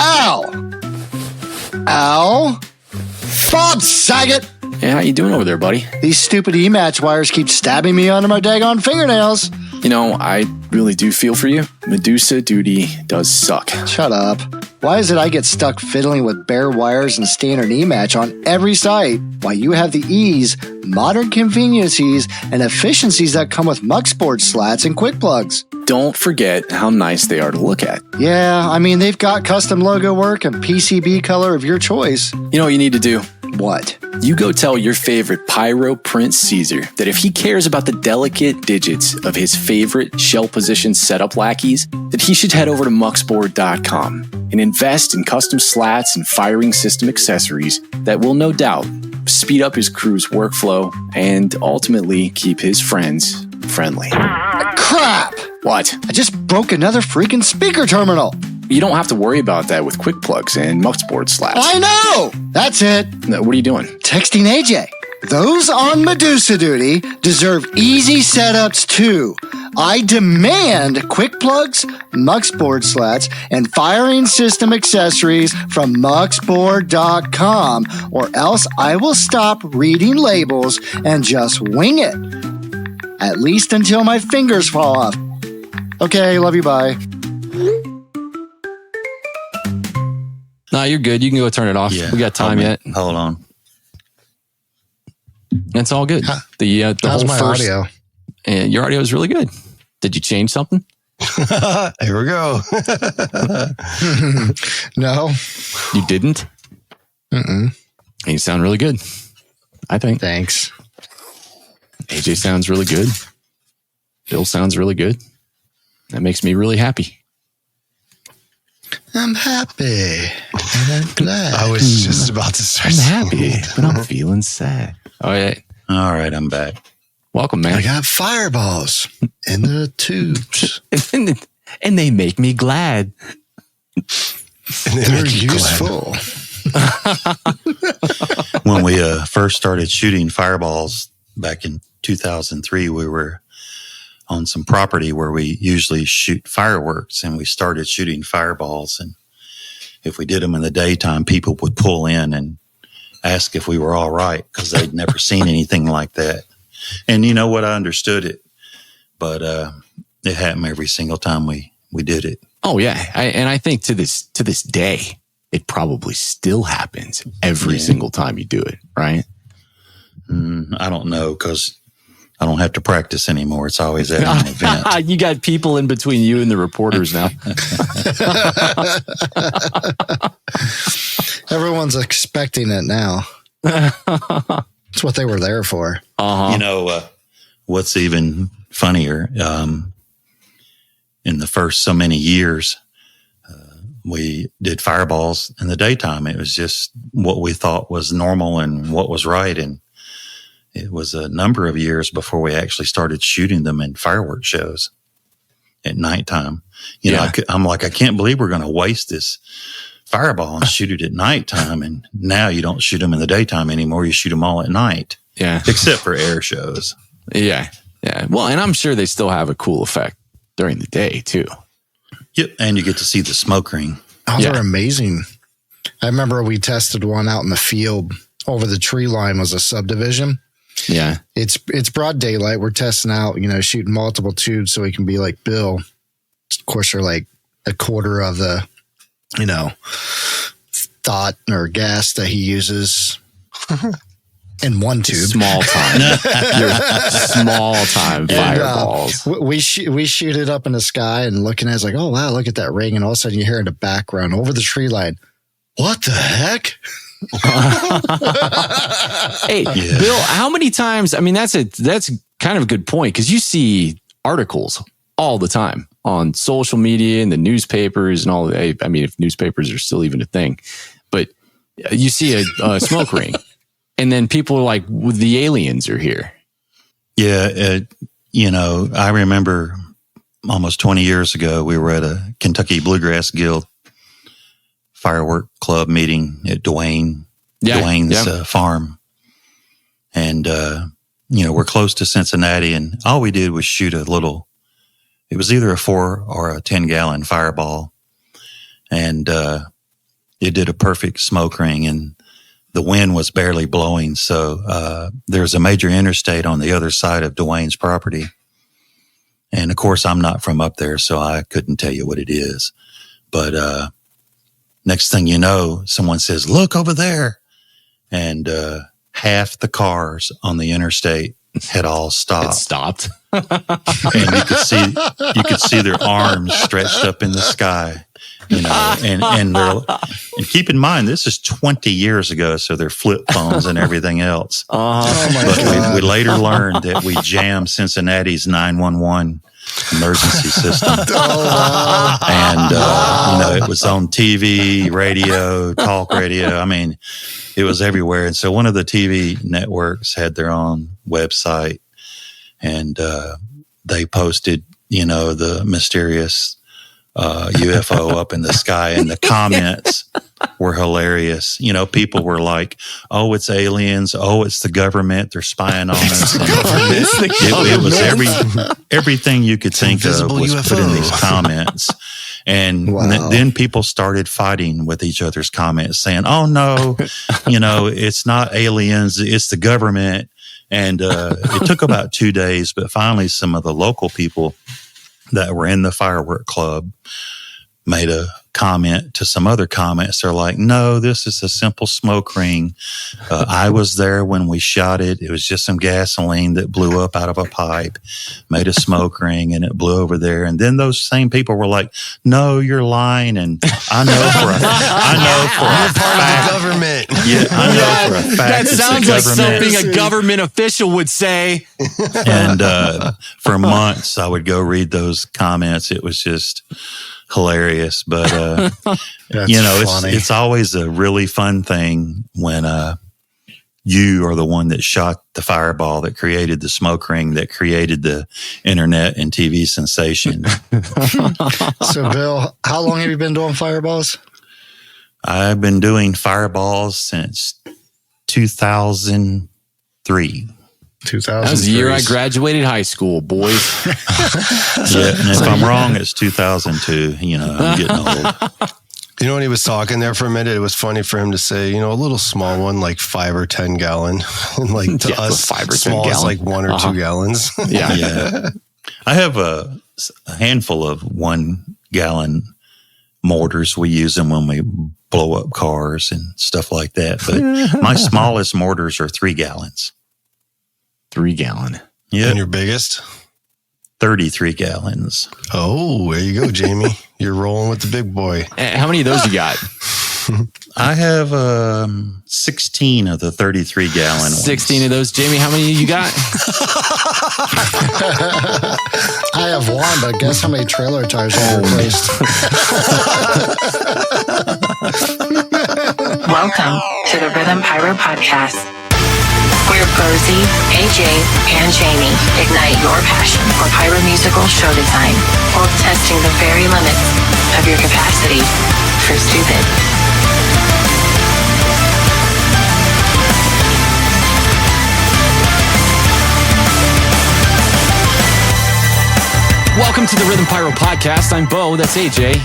Ow! Ow! Bob Saget! Yeah, how you doing over there, buddy? These stupid E-match wires keep stabbing me under my daggone fingernails. You know, I really do feel for you. Medusa duty does suck. Shut up. Why is it I get stuck fiddling with bare wires and standard E-match on every site, while you have the ease, modern conveniences, and efficiencies that come with Muxboard slats and quick plugs? Don't forget how nice they are to look at. Yeah, I mean, they've got custom logo work and PCB color of your choice. You know what you need to do? What? You go tell your favorite Pyro Prince Caesar that if he cares about the delicate digits of his favorite shell position setup lackeys, that he should head over to muxboard.com and invest in custom slats and firing system accessories that will no doubt speed up his crew's workflow and ultimately keep his friends friendly. Crap! What? I just broke another freaking speaker terminal. You don't have to worry about that with quick plugs and Muxboard slats. I know! That's it. What are you doing? Texting AJ. Those on Medusa duty deserve easy setups too. I demand quick plugs, Muxboard slats, and firing system accessories from muxboard.com, or else I will stop reading labels and just wing it. At least until my fingers fall off. Okay, love you, bye. No, you're good. You can go turn it off. Yeah, we got time yet. Hold on. It's all good. The How's whole my first, audio? And your audio is really good. Did you change something? Here we go. No. You didn't? Mm-mm. You sound really good. I think. Thanks. AJ sounds really good. Bill sounds really good. That makes me really happy. I'm happy. And I'm glad. I was just about to start. I'm happy, but I'm feeling sad. All right. All right, I'm back. Welcome, man. I got fireballs in the tubes. And they make me glad. They're useful. When we first started shooting fireballs back in 2003, we were on some property where we usually shoot fireworks, and we started shooting fireballs. And if we did them in the daytime, people would pull in and ask if we were all right because they'd never seen anything like that. And you know what? I understood it, but it happened every single time we did it. Oh yeah, I think to this day, it probably still happens every single time you do it, right? I don't know because I don't have to practice anymore. It's always at an event. You got people in between you and the reporters now. Everyone's expecting it now. That's what they were there for. Uh-huh. You know, what's even funnier, in the first so many years, we did fireballs in the daytime. It was just what we thought was normal and what was right. And it was a number of years before we actually started shooting them in fireworks shows at nighttime. You know, I'm like, I can't believe we're going to waste this fireball and shoot it at nighttime. And now you don't shoot them in the daytime anymore. You shoot them all at night. Yeah. Except for air shows. Yeah. Yeah. Well, and I'm sure they still have a cool effect during the day too. Yep. And you get to see the smoke ring. Oh, they're amazing. I remember we tested one out in the field over the tree line was a subdivision. Yeah. It's broad daylight. We're testing out, shooting multiple tubes so we can be like Bill. Of course, they're like a quarter of the, thought or gas that he uses in one tube. Small time. Small time fireballs. We shoot it up in the sky and looking at it, it's like, oh, wow, look at that ring. And all of a sudden you hear in the background over the tree line, what the heck? Hey, Bill, how many times? I mean, that's kind of a good point because you see articles all the time on social media and the newspapers and all. I mean, if newspapers are still even a thing, but you see a smoke ring, and then people are like, well, "The aliens are here." Yeah, I remember almost 20 years ago, we were at a Kentucky Bluegrass Guild firework club meeting at Dwayne's farm. And, we're close to Cincinnati, and all we did was shoot a little, it was either a 4 or a 10 gallon fireball. And it did a perfect smoke ring, and the wind was barely blowing. So there's a major interstate on the other side of Dwayne's property. And of course, I'm not from up there, so I couldn't tell you what it is. But next thing you know, someone says, "Look over there." And half the cars on the interstate had all stopped. It stopped. And you could see their arms stretched up in the sky. You know, and keep in mind, this is 20 years ago, so they're flip phones and everything else. But we later learned that we jammed Cincinnati's 911 emergency system. And, it was on TV, radio, talk radio. I mean, it was everywhere. And so one of the TV networks had their own website, and they posted, the mysterious UFO up in the sky, and the comments were hilarious. People were like, "Oh, it's aliens. Oh, it's the government. They're spying on us." It was everything you could think of was UFO. Put in these comments. And then people started fighting with each other's comments, saying, "Oh no, it's not aliens. It's the government." And it took about 2 days, but finally some of the local people that were in the firework club made a comment to some other comments. They're like, "No, this is a simple smoke ring. I was there when we shot it. It was just some gasoline that blew up out of a pipe, made a smoke ring, and it blew over there." And then those same people were like, "No, you're lying." And I know for a fact, the government. Yeah, I know for a fact. That it's sounds the like government. something a government official would say. And for months, I would go read those comments. It was just hilarious. But it's always a really fun thing when you are the one that shot the fireball, that created the smoke ring, that created the internet and TV sensation. So, Bill, how long have you been doing fireballs? I've been doing fireballs since 2003. 2003. That was the year I graduated high school, boys. Yeah, and if I'm wrong, it's 2002. I'm getting old. When he was talking there for a minute, it was funny for him to say, a little small one, like 5 or 10 gallon. Like to us, 5 or 10 small is gallon. like 1 or 2 gallons. Yeah. I have a handful of 1 gallon mortars. We use them when we blow up cars and stuff like that. But my smallest mortars are 3 gallons. 3 gallon. Yeah. And your biggest? 33 gallons. Oh, there you go, Jamie. You're rolling with the big boy. How many of those you got? I have 16 of the 33 gallon ones. 16 of those. Jamie, how many you got? I have 1, but guess how many trailer tires I replaced? Welcome to the Rhythm Pyro Podcast, where Posey, AJ, and Jamie ignite your passion for pyro musical show design while testing the very limits of your capacity for stupid. Welcome to the Rhythm Pyro Podcast. I'm Bo. That's AJ.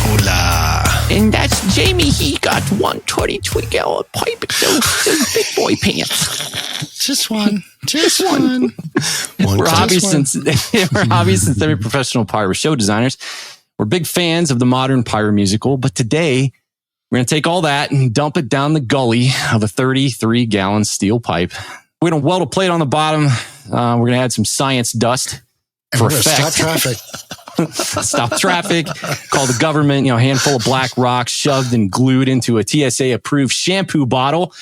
Hola. And that's Jamie. He got 1 22-gallon pipe in those big boy pants. Just one. Just one. We're hobbyists and semi-professional pyro show designers. We're big fans of the modern pyro musical, but today we're going to take all that and dump it down the gully of a 33-gallon steel pipe. We're going to weld a plate on the bottom. We're going to add some science dust for effect. Stop traffic. Stop traffic, call the government, handful of black rocks shoved and glued into a TSA-approved shampoo bottle,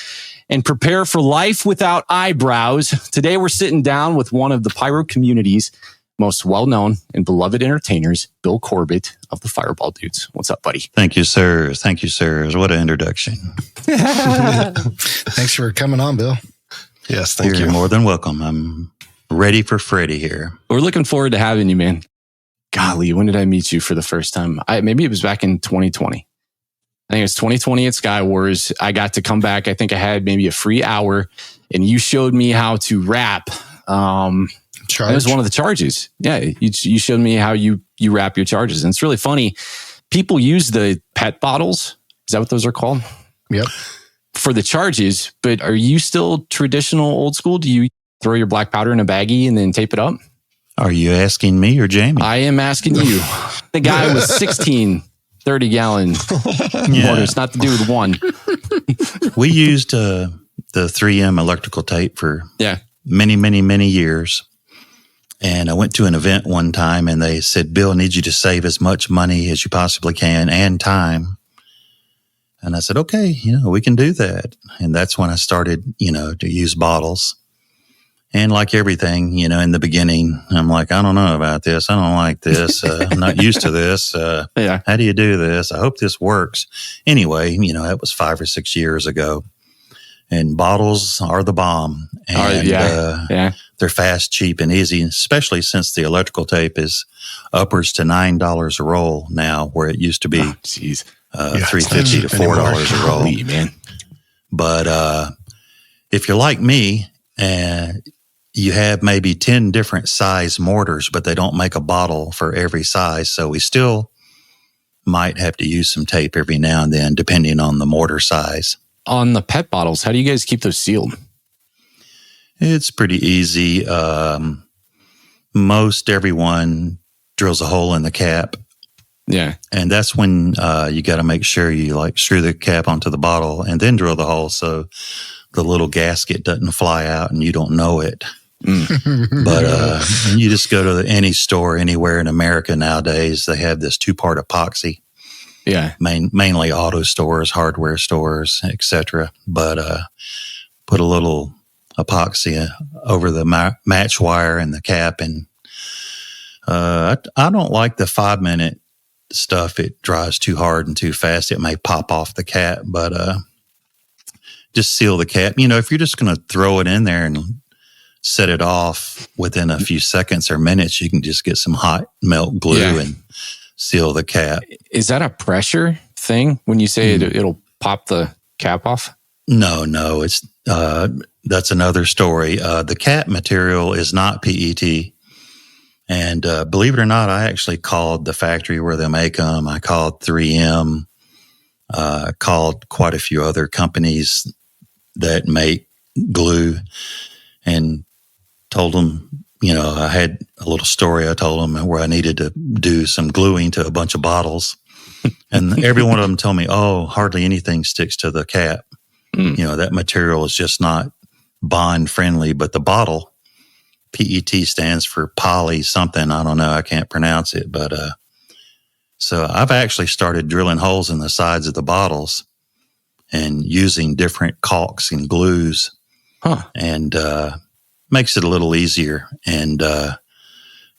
and prepare for life without eyebrows. Today, we're sitting down with one of the pyro community's most well-known and beloved entertainers, Bill Corbett of the Fireball Dudes. What's up, buddy? Thank you, sir. Thank you, sir. What an introduction. Thanks for coming on, Bill. Yes, thank You're you. more than welcome. I'm ready for Freddie here. We're looking forward to having you, man. Golly, when did I meet you for the first time? Maybe it was back in 2020. I think it was 2020 at Sky Wars. I got to come back. I think I had maybe a free hour, and you showed me how to wrap. That was one of the charges. Yeah, you showed me how you wrap your charges, and it's really funny. People use the PET bottles. Is that what those are called? Yep. For the charges, but are you still traditional old school? Do you throw your black powder in a baggie and then tape it up? Are you asking me or Jamie? I am asking you. The guy with 16 30-gallon mortars, not to do with one. We used the 3M electrical tape for Yeah. many years. And I went to an event one time and they said, Bill, I need you to save as much money as you possibly can and time. And I said, okay, we can do that. And that's when I started, to use bottles. And like everything, in the beginning, I'm like, I don't know about this. I don't like this. I'm not used to this. Yeah. How do you do this? I hope this works. Anyway, that was 5 or 6 years ago. And bottles are the bomb. And they're fast, cheap, and easy, especially since the electrical tape is upwards to $9 a roll now, where it used to be $3.50 $3.50 to $4 a roll. Holy, man. But if you're like me, you have maybe 10 different size mortars, but they don't make a bottle for every size. So we still might have to use some tape every now and then, depending on the mortar size. On the PET bottles, how do you guys keep those sealed? It's pretty easy. Most everyone drills a hole in the cap. Yeah. And that's when you got to make sure you screw the cap onto the bottle and then drill the hole so the little gasket doesn't fly out and you don't know it. But you just go to any store anywhere in America nowadays, they have this 2-part epoxy. Yeah. Mainly auto stores, hardware stores, etc. But put a little epoxy over the match wire and the cap. And I don't like the 5-minute stuff. It dries too hard and too fast. It may pop off the cap, but just seal the cap. If you're just going to throw it in there and set it off within a few seconds or minutes, you can just get some hot melt glue and seal the cap. Is that a pressure thing when you say it'll pop the cap off? No, it's that's another story. The cap material is not PET. And believe it or not, I actually called the factory where they make them. I called 3M, called quite a few other companies that make glue, and told them, I had a little story I told them where I needed to do some gluing to a bunch of bottles. And every one of them told me, oh, hardly anything sticks to the cap. That material is just not bond friendly. But the bottle, PET stands for poly something. I don't know. I can't pronounce it. But so I've actually started drilling holes in the sides of the bottles and using different caulks and glues. And makes it a little easier. And I'm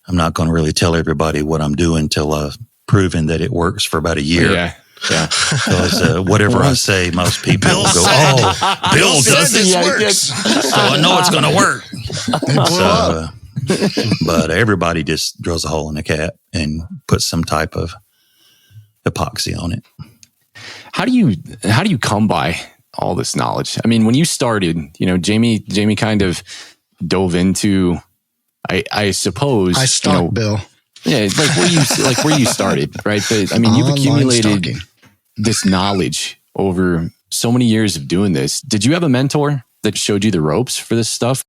not going to really tell everybody what I'm doing till I've proven that it works for about a year. Yeah. Because whatever I say, most people will go, oh, Bill does this works. So I know it's going to work. But everybody just drills a hole in the cap and puts some type of epoxy on it. How do you come by all this knowledge? I mean, when you started, Jamie kind of dove into, I suppose. I stalked Bill. Yeah, where you started, right? But I mean, you've accumulated this knowledge over so many years of doing this. Did you have a mentor that showed you the ropes for this stuff?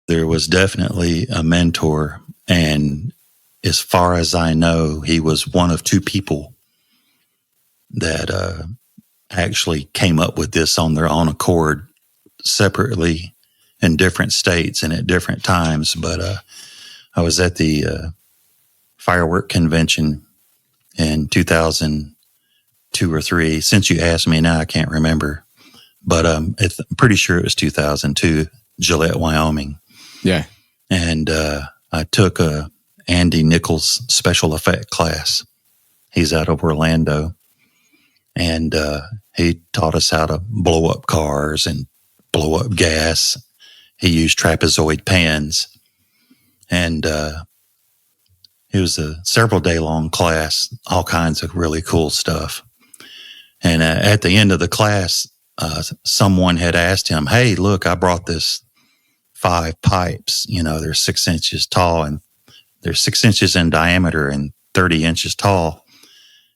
There was definitely a mentor, and as far as I know, he was one of 2 people that actually came up with this on their own accord, separately in different states and at different times. But I was at the firework convention in 2002 or 3. Since you asked me now, I can't remember. But I'm pretty sure it was 2002, Gillette, Wyoming. Yeah. And I took a Andy Nichols special effect class. He's out of Orlando. And he taught us how to blow up cars and blow up gas. He used trapezoid pans. And it was a several day long class, all kinds of really cool stuff. And at the end of the class, someone had asked him, hey, look, I brought this 5 pipes. They're 6 inches tall and they're 6 inches in diameter and 30 inches tall.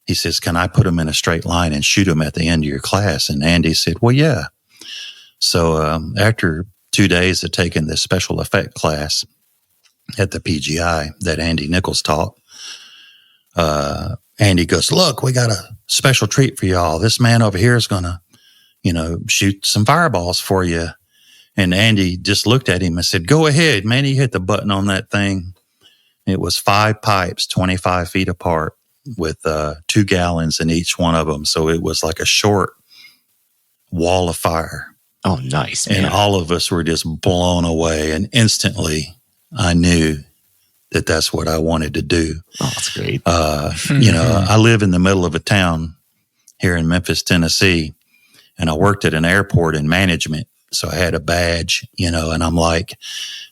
he says, can I put them in a straight line and shoot them at the end of your class? And Andy said, well, yeah. So after 2 days of taking this special effect class at the PGI that Andy Nichols taught, Andy goes, look, we got a special treat for y'all. This man over here is going to, shoot some fireballs for you. And Andy just looked at him and said, go ahead, man. He hit the button on that thing. It was 5 pipes, 25 feet apart with 2 gallons in each one of them. So it was like a short wall of fire. Oh, nice, man. And all of us were just blown away. And instantly I knew that that's what I wanted to do. Oh, that's great. I live in the middle of a town here in Memphis, Tennessee, and I worked at an airport in management. So I had a badge, and I'm like,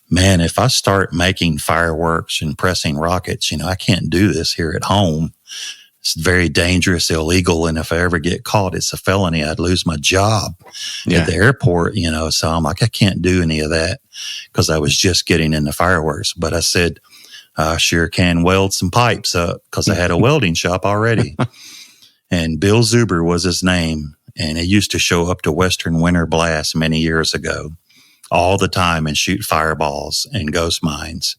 man, if I start making fireworks and pressing rockets, I can't do this here at home. It's very dangerous, illegal. And if I ever get caught, it's a felony. I'd lose my job at the airport, So I'm like, I can't do any of that because I was just getting into fireworks. But I said, I sure can weld some pipes up because I had a welding shop already. And Bill Zuber was his name. And he used to show up to Western Winter Blast many years ago all the time and shoot fireballs and ghost mines.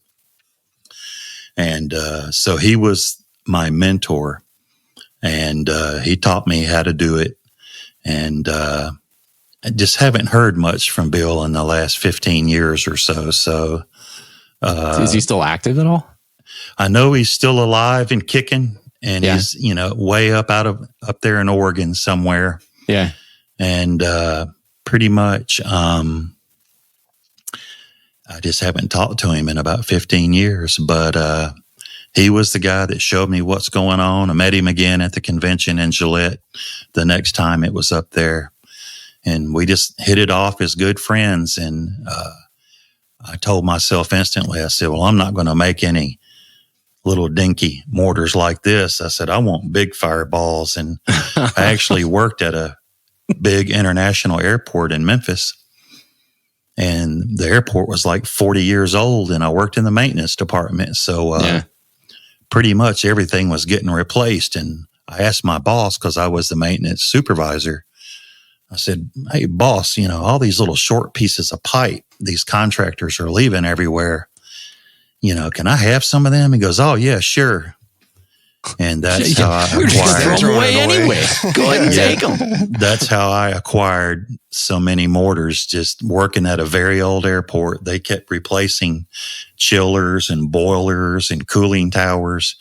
And so he was my mentor. And he taught me how to do it. And I just haven't heard much from Bill in the last 15 years or so. So is he still active at all? I know he's still alive and kicking, and he's, way up there in Oregon somewhere. Yeah. And pretty much I just haven't talked to him in about 15 years, but he was the guy that showed me what's going on. I met him again at the convention in Gillette the next time it was up there, and we just hit it off as good friends. And I told myself instantly, I said, well, I'm not going to make any little dinky mortars like this. I said, I want big fireballs. And I actually worked at a big international airport in Memphis. And the airport was like 40 years old, and I worked in the maintenance department. So pretty much everything was getting replaced. And I asked my boss, because I was the maintenance supervisor, I said, hey, boss, all these little short pieces of pipe, these contractors are leaving everywhere. Can I have some of them? He goes, oh, yeah, sure. And that's how I acquired. Throw them away anyway. Go ahead and take them. That's how I acquired so many mortars. Just working at a very old airport, they kept replacing chillers and boilers and cooling towers.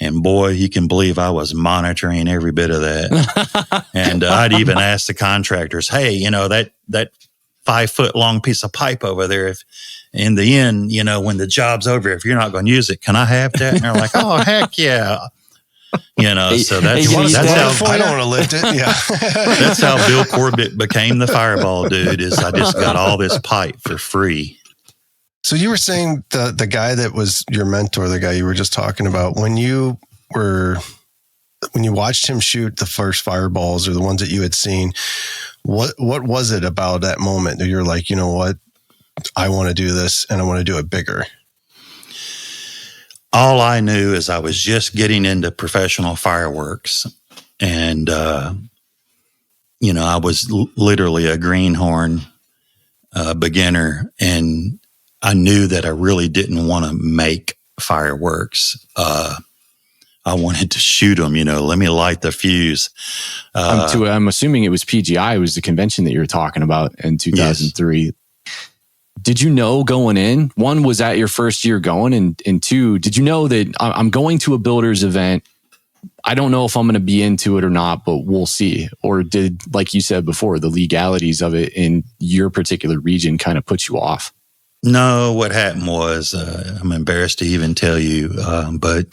And boy, you can believe I was monitoring every bit of that. And I'd even ask the contractors, hey, that 5 foot long piece of pipe over there, if in the end, when the job's over, if you're not going to use it, can I have that? And they're like, oh, heck yeah. So that's how I don't want to lift it. Yeah. That's how Bill Corbett became the fireball dude, is I just got all this pipe for free. So you were saying the guy that was your mentor, the guy you were just talking about, when you watched him shoot the first fireballs, or the ones that you had seen, what was it about that moment that you're like, you know what, I want to do this and I want to do it bigger? All I knew is I was just getting into professional fireworks, and I was literally a greenhorn beginner, and I knew that I really didn't want to make fireworks. I wanted to shoot them, let me light the fuse. I'm assuming it was PGI, was the convention that you were talking about in 2003. Yes. Did you know going in, one, was that your first year going? And two, did you know that I'm going to a builder's event? I don't know if I'm going to be into it or not, but we'll see. Or did, like you said before, the legalities of it in your particular region kind of put you off? No, what happened was, I'm embarrassed to even tell you, but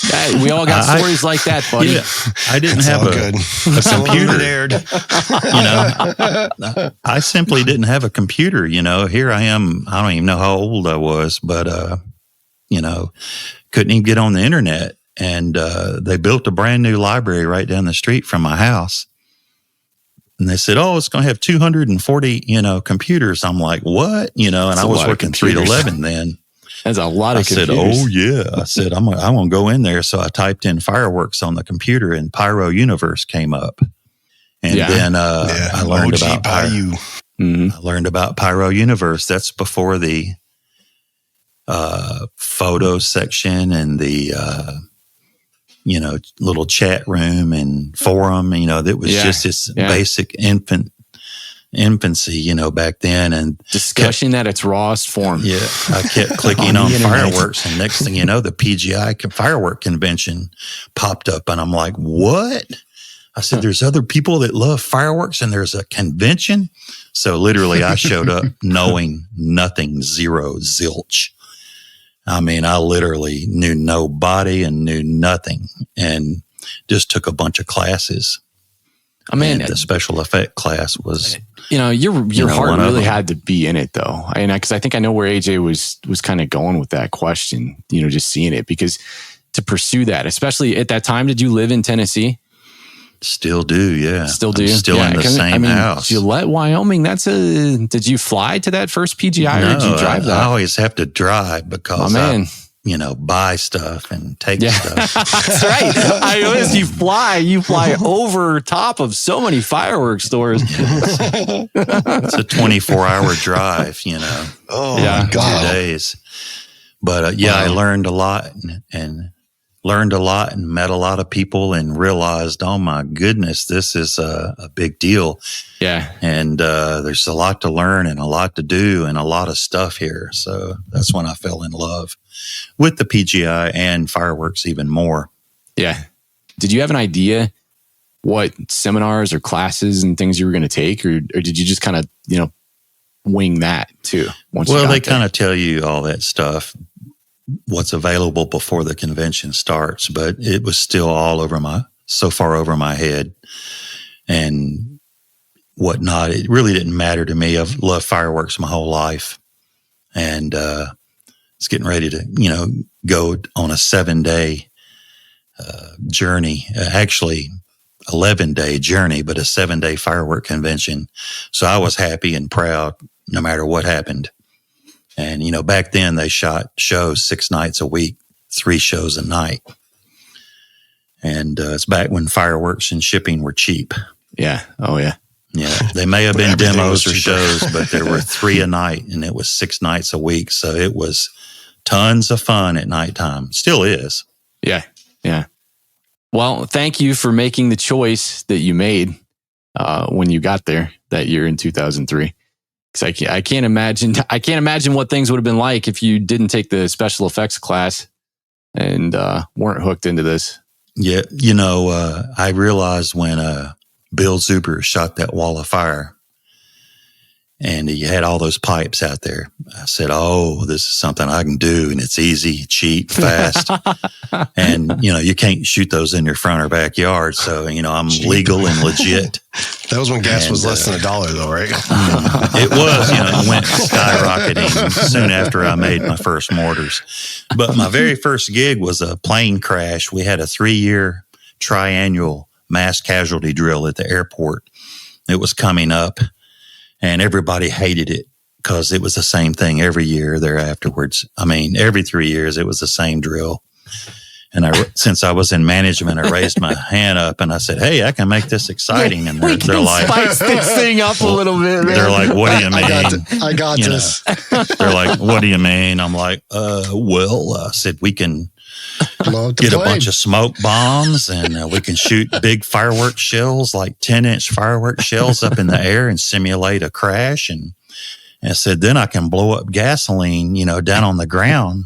we all got stories like that, buddy. Yeah, I didn't have a computer. I simply didn't have a computer. Here I am. I don't even know how old I was, but couldn't even get on the internet. And they built a brand new library right down the street from my house. And they said, oh, it's going to have 240, computers. I'm like, what? And I was working 3 to 11 then. That's a lot of I said, computers. oh, yeah. I said, I'm going to go in there. So I typed in fireworks on the computer and Pyro Universe came up. And then I learned about Pyro. I learned about Pyro Universe. That's before the photo section and the little chat room and forum. That was just this basic infancy, back then, and discussion at its rawest form. Yeah, I kept clicking on fireworks, and next thing you know, the PGI firework convention popped up, and I'm like, what? I said, there's other people that love fireworks and there's a convention. So literally I showed up knowing nothing, zero, zilch. I mean, I literally knew nobody and knew nothing and just took a bunch of classes. I mean, the special effect class was, your heart really had to be in it though. Because I think I know where AJ was kind of going with that question, just seeing it, because to pursue that, especially at that time, did you live in Tennessee? Still do, yeah. Still do. I'm still in the same house. Gillette, Wyoming. Did you fly to that first PGI or did you drive that? I always have to drive because I buy stuff and take stuff. That's right. I noticed you fly over top of so many fireworks stores. It's a 24-hour drive, Oh, my God. 2 days. But I learned a lot and met a lot of people and realized, oh my goodness, this is a big deal. Yeah. And there's a lot to learn and a lot to do and a lot of stuff here. So that's when I fell in love with the PGI and fireworks even more. Yeah. Did you have an idea what seminars or classes and things you were going to take, or did you just kind of, wing that too? Well, they kind of tell you all that stuff, what's available before the convention starts, but it was still so far over my head and whatnot. It really didn't matter to me. I've loved fireworks my whole life, and it's getting ready to, go on a 7-day journey, actually 11-day journey, but a 7-day firework convention. So I was happy and proud no matter what happened. And, back then they shot shows 6 nights a week, 3 shows a night. And it's back when fireworks and shipping were cheap. Yeah. Oh, yeah. Yeah. They may have been demos or shows, but there were 3 a night and it was 6 nights a week. So it was tons of fun at nighttime. Still is. Yeah. Yeah. Well, thank you for making the choice that you made when you got there that year in 2003. Because I can't imagine what things would have been like if you didn't take the special effects class and weren't hooked into this. Yeah, I realized when Bill Zuber shot that wall of fire and he had all those pipes out there, I said, oh, this is something I can do, and it's easy, cheap, fast. And, you can't shoot those in your front or backyard. So, I'm legal and legit. That was when gas was less than $1 though, right? It was, it went skyrocketing soon after I made my first mortars. But my very first gig was a plane crash. We had a 3-year triannual mass casualty drill at the airport. It was coming up and everybody hated it because it was the same thing every year there afterwards. I mean, every 3 years it was the same drill. And since I was in management, I raised my hand up and I said, hey, I can make this exciting. And they're like, spice this thing up a little bit, man. They're like, what do you mean? I got this. They're like, what do you mean? I'm like, I said, we can get a bunch of smoke bombs and we can shoot big fireworks shells, like 10-inch fireworks shells up in the air and simulate a crash. And I said, then I can blow up gasoline, down on the ground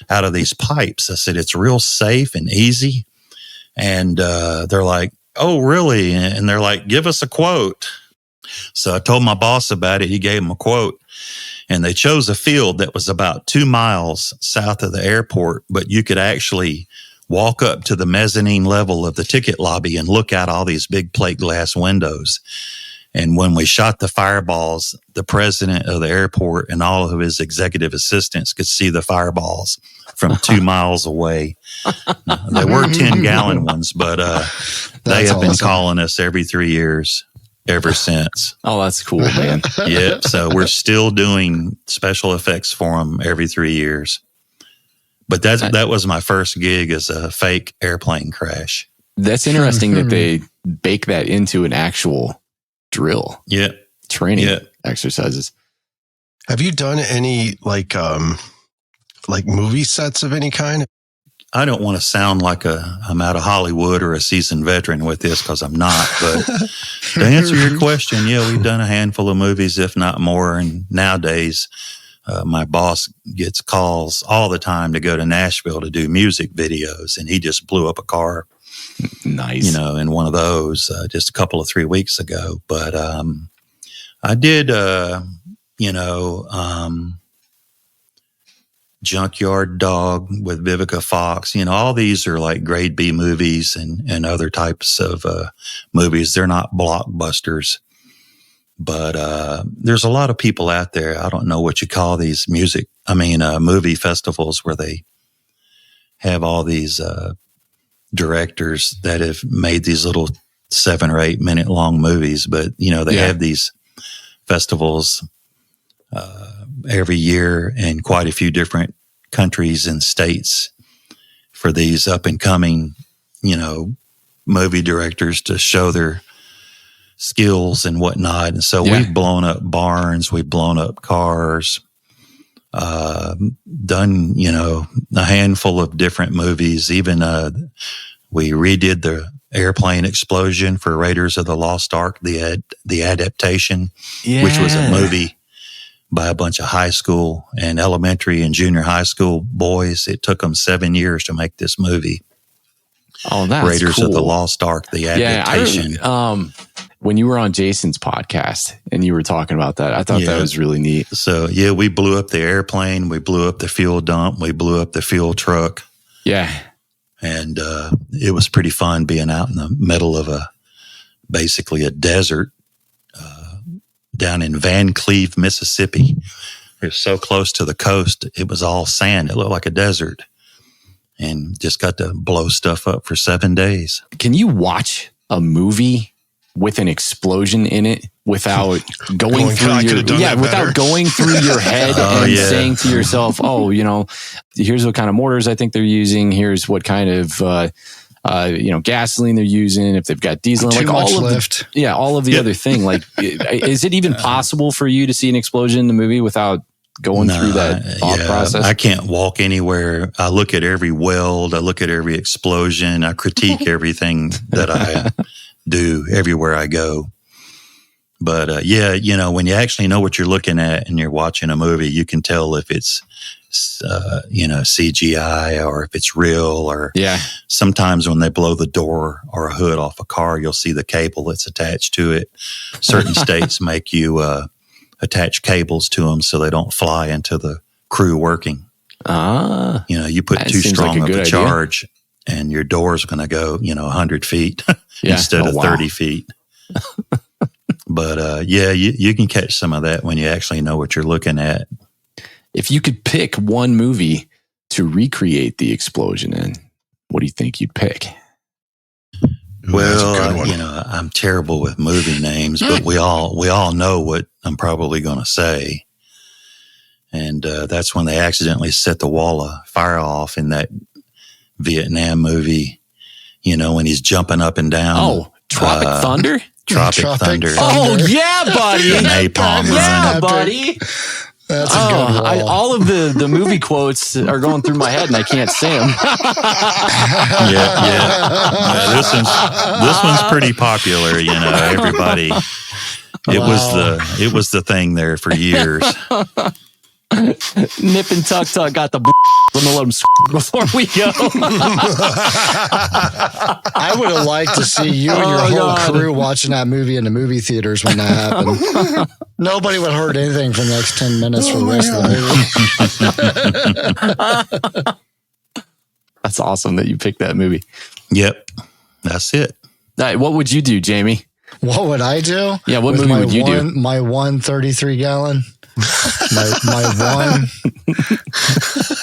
out of these pipes. I said, it's real safe and easy. And they're like, oh, really? And they're like, give us a quote. So I told my boss about it. He gave him a quote. And they chose a field that was about 2 miles south of the airport, but you could actually walk up to the mezzanine level of the ticket lobby and look out all these big plate glass windows. And when we shot the fireballs, the president of the airport and all of his executive assistants could see the fireballs from 2 miles away. They were 10-gallon ones, but they have been calling us every 3 years ever since. Oh, that's cool, man. Yep. So we're still doing special effects for them every 3 years. But that was my first gig as a fake airplane crash. That's interesting that they bake that into an actual drill. Yeah. Training exercises. Have you done any like movie sets of any kind? I don't want to sound like I'm out of Hollywood or a seasoned veteran with this, because I'm not. But to answer your question, yeah, we've done a handful of movies, if not more. And nowadays, my boss gets calls all the time to go to Nashville to do music videos, and he just blew up a car. Nice. In one of those just a couple of 3 weeks ago. But I did, Junkyard Dog with Vivica Fox. All these are like grade B movies and other types of movies. They're not blockbusters. But there's a lot of people out there. I don't know what you call these movie festivals where they have all these directors that have made these little 7 or 8 minute long movies. But, they have these festivals every year in quite a few different countries and states for these up and coming, movie directors to show their skills and whatnot. And so we've blown up barns, we've blown up cars, done, a handful of different movies. Even we redid the airplane explosion for Raiders of the Lost Ark, the adaptation, which was a movie by a bunch of high school and elementary and junior high school boys. It took them 7 years to make this movie. Oh, that's Raiders cool. of the Lost Ark, the adaptation. When you were on Jason's podcast and you were talking about that, I thought that was really neat. So, we blew up the airplane. We blew up the fuel dump. We blew up the fuel truck. Yeah. And it was pretty fun being out in the middle of basically a desert down in Van Cleve, Mississippi. It was so close to the coast. It was all sand. It looked like a desert. And just got to blow stuff up for 7 days. Can you watch a movie with an explosion in it without going through going through your head and saying to yourself, here's what kind of mortars I think they're using. Here's what kind of, gasoline they're using. If they've got diesel, Too like much all lift. of the other thing. Like, is it even possible for you to see an explosion in the movie without going through that thought process? I can't walk anywhere. I look at every weld. I look at every explosion. I critique everything that I do everywhere I go. But when you actually know what you're looking at and you're watching a movie, you can tell if it's CGI or if it's real. Or sometimes when they blow the door or a hood off a car, you'll see the cable that's attached to it. Certain states make you attach cables to them so they don't fly into the crew working. You put too strong of a charge and your door's going to go, 100 feet instead of 30 feet. But you can catch some of that when you actually know what you're looking at. If you could pick one movie to recreate the explosion in, what do you think you'd pick? Well, I'm terrible with movie names, but we all know what I'm probably going to say. And that's when they accidentally set the wall of fire off in that Vietnam movie, when he's jumping up and down. Oh, Tropic Thunder? Tropic Thunder. Oh, yeah, buddy. The napalm yeah, run. buddy. That's a good one. All of the movie quotes are going through my head and I can't say them. This one's pretty popular, everybody. It was the thing there for years. Nip and Tuck got the I'm gonna let them before we go. I would have liked to see you and your whole crew watching that movie in the movie theaters when that happened. Nobody would have heard anything for the next 10 minutes for the rest of the movie. That's awesome that you picked that movie. Yep. That's it. All right, what would you do, Jamie? What would I do? Yeah, what movie would you do? My 133 gallon. my one.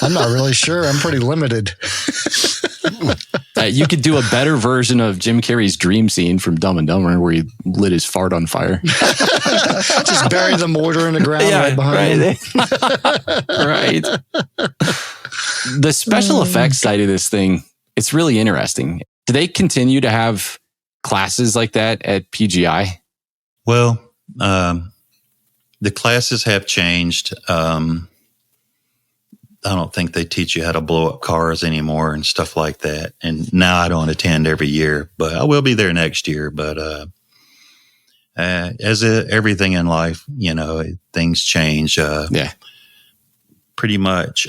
I'm not really sure. I'm pretty limited. You could do a better version of Jim Carrey's dream scene from Dumb and Dumber where he lit his fart on fire. Just bury the mortar in the ground right behind him. Right. the special effects side of this thing, it's really interesting. Do they continue to have classes like that at PGI? Well, the classes have changed. I don't think they teach you how to blow up cars anymore and stuff like that. And now I don't attend every year, but I will be there next year. But everything in life, things change. Yeah. Pretty much.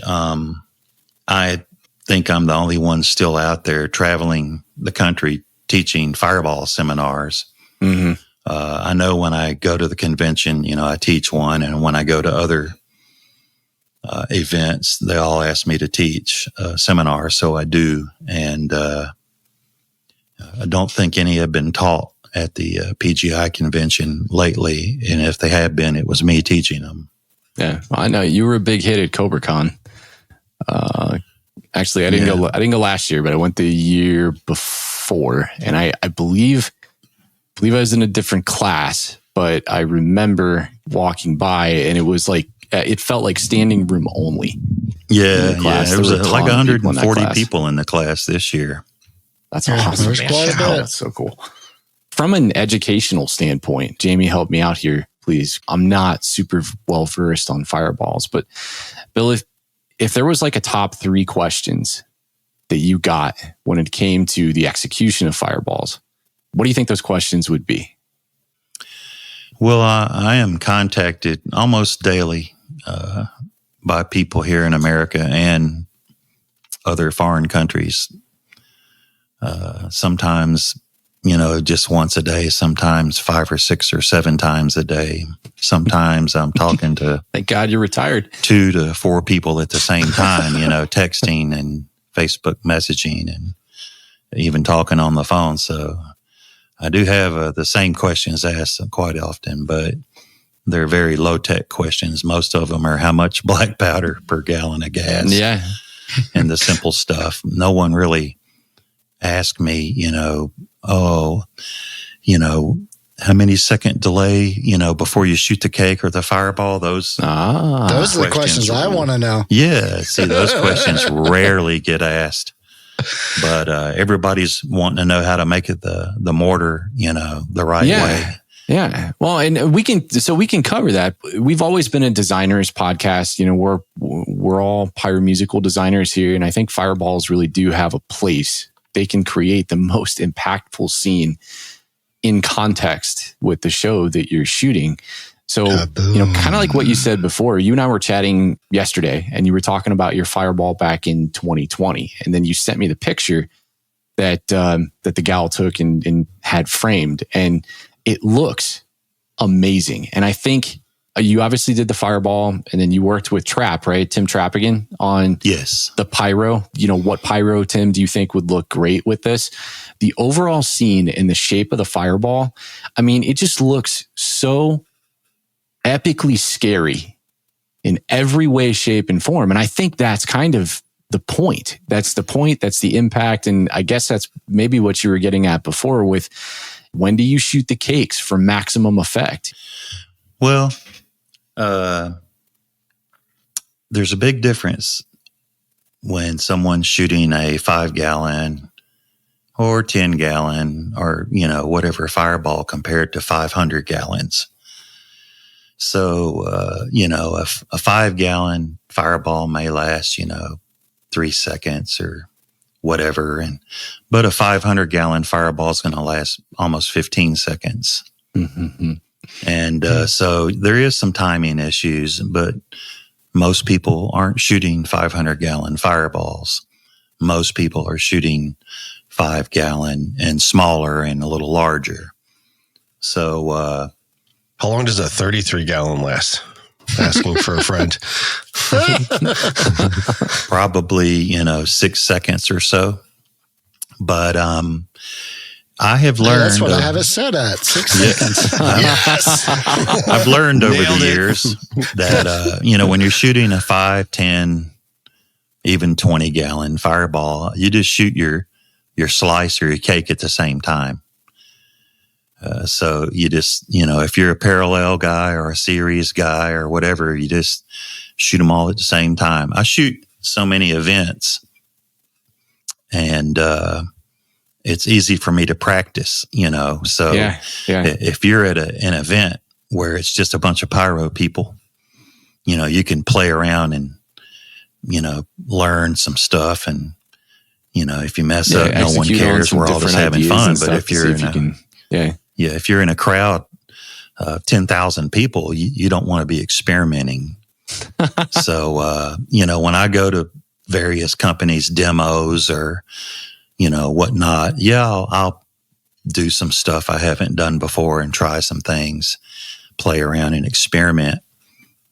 I think I'm the only one still out there traveling the country teaching fireball seminars. Mm-hmm. I know when I go to the convention, I teach one, and when I go to other events, they all ask me to teach seminars, so I do. And I don't think any have been taught at the PGI convention lately, and if they have been, it was me teaching them. Yeah, I know you were a big hit at CobraCon. Actually, I didn't go. I didn't go last year, but I went the year before, and I believe I was in a different class, but I remember walking by, and it was like it felt like standing room only. Yeah, there was like 140 people people in the class this year. That's awesome. That's so cool. From an educational standpoint, Jamie, help me out here, please. I'm not super well versed on fireballs, but Bill, if there was like a top 3 questions that you got when it came to the execution of fireballs, what do you think those questions would be? Well, I am contacted almost daily by people here in America and other foreign countries. Sometimes, just once a day, sometimes 5 or 6 or 7 times a day. Sometimes I'm talking to thank God you're retired. 2 to 4 people at the same time, texting and Facebook messaging and even talking on the phone. So I do have the same questions asked quite often, but they're very low-tech questions. Most of them are how much black powder per gallon of gas. Yeah. And the simple stuff. No one really asked me, how many second delay, before you shoot the cake or the fireball? Those are the questions I want to know. Yeah. See, those questions rarely get asked. But everybody's wanting to know how to make it the mortar, the right way. Yeah. Well, and we can cover that. We've always been a designers podcast. We're all pyromusical designers here, and I think fireballs really do have a place. They can create the most impactful scene in context with the show that you're shooting. So, kind of like what you said before, you and I were chatting yesterday and you were talking about your fireball back in 2020. And then you sent me the picture that the gal took and had framed, and it looks amazing. And I think you obviously did the fireball, and then you worked with Trapp, right? Tim Trappigan on the pyro. What pyro, Tim, do you think would look great with this? The overall scene and the shape of the fireball, I mean, it just looks so epically scary in every way, shape, and form. And I think that's kind of the point. That's the point. That's the impact. And I guess that's maybe what you were getting at before with when do you shoot the cakes for maximum effect? Well, there's a big difference when someone's shooting a 5-gallon or 10-gallon or, whatever fireball compared to 500 gallons. So, a 5-gallon fireball may last, 3 seconds or whatever. But a 500-gallon fireball is going to last almost 15 seconds. Mm-hmm. And so there is some timing issues, but most people aren't shooting 500-gallon fireballs. Most people are shooting 5-gallon and smaller and a little larger. So, how long does a 33-gallon last? Asking for a friend. Probably, 6 seconds or so. But I have learned. That's what I have it set at, 6 seconds. Yes. I've learned over the years that, when you're shooting a 5, 10, even 20-gallon fireball, you just shoot your slice or your cake at the same time. So you just, if you're a parallel guy or a series guy or whatever, you just shoot them all at the same time. I shoot so many events, and it's easy for me to practice, So if you're at an event where it's just a bunch of pyro people, you can play around and, learn some stuff. And, if you mess up, no one cares. We're all just having fun. But if you're if you're in a crowd, 10,000 people, you don't want to be experimenting. So, when I go to various companies' demos or, whatnot, I'll do some stuff I haven't done before and try some things, play around and experiment.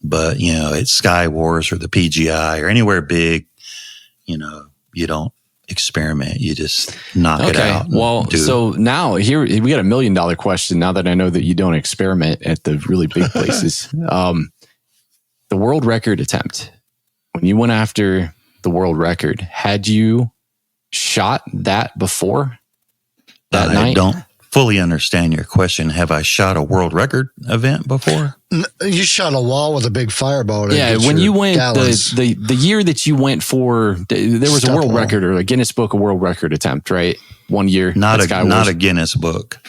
But, at Sky Wars or the PGI or anywhere big, you don't experiment. You just knock it out. Well, so now here we got $1 million question. Now that I know that you don't experiment at the really big places, the world record attempt, when you went after the world record, had you shot that before that night? I don't fully understand your question. Have I shot a world record event before? You shot a wall with a big fireball. Yeah, when you went the year that you went for, there was a world record or a Guinness Book of World Record attempt, right? 1 year, not a Guinness book.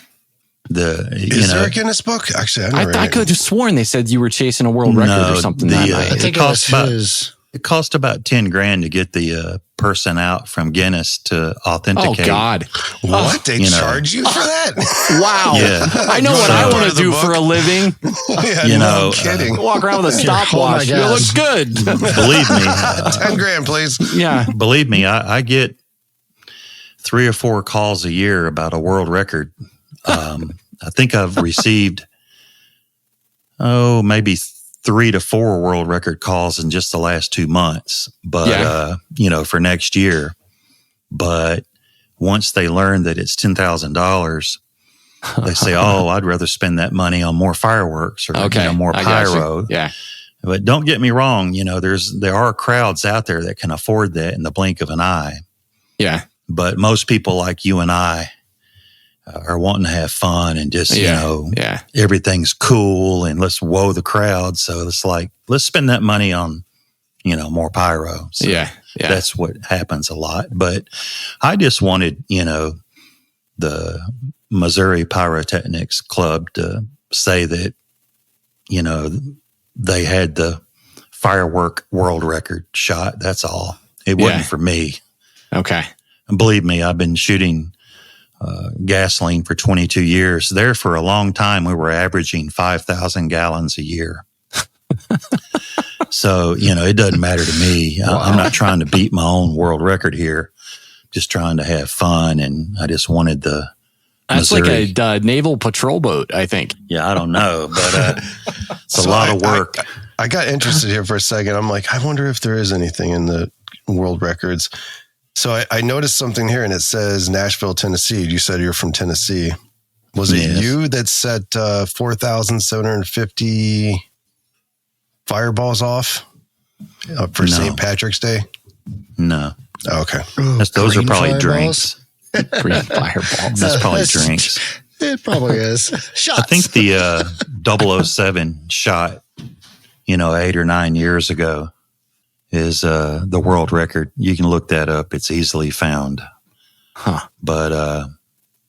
Is there a Guinness book? Actually, I could have sworn they said you were chasing a world record or something that night. I think it cost about $10,000 to get the person out from Guinness to authenticate. Oh God! What they charge you for that? Wow! Yeah. I know what I want to do for a living. No kidding. Walk around with a stopwatch. It looks good. Believe me, $10,000, please. Yeah. Believe me, I get 3 or 4 calls a year about a world record. I think I've received maybe 3 to 4 world record calls in just the last 2 months, but, for next year. But once they learn that it's $10,000, they say, I'd rather spend that money on more fireworks or more pyro. Yeah. But don't get me wrong. There are crowds out there that can afford that in the blink of an eye. Yeah. But most people like you and I are wanting to have fun and just, everything's cool and let's whoa the crowd. So it's like, let's spend that money on, more pyro. So that's what happens a lot. But I just wanted, the Missouri Pyrotechnics Club to say that, they had the firework world record shot. That's all. It wasn't for me. Okay. And believe me, I've been shooting gasoline for 22 years. There for a long time, we were averaging 5,000 gallons a year. So, it doesn't matter to me. Wow. I'm not trying to beat my own world record here. Just trying to have fun. And I just wanted That's Missouri. Like a naval patrol boat, I think. Yeah, I don't know, but it's a lot of work. I got interested here for a second. I'm like, I wonder if there is anything in the world records. So I noticed something here, and it says Nashville, Tennessee. You said you're from Tennessee. Was it you that set 4,750 fireballs off for St. Patrick's Day? No. Okay. Those are probably drinks. Green fireballs. That's probably drinks. It probably is. Shots. I think the 007 shot, 8 or 9 years ago, is the world record. You can look that up. It's easily found. Huh. But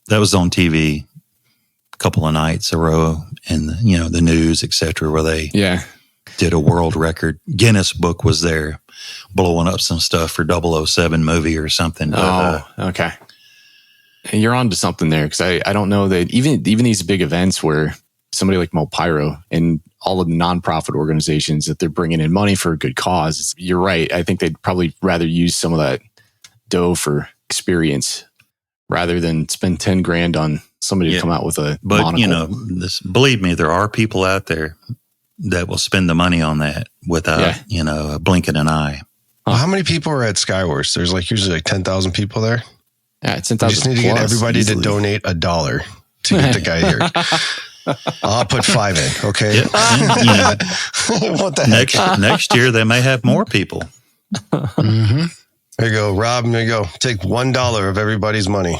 that was on TV a couple of nights a row in the news, etc., where they did a world record. Guinness Book was there blowing up some stuff for 007 movie or something. But, okay. You're on to something there, because I don't know that even these big events where somebody like Pyro and all of the nonprofit organizations that they're bringing in money for a good cause. You're right. I think they'd probably rather use some of that dough for experience rather than spend $10,000 on somebody to come out with a monocle. Believe me, there are people out there that will spend the money on that without, a blink of an eye. Well, how many people are at Skywars? There's usually 10,000 people there. Yeah, it's 10,000. You just need to get everybody to donate $1 to get the guy here. I'll put 5 in, okay? What the heck? Next year, they may have more people. Mm-hmm. There you go, Rob. There you go. Take $1 of everybody's money.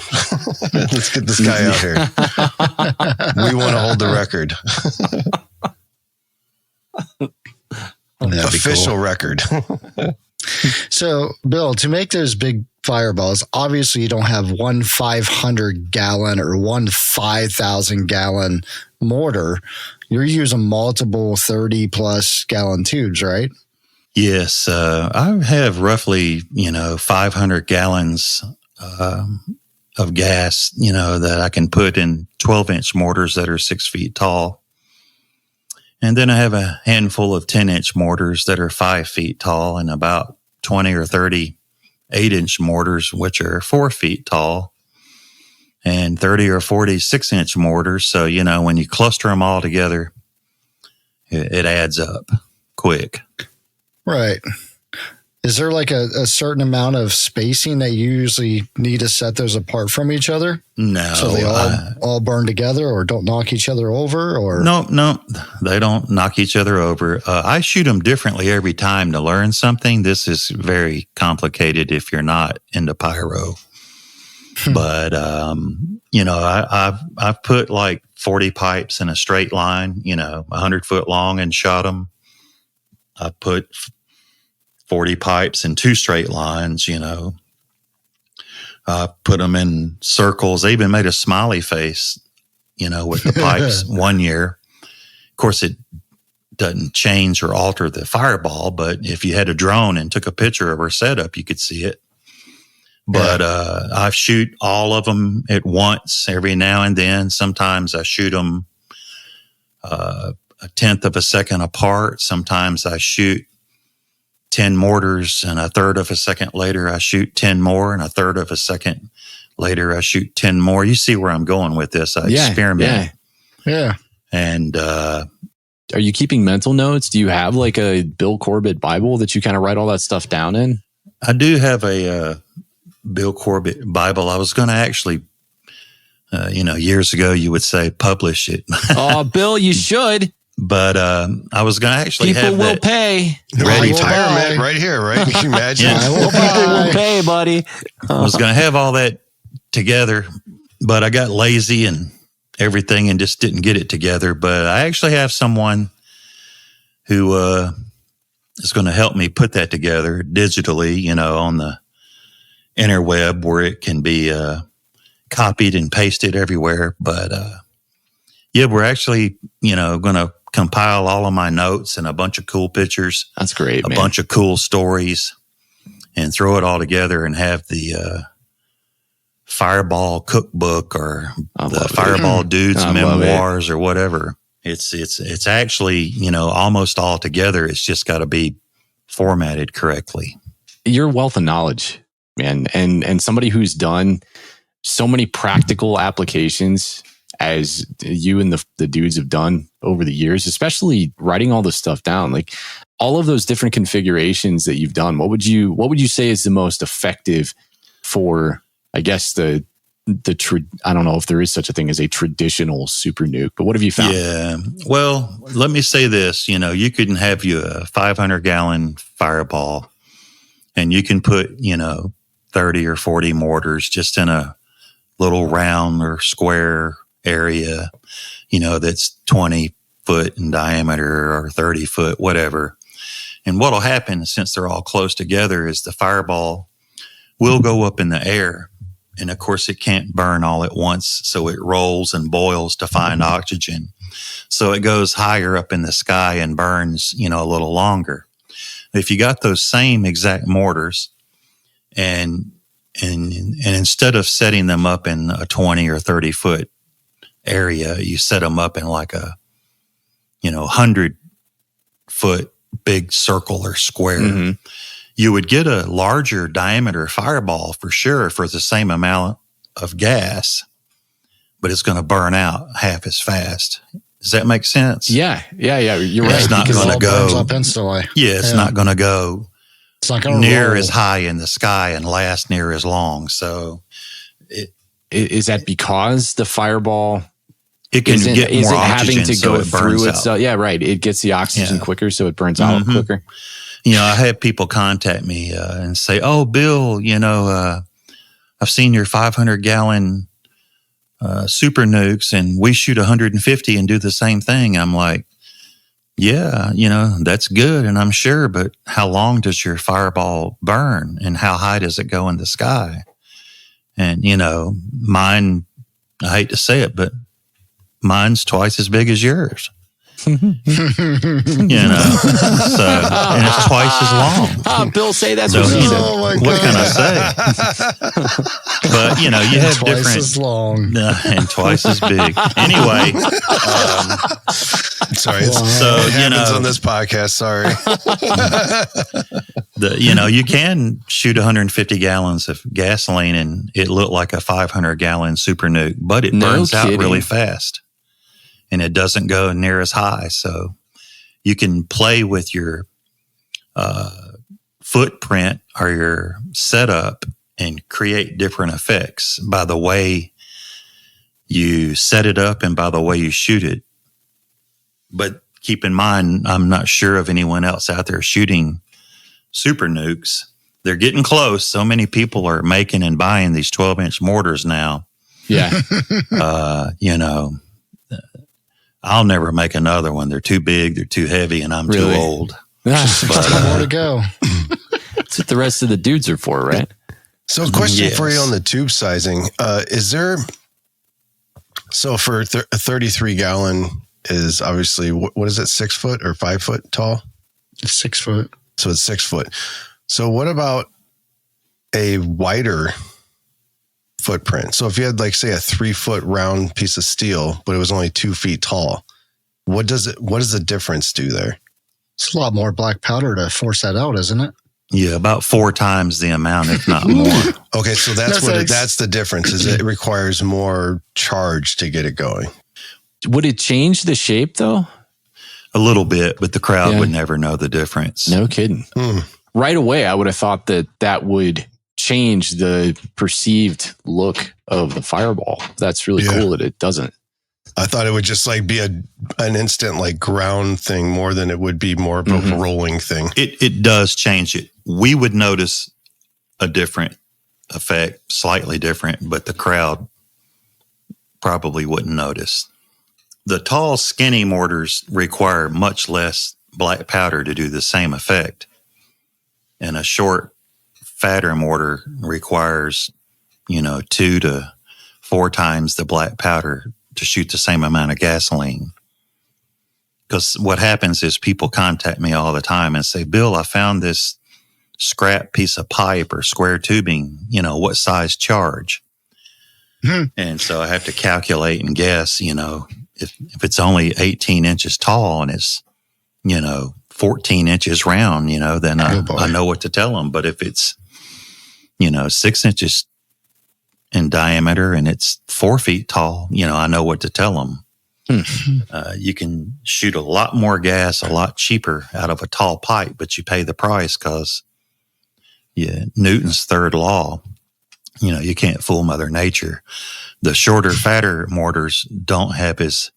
Let's get this guy out here. We want to hold the record. Official record. So, Bill, to make those big fireballs, obviously you don't have one 500 gallon or one 5,000 gallon mortar. You're using multiple 30 plus gallon tubes, right? Yes. I have roughly, 500 gallons of gas, that I can put in 12-inch mortars that are 6 feet tall. And then I have a handful of 10-inch mortars that are 5 feet tall, and about 20 or 30 8-inch mortars, which are 4 feet tall, and 30 or 40 6-inch mortars. So, when you cluster them all together, it adds up quick. Right. Is there like a certain amount of spacing that you usually need to set those apart from each other? No. So they all burn together or don't knock each other over? Or No, they don't knock each other over. I shoot them differently every time to learn something. This is very complicated if you're not into pyro. But, I've put like 40 pipes in a straight line, 100 foot long, and shot them. I put 40 pipes in 2 straight lines, put them in circles. They even made a smiley face, with the pipes one year. Of course, it doesn't change or alter the fireball, but if you had a drone and took a picture of her setup, you could see it. But I shoot all of them at once every now and then. Sometimes I shoot them a tenth of a second apart. Sometimes I shoot 10 mortars, and a third of a second later, I shoot 10 more, and a third of a second later, I shoot 10 more. You see where I'm going with this. I experiment. Yeah. And are you keeping mental notes? Do you have like a Bill Corbett Bible that you kind of write all that stuff down in? I do have a Bill Corbett Bible. I was going to actually, years ago, you would say publish it. Oh, Bill, you should. But I was going to actually People have will that pay. Retirement right here, right? Can you imagine? People will pay, buddy. I was going to have all that together, but I got lazy and everything and just didn't get it together. But I actually have someone who is going to help me put that together digitally, on the interweb where it can be copied and pasted everywhere. But we're actually, going to compile all of my notes and a bunch of cool pictures. That's great, man. A bunch of cool stories, and throw it all together and have the Fireball cookbook or the Fireball Dude's memoirs or whatever. It's actually, almost all together. It's just got to be formatted correctly. Your wealth of knowledge, man, and somebody who's done so many practical applications as you and the dudes have done over the years, especially writing all this stuff down, like all of those different configurations that you've done. What would you say is the most effective for, I guess, I don't know if there is such a thing as a traditional super nuke, but what have you found? Yeah. Well, let me say this, you can have a 500 gallon fireball and you can put, 30 or 40 mortars just in a little round or square area, that's 20 foot in diameter or 30 foot, whatever. And what'll happen, since they're all close together, is the fireball will go up in the air. And of course, it can't burn all at once. So it rolls and boils to find oxygen. So it goes higher up in the sky and burns, a little longer. If you got those same exact mortars and instead of setting them up in a 20 or 30 foot area, you set them up in like a 100 foot big circle or square. Mm-hmm. You would get a larger diameter fireball for sure for the same amount of gas, but it's going to burn out half as fast. Does that make sense? Yeah. You're right. It's not going to go up instantly. Yeah, it's not going to go. It's not going to near roll as high in the sky and last near as long. So, is that because the fireball? It can get more oxygen, having to so go it through burns itself. out. Yeah, right. It gets the oxygen quicker, so it burns out quicker. I have people contact me and say, "Oh, Bill, I've seen your 500 gallon super nukes, and we shoot 150 and do the same thing." I'm like, Yeah, that's good, and I'm sure, but how long does your fireball burn, and how high does it go in the sky? And, mine, I hate to say it, but mine's twice as big as yours. So, and it's twice as long. Bill, say that's So, what she said. what can I say? But, you have twice different. as long. And twice as big. Anyway. Sorry. So, it happens on this podcast. Sorry. You can shoot 150 gallons of gasoline and it looked like a 500-gallon Super Nuke, but it burns out really fast. And it doesn't go near as high. So you can play with your footprint or your setup and create different effects by the way you set it up and by the way you shoot it. But keep in mind, I'm not sure of anyone else out there shooting Super Nukes. They're getting close. So many people are making and buying these 12-inch mortars now. Yeah. I'll never make another one. They're too big, they're too heavy, and I'm too old. But, more to go. That's what the rest of the dudes are for, right? So question for you on the tube sizing. Is there, so for a 33 gallon is obviously, what is it, 6 foot or 5 foot tall? It's 6 foot. So it's 6 foot. So what about a wider footprint? So if you had like say a 3 foot round piece of steel, but it was only 2 feet tall, what does the difference do there? It's a lot more black powder to force that out, isn't it? Yeah, about 4 times the amount, if not more. Okay, so that's that's the difference. Is it requires more charge to get it going? Would it change the shape though? A little bit, but the crowd would never know the difference. No kidding. Right away, I would have thought that would change the perceived look of the fireball. That's really cool that it doesn't. I thought it would just like be an instant like ground thing more than it would be more of a rolling thing. It does change it. We would notice a different effect, slightly different, but the crowd probably wouldn't notice. The tall, skinny mortars require much less black powder to do the same effect. And a short, fatter mortar requires, 2 to 4 times the black powder to shoot the same amount of gasoline. Because what happens is people contact me all the time and say, Bill, I found this scrap piece of pipe or square tubing, what size charge? And so I have to calculate and guess, if it's only 18 inches tall and it's, 14 inches round, then I know what to tell them. But if it's, 6 inches in diameter and it's 4 feet tall, I know what to tell them. You can shoot a lot more gas, a lot cheaper out of a tall pipe, but you pay the price because Newton's third law, you can't fool Mother Nature. The shorter, fatter mortars don't have as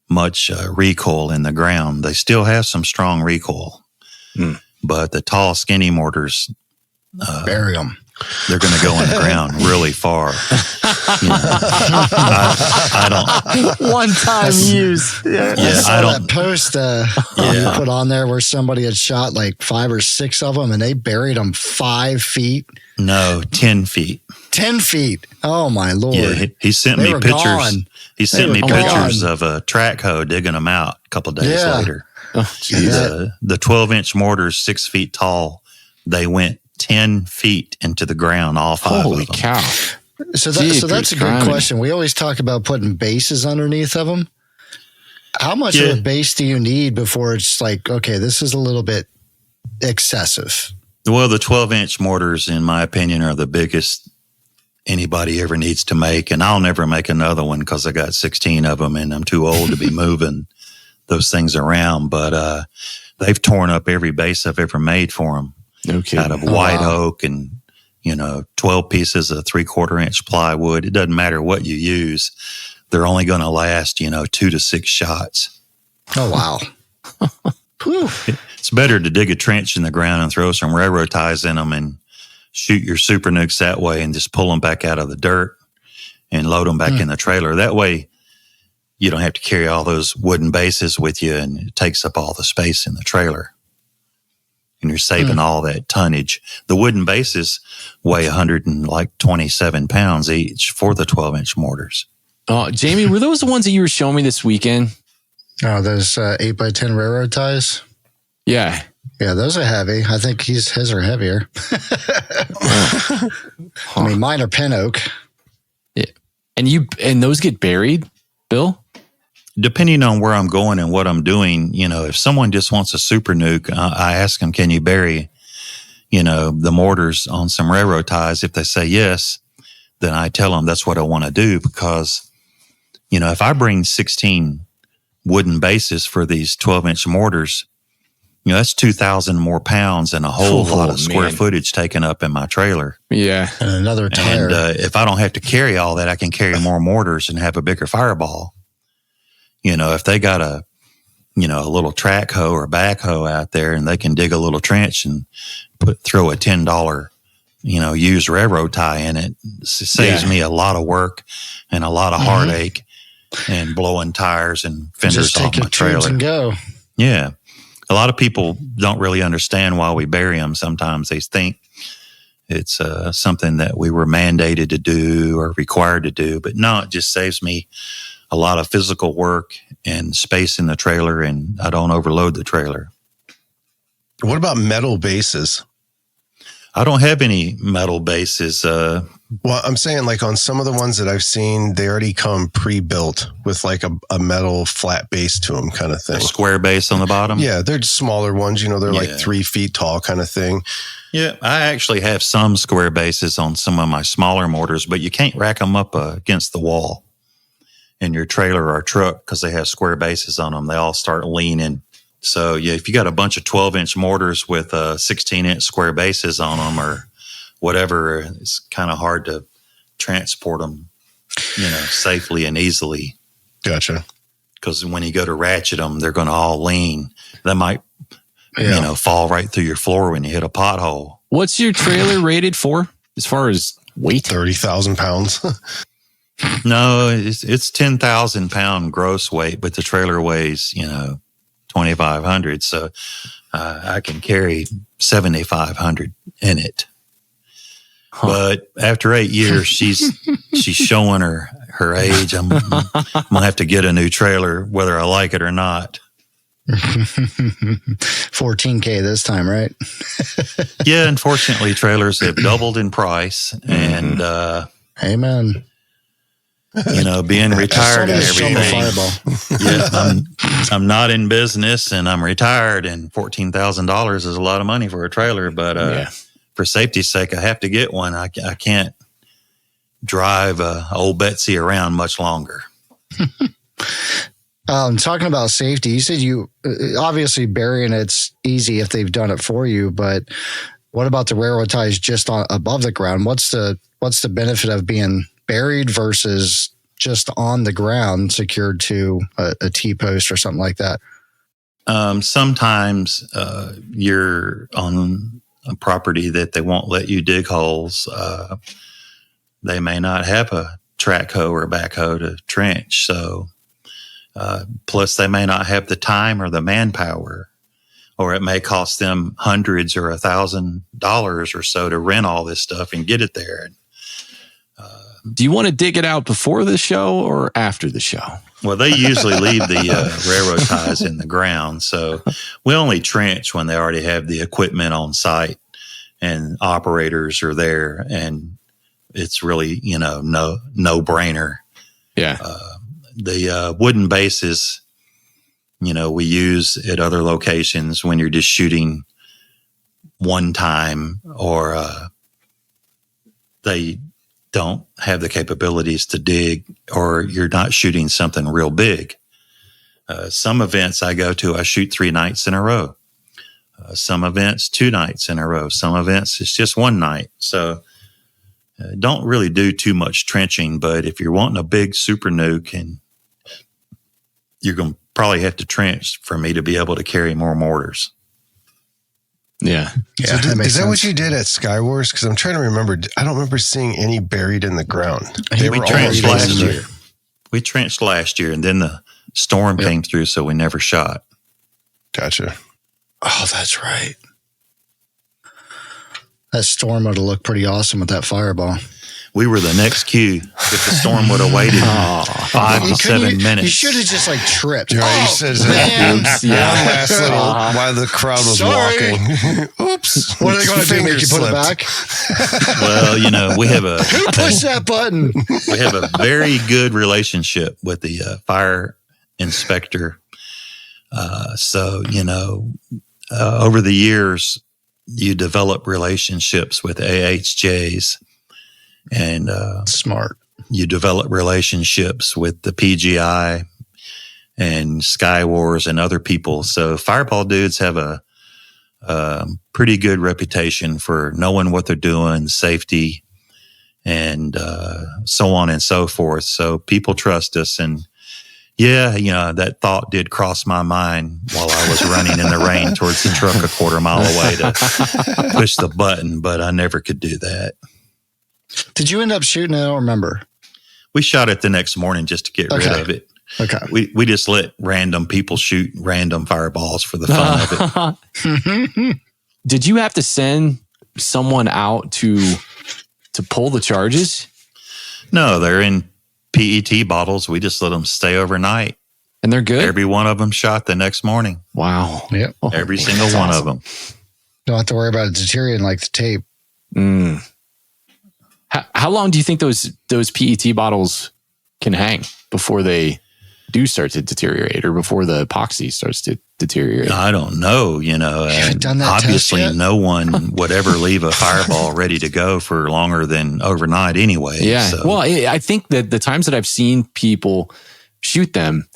much recoil in the ground. They still have some strong recoil, but the tall, skinny mortars bury them. They're going to go in the ground really far. I don't. One time use. I saw that post you put on there where somebody had shot like 5 or 6 of them and they buried them 5 feet. No, 10 feet. 10 feet. Oh my Lord. Yeah, he sent me pictures. Gone. He sent me pictures of a track hoe digging them out a couple of days later. Oh, the 12-inch mortars, 6 feet tall, they went 10 feet into the ground, all 5 Holy of them. cow. So that's a good question. We always talk about putting bases underneath of them. How much of a base do you need before it's like, okay, this is a little bit excessive? Well, the 12-inch mortars, in my opinion, are the biggest anybody ever needs to make. And I'll never make another one because I got 16 of them and I'm too old to be moving those things around. But they've torn up every base I've ever made for them. No kidding. Out of white oak and, 12 pieces of 3/4-inch plywood. It doesn't matter what you use. They're only going to last, 2 to 6 shots. Oh, wow. It's better to dig a trench in the ground and throw some railroad ties in them and shoot your Super Nukes that way and just pull them back out of the dirt and load them back in the trailer. That way, you don't have to carry all those wooden bases with you, and it takes up all the space in the trailer. And you're saving all that tonnage. The wooden bases weigh 127 pounds each for the 12-inch mortars. Jamie, were those the ones that you were showing me this weekend? Oh, those 8x10 railroad ties? Yeah. Yeah, those are heavy. I think his are heavier. I mean, mine are pin oak. Yeah. And those get buried, Bill? Depending on where I'm going and what I'm doing, if someone just wants a super nuke, I ask them, can you bury, the mortars on some railroad ties? If they say yes, then I tell them that's what I want to do, because, if I bring 16 wooden bases for these 12-inch mortars, that's 2,000 more pounds and a whole lot of square footage taken up in my trailer. Yeah. And another tire. And if I don't have to carry all that, I can carry more mortars and have a bigger fireball. If they got a little track hoe or backhoe out there, and they can dig a little trench and throw a $10, used railroad tie in it, saves me a lot of work and a lot of heartache and blowing tires and fenders Just off take my your tubes trailer. and go. Yeah. A lot of people don't really understand why we bury them. Sometimes they think it's something that we were mandated to do or required to do, but no, it just saves me a lot of physical work and space in the trailer, and I don't overload the trailer. What about metal bases? I don't have any metal bases. Well, I'm saying, like, on some of the ones that I've seen, they already come pre-built with like a metal flat base to them, kind of thing. A square base on the bottom. Yeah, they're smaller ones. They're like 3 feet tall, kind of thing. Yeah, I actually have some square bases on some of my smaller mortars, but you can't rack them up against the wall in your trailer or truck because they have square bases on them. They all start leaning. So yeah, if you got a bunch of 12-inch mortars with 16-inch square bases on them or whatever, it's kind of hard to transport them, safely and easily. Gotcha. Because when you go to ratchet them, they're going to all lean. They might, fall right through your floor when you hit a pothole. What's your trailer rated for as far as weight? 30,000 pounds. No, it's 10,000 pound gross weight, but the trailer weighs, 2,500. So I can carry 7,500 in it. Huh. But after 8 years, she's showing her age. I'm gonna have to get a new trailer, whether I like it or not. 14K this time, right? Yeah, unfortunately, trailers have doubled in price, and amen. Being retired and everything. Yeah, I'm not in business, and I'm retired, and $14,000 is a lot of money for a trailer. But for safety's sake, I have to get one. I can't drive old Betsy around much longer. Talking about safety, you said you obviously burying it's easy if they've done it for you, but what about the railroad ties just above the ground? What's the benefit of being buried versus just on the ground secured to a T-post or something like that? Sometimes you're on a property that they won't let you dig holes. They may not have a track hoe or a backhoe to trench. So, plus they may not have the time or the manpower, or it may cost them hundreds or $1,000 or so to rent all this stuff and get it there. Do you want to dig it out before the show or after the show? Well, they usually leave the railroad ties in the ground. So we only trench when they already have the equipment on site and operators are there. And it's really, no brainer. Yeah. The wooden bases, we use at other locations when you're just shooting one time, or they don't have the capabilities to dig, or you're not shooting something real big. Some events I go to, I shoot 3 nights in a row. Some events, 2 nights in a row. Some events, it's just 1 night. So don't really do too much trenching, but if you're wanting a big super nuke, and you're going to probably have to trench for me to be able to carry more mortars. Yeah. So is that what you did at Skywars? Because I'm trying to remember. I don't remember seeing any buried in the ground. We trenched last year. We trenched last year, and then the storm came through, so we never shot. Gotcha. Oh, that's right. That storm would have looked pretty awesome with that fireball. We were the next queue. If the storm would have waited 5 to 7 minutes. You should have just like tripped. You're right, you said that. Oops. One last little while the crowd was walking. Oops. What are they going to do? Make you put it back? Well, we have a Who pushed that button? we have a very good relationship with the fire inspector. Over the years, you develop relationships with AHJs. And smart. You develop relationships with the PGI and Skywars and other people. So Fireball dudes have a pretty good reputation for knowing what they're doing, safety, and so on and so forth. So people trust us. And that thought did cross my mind while I was running in the rain towards the truck a quarter mile away to push the button, but I never could do that. Did you end up shooting it? I don't remember. We shot it the next morning just to get rid of it. Okay. We just let random people shoot random fireballs for the fun of it. Did you have to send someone out to pull the charges? No, they're in PET bottles. We just let them stay overnight. And they're good? Every one of them shot the next morning. Wow. Yep. Every single one of them. Don't have to worry about it deteriorating like the tape. How long do you think those PET bottles can hang before they do start to deteriorate, or before the epoxy starts to deteriorate? I don't know. haven't done that obviously test yet? no one would ever leave a fireball ready to go for longer than overnight anyway. Yeah. So. Well, I think that the times that I've seen people shoot them,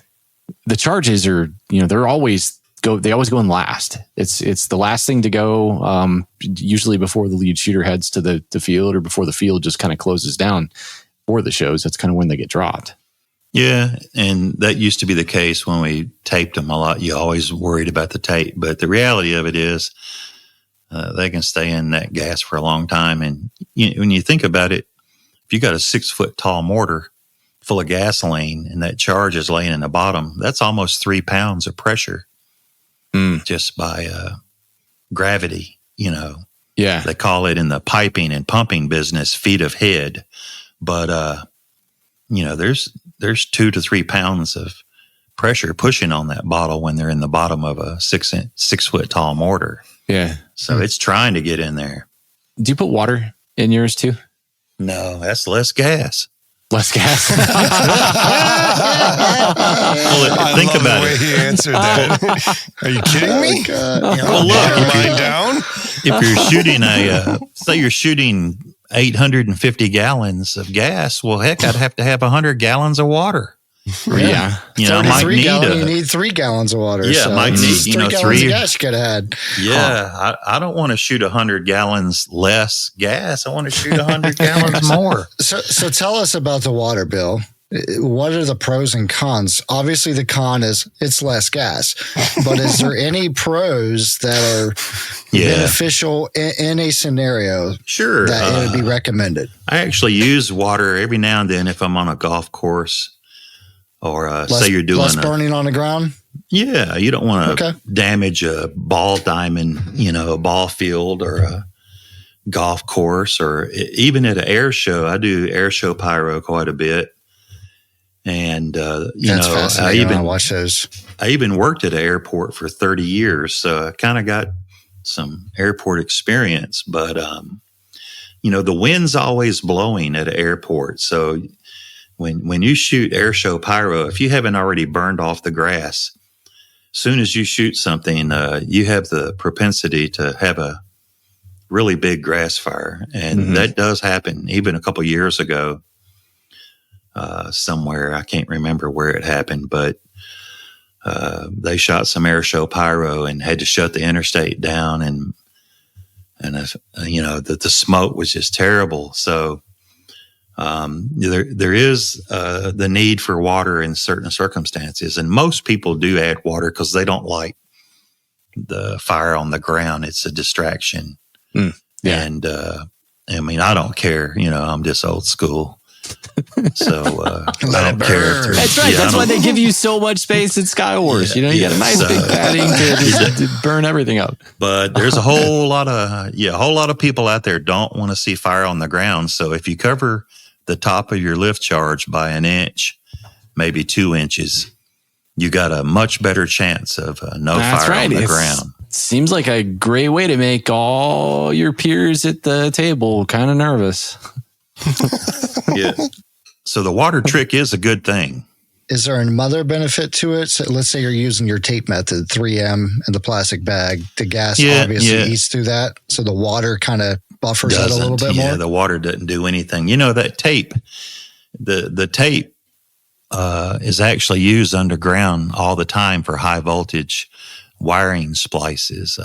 the charges are, they're always they always go in last. It's the last thing to go, usually before the lead shooter heads to the field, or before the field just kind of closes down for the shows. That's kind of when they get dropped. Yeah, and that used to be the case when we taped them a lot. You always worried about the tape, but the reality of it is they can stay in that gas for a long time. And when you think about it, if you got a 6-foot tall mortar full of gasoline and that charge is laying in the bottom, that's almost 3 pounds of pressure. Just by gravity, Yeah. They call it in the piping and pumping business feet of head. But, there's 2 to 3 pounds of pressure pushing on that bottle when they're in the bottom of a 6-foot tall mortar. Yeah. So it's trying to get in there. Do you put water in yours too? No, that's less gas. Less gas. Well, think about the way it. he answered that. Are you kidding me? Well, look, if you're shooting say you're shooting 850 gallons of gas, well, heck, I'd have to have 100 gallons of water. Yeah. Might need you need 3 gallons of water. Yeah, so might need 3 gallons three. of gas you could have had. Yeah, I don't want to shoot 100 gallons less gas. I want to shoot 100 gallons more. So tell us about the water, Bill. What are the pros and cons? Obviously, the con is it's less gas. But is there any pros that are beneficial in a scenario Sure, that it would be recommended? I actually use water every now and then if I'm on a golf course. Or say you're doing less burning on the ground. Yeah, you don't want to damage a ball diamond, a ball field or a golf course, or even at an air show. I do air show pyro quite a bit, and I watch those. I even worked at an airport for 30 years, so I kind of got some airport experience. But the wind's always blowing at an airport, so. When you shoot air show pyro, if you haven't already burned off the grass, soon as you shoot something, you have the propensity to have a really big grass fire. And that does happen. Even a couple years ago, somewhere, I can't remember where it happened, but they shot some air show pyro and had to shut the interstate down. And the smoke was just terrible. So, there is the need for water in certain circumstances, and most people do add water because they don't like the fire on the ground. It's a distraction. Yeah. And I don't care. I'm just old school. So I don't care. If That's right. That's why they give you so much space at Sky Wars. You got a nice big padding to burn everything up. But there's a whole lot of people out there don't want to see fire on the ground. So if you cover the top of your lift charge by an inch, maybe 2 inches, you got a much better chance of no fire on the ground. Seems like a great way to make all your peers at the table kind of nervous. Yeah. So the water trick is a good thing. Is there another benefit to it? So let's say you're using your tape method, 3M in the plastic bag. The gas obviously eats through that. So the water kind of buffers it a little bit more. Yeah, the water doesn't do anything. You know, that tape, the tape is actually used underground all the time for high voltage wiring splices.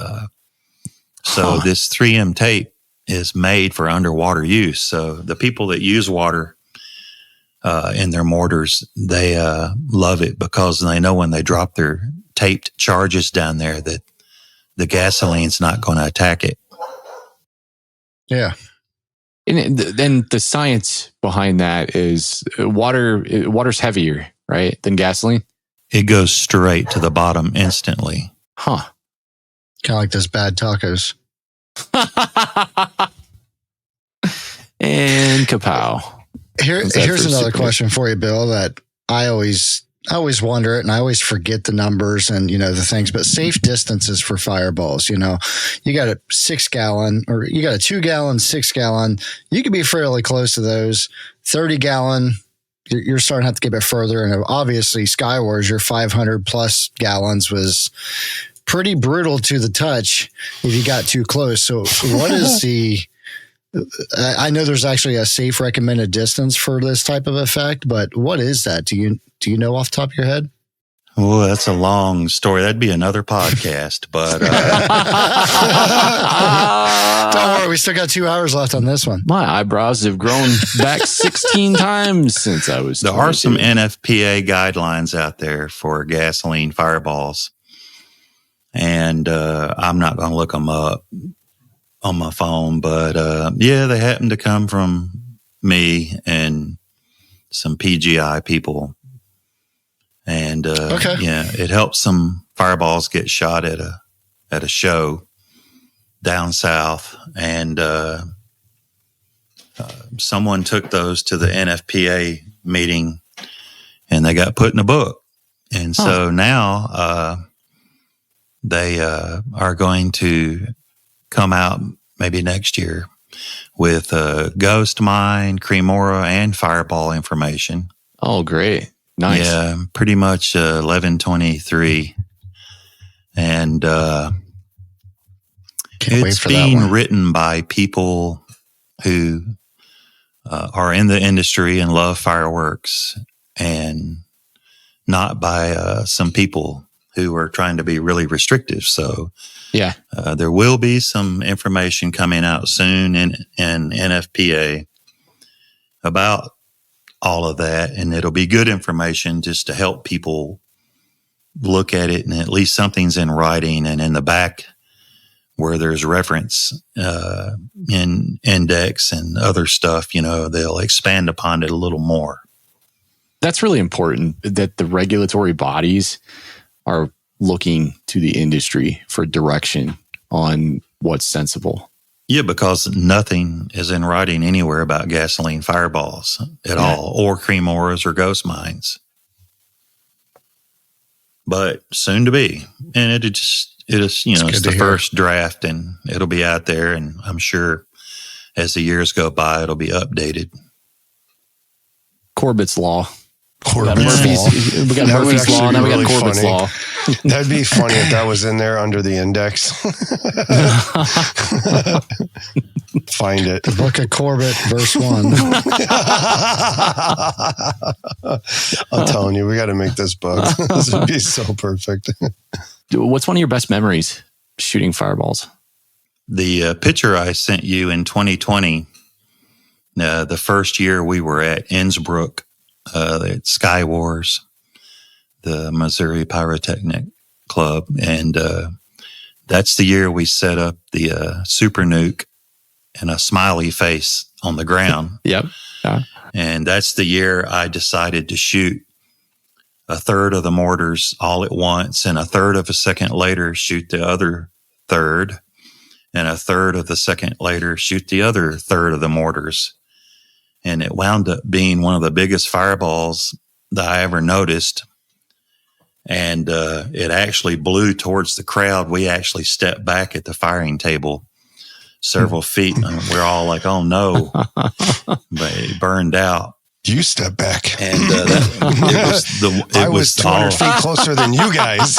So this 3M tape is made for underwater use. So the people that use water in their mortars, they love it because they know when they drop their taped charges down there that the gasoline's not going to attack it. Yeah. And then the science behind that is water's heavier, right, than gasoline? It goes straight to the bottom instantly. Huh. Kind of like those bad tacos. And kapow. Here's another question for you, Bill, that I always wonder it, and I always forget the numbers and, the things, but safe distances for fireballs, you got a 6 gallon or you got a 2 gallon, 6 gallon. You could be fairly close to those. 30 gallon, you're starting to have to get a bit further. And obviously Skywars, your 500 plus gallons was pretty brutal to the touch if you got too close. So what is I know there's actually a safe recommended distance for this type of effect, but what is that? Do you know off the top of your head? Oh, that's a long story. That'd be another podcast, but don't worry, we still got 2 hours left on this one. My eyebrows have grown back 16 times since I was. There are some NFPA guidelines out there for gasoline fireballs, and I'm not going to look them up on my phone, but they happen to come from me and some PGI people. And it helps some fireballs get shot at a show down south, and someone took those to the NFPA meeting, and they got put in a book. And so now they are going to come out maybe next year with Ghost Mine, Cremora, and Fireball information. Oh, great. Nice. Yeah, pretty much 1123. And it's being written by people who are in the industry and love fireworks, and not by some people who are trying to be really restrictive. So yeah, there will be some information coming out soon in NFPA about all of that, and it'll be good information just to help people look at it, and at least something's in writing, and in the back where there's reference in index and other stuff, they'll expand upon it a little more. That's really important, that the regulatory bodies are looking to the industry for direction on what's sensible. Yeah, because nothing is in writing anywhere about gasoline fireballs at all, or Cremoras or Ghost Mines. But soon to be. And it is it's the first draft, and it'll be out there, and I'm sure as the years go by, it'll be updated. Corbett's Law. We got Murphy's Law, now we got Corbett's Law. That'd be funny if that was in there under the index. Find it. The Book of Corbett, verse 1. I'm telling you, we got to make this book. This would be so perfect. What's one of your best memories shooting fireballs? The picture I sent you in 2020, the first year we were at Innsbruck, at Sky Wars, the Missouri Pyrotechnic Club. And that's the year we set up the Super Nuke and a smiley face on the ground. Yep. And that's the year I decided to shoot a third of the mortars all at once, and a third of a second later shoot the other third, and a third of the second later shoot the other third of the mortars. And it wound up being one of the biggest fireballs that I ever noticed. And it actually blew towards the crowd. We actually stepped back at the firing table several feet, and we're all like, oh no. But it burned out. You step back. And I was 200 feet closer than you guys.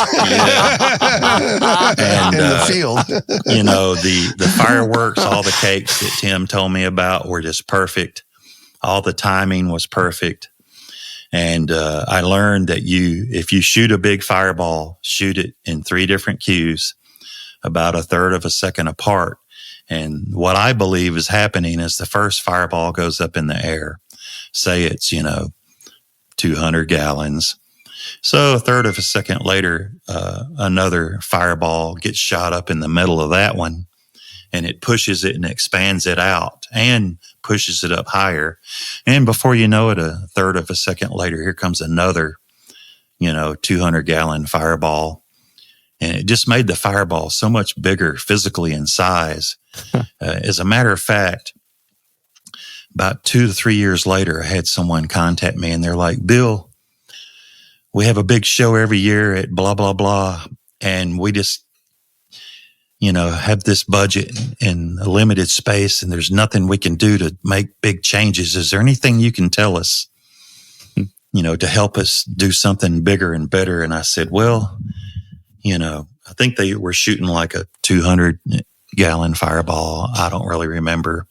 And, in the field. You know, the fireworks, all the cakes that Tim told me about were just perfect. All the timing was perfect. And I learned that if you shoot a big fireball, shoot it in 3 different cues, about a third of a second apart. And what I believe is happening is the first fireball goes up in the air. Say it's, 200 gallons. So a third of a second later, another fireball gets shot up in the middle of that one, and it pushes it and expands it out and pushes it up higher. And before you know it, a third of a second later, here comes another, 200-gallon fireball. And it just made the fireball so much bigger physically in size. As a matter of fact, about 2 to 3 years later, I had someone contact me, and they're like, Bill, we have a big show every year at blah, blah, blah. And we just, have this budget and a limited space, and there's nothing we can do to make big changes. Is there anything you can tell us, to help us do something bigger and better? And I said, well, I think they were shooting like a 200-gallon fireball. I don't really remember.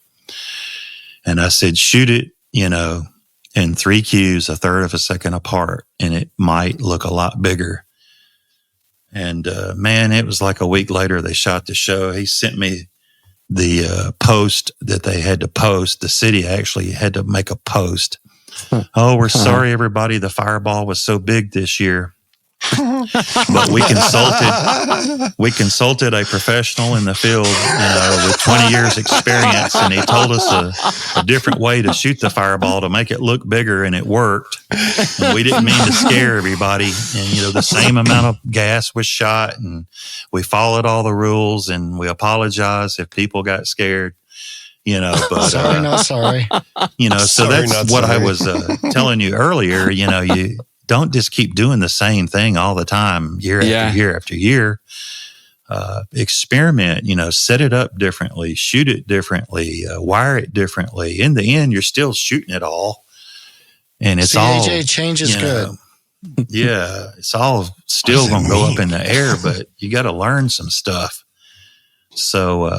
And I said, shoot it, in 3 cues, a third of a second apart, and it might look a lot bigger. And man, it was like a week later they shot the show. He sent me the post that they had to post. The city actually had to make a post. Oh, we're sorry, everybody. The fireball was so big this year. But we consulted a professional in the field, with 20 years experience, and he told us a different way to shoot the fireball to make it look bigger, and it worked. And we didn't mean to scare everybody. And, the same amount of gas was shot, and we followed all the rules, and we apologize if people got scared. But sorry, not sorry. So Sorry, that's what I was telling you earlier. You don't just keep doing the same thing all the time, year after year after year. Experiment, set it up differently, shoot it differently, wire it differently. In the end, you're still shooting it all. And it's CAJ change is good. Yeah, it's all still going to go up in the air, but you got to learn some stuff. So,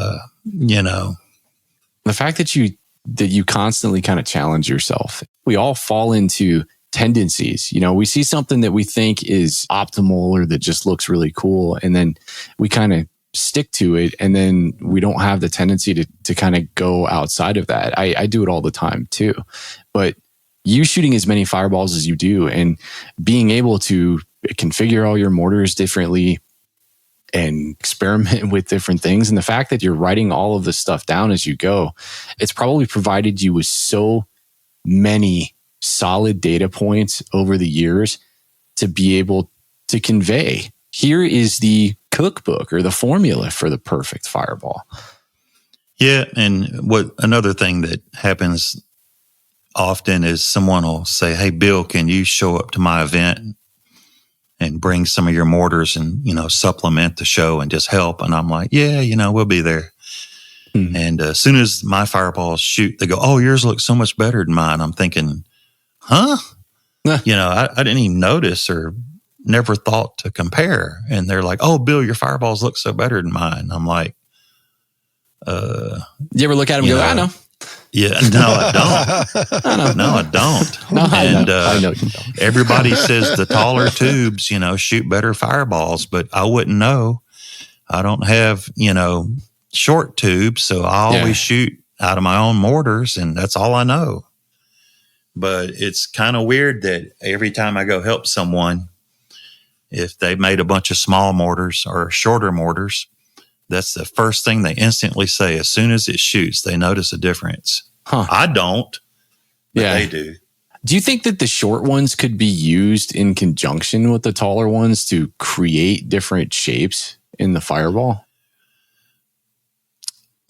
the fact that you constantly kind of challenge yourself. We all fall into tendencies. We see something that we think is optimal or that just looks really cool, and then we kind of stick to it, and then we don't have the tendency to kind of go outside of that. I do it all the time too. But you shooting as many fireballs as you do and being able to configure all your mortars differently and experiment with different things, and the fact that you're writing all of this stuff down as you go, it's probably provided you with so many solid data points over the years to be able to convey, here is the cookbook or the formula for the perfect fireball. Yeah. And another thing that happens often is someone will say, hey, Bill, can you show up to my event and bring some of your mortars and, supplement the show and just help? And I'm like, yeah, we'll be there. Mm-hmm. And as soon as my fireballs shoot, they go, oh, yours looks so much better than mine. I'm thinking, huh? I didn't even notice or never thought to compare. And they're like, oh, Bill, your fireballs look so better than mine. I'm like, you ever look at them and go, I know. Yeah, no, I don't. No, I don't. No, and I know you don't. Everybody says the taller tubes, shoot better fireballs, but I wouldn't know. I don't have, short tubes, so I always shoot out of my own mortars, and that's all I know. But it's kind of weird that every time I go help someone, if they made a bunch of small mortars or shorter mortars, That's the first thing they instantly say. As soon as it shoots, they notice a difference. Huh. I don't, but Yeah. they do. Do you think that the short ones could be used in conjunction with the taller ones to create different shapes in the fireball?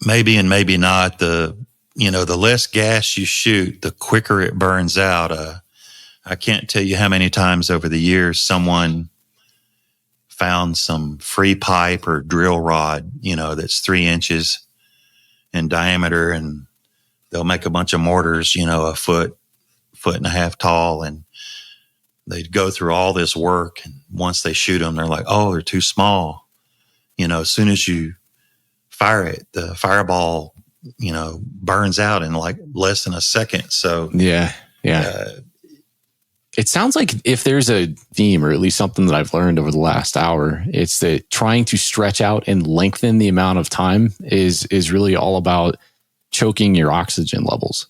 Maybe and maybe not. The less gas you shoot, the quicker it burns out. I can't tell you how many times over the years someone found some free pipe or drill rod, that's 3 inches in diameter, and they'll make a bunch of mortars, a foot and a half tall, and they'd go through all this work. And once they shoot them, they're like, oh, they're too small. As soon as you fire it, the fireball, burns out in like less than a second. So Yeah. It sounds like if there's a theme, or at least something that I've learned over the last hour, it's that trying to stretch out and lengthen the amount of time is really all about choking your oxygen levels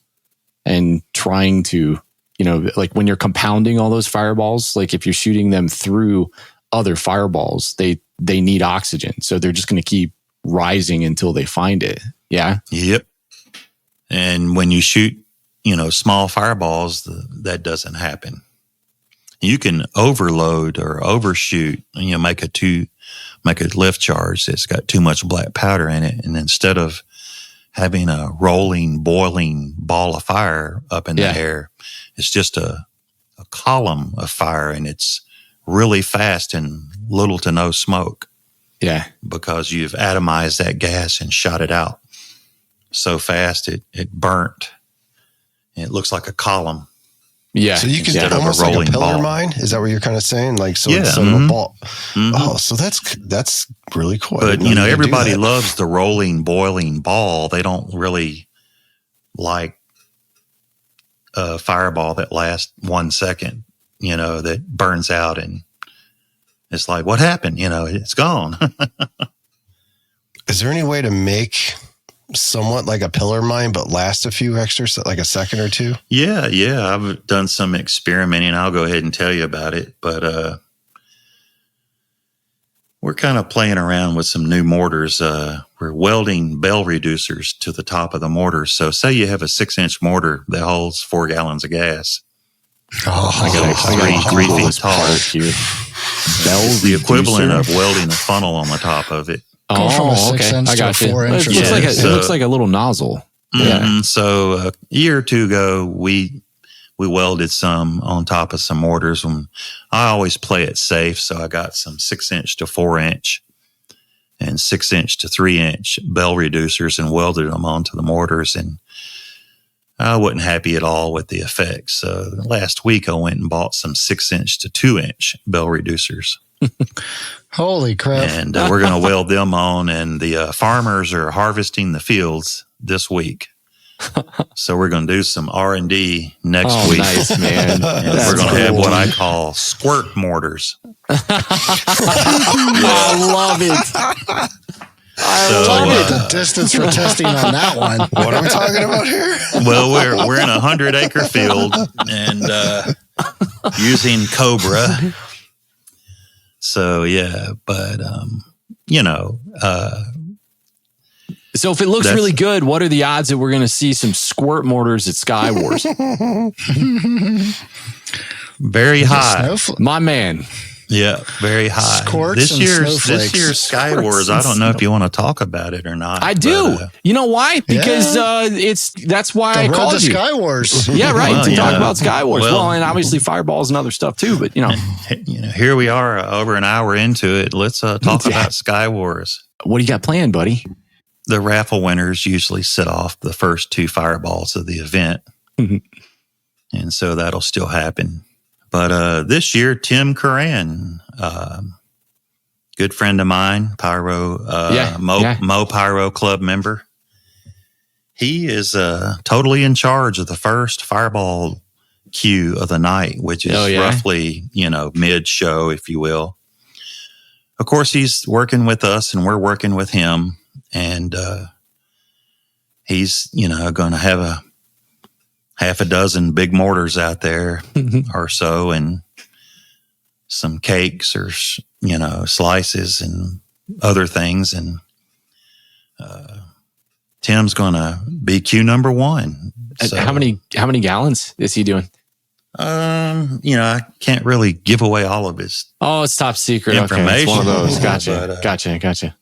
and trying to, like when you're compounding all those fireballs, like if you're shooting them through other fireballs, they need oxygen. So they're just going to keep rising until they find it. Yeah. Yep. And when you shoot, small fireballs, that doesn't happen. You can overload or overshoot, make a lift charge that's got too much black powder in it. And instead of having a rolling, boiling ball of fire up in the air, it's just a column of fire, and it's really fast and little to no smoke. Yeah. Because you've atomized that gas and shot it out so fast it burnt. It looks like a column. Yeah. So you can Instead of a almost like a rolling pillar ball. mine? Is that what you're kind of saying? Like, so Yeah. instead of a ball. Mhm. Oh, so that's really cool. I But, didn't know you could do everybody that. loves the rolling, boiling ball. They don't really like a fireball that lasts 1 second, that burns out, and it's like, what happened? It's gone. Is there any way to make somewhat like a pillar mine, but last a few extra, like a second or two? Yeah. I've done some experimenting. I'll go ahead and tell you about it. But we're kind of playing around with some new mortars. We're welding bell reducers to the top of the mortar. So say you have a 6-inch mortar that holds 4 gallons of gas. I got three Google feet this tall. part here. It's the equivalent of welding a funnel on the top of it. Go from a Oh, 6 okay. inch I to a got you. 4 It inch. looks, Yeah, like so- it looks like a little nozzle. Yeah. Mhm. So a year or two ago, we welded some on top of some mortars. And I always play it safe, so I got some 6-inch to 4-inch and 6-inch to 3-inch bell reducers and welded them onto the mortars. And I wasn't happy at all with the effects. So last week, I went and bought some 6-inch to 2-inch bell reducers. Holy crap. And we're going to weld them on, and the farmers are harvesting the fields this week. So we're going to do some R&D next week. Nice, man. And That's we're going to have cool. what I call squirt mortars. I love it. Talk about the distance for testing on that one. What are we talking about here? Well, we're in a 100-acre field and using Cobra. So yeah, but So if it looks really good, what are the odds that we're going to see some squirt mortars at Sky Wars? very high. Snowflake. My man. Yeah, very high. Squirts This and year's snowflakes. Sky Squirts Wars. and I don't know if you want to talk about it or not. I do. but, You know why? Because that's why I The Road called to you. Sky Wars. Yeah, right. Well, to talk yeah. about Sky Wars. Well- Well, and obviously fireballs and other stuff too. But here we are over an hour into it. Let's talk Yeah. about Sky Wars. what do you got planned, buddy? The raffle winners usually set off the first 2 fireballs of the event. Mhm. And so that'll still happen. But this year, Tim Curran, good friend of mine, Pyro, Mo Pyro Club member, he is totally in charge of the first fireball queue of the night, which is roughly, mid-show, if you will. Of course, he's working with us and we're working with him. And he's, going to have a half a dozen big mortars out there or so, and some cakes or, slices and other things. And Tim's going to be Q number one. So, How many gallons is he doing? I can't really give away all of his. Oh, it's top secret. Information. Okay, it's one of those. Gotcha. But, Gotcha.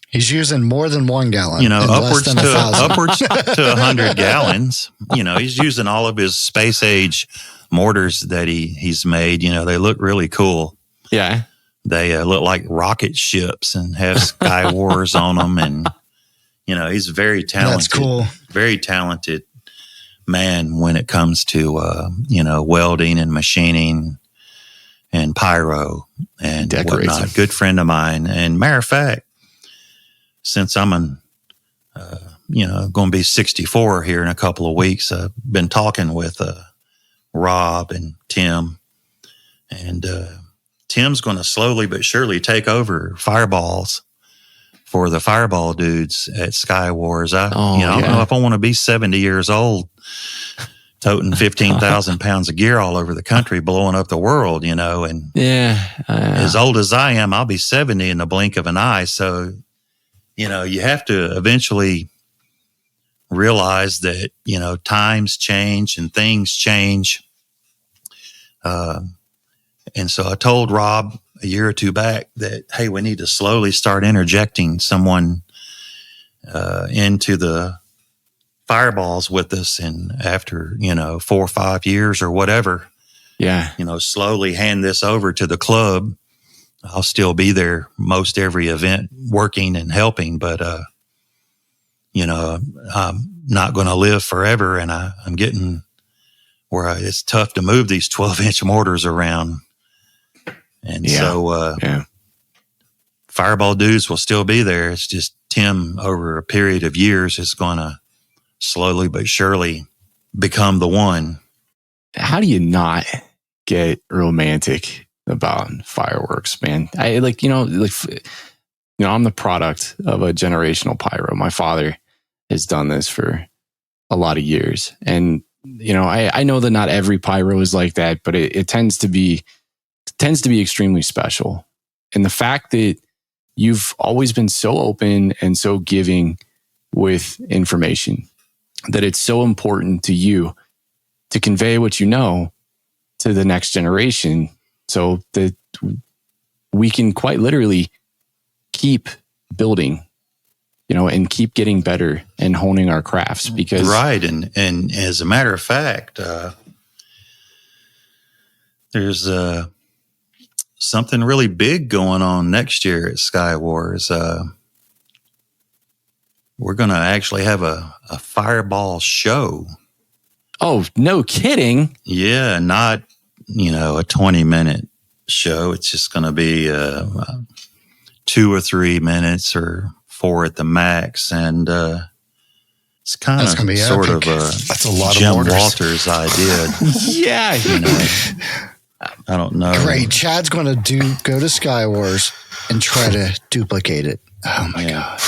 He's using more than 1 gallon. Upwards than 1,000. upwards to 100 gallons. He's using all of his space age mortars that he's made. They look really cool. Yeah. They look like rocket ships and have Sky Wars on them. And, he's very talented. That's cool. Very talented man when it comes to, welding and machining and pyro and Decorating. whatnot. Good friend of mine. And matter of fact, since I'm going to be 64 here in a couple of weeks, I've been talking with Rob and Tim, and Tim's going to slowly but surely take over fireballs for the fireball dudes at Sky Wars. I don't know if I want to be 70 years old, toting 15,000 pounds of gear all over the country, blowing up the world, and as old as I am, I'll be 70 in the blink of an eye. So, you have to eventually realize that, times change and things change. And so I told Rob a year or two back that, hey, we need to slowly start interjecting someone into the fireballs with us. And after, 4 or 5 years or whatever, slowly hand this over to the club. I'll still be there most every event working and helping, but, I'm not going to live forever. And I'm getting where it's tough to move these 12-inch mortars around. And fireball dudes will still be there. It's just Tim over a period of years is going to slowly but surely become the one. How do you not get romantic about fireworks, man? I'm the product of a generational pyro. My father has done this for a lot of years. And, I know that not every pyro is like that, but it tends to be extremely special. And the fact that you've always been so open and so giving with information, that it's so important to you to convey what you know to the next generation, so that we can quite literally keep building, and keep getting better and honing our crafts. Because right, and as a matter of fact, there's something really big going on next year at Sky Wars. We're going to actually have a fireball show. Oh, no kidding! Yeah, not a 20-minute show. It's just going to be 2 or 3 minutes or 4 at the max, and it's kind of sort epic. of That's a lot Jim of mortars. Walter's idea. Yeah, I don't know. Great. Chad's going to go to Sky Wars and try to duplicate it. Oh my God.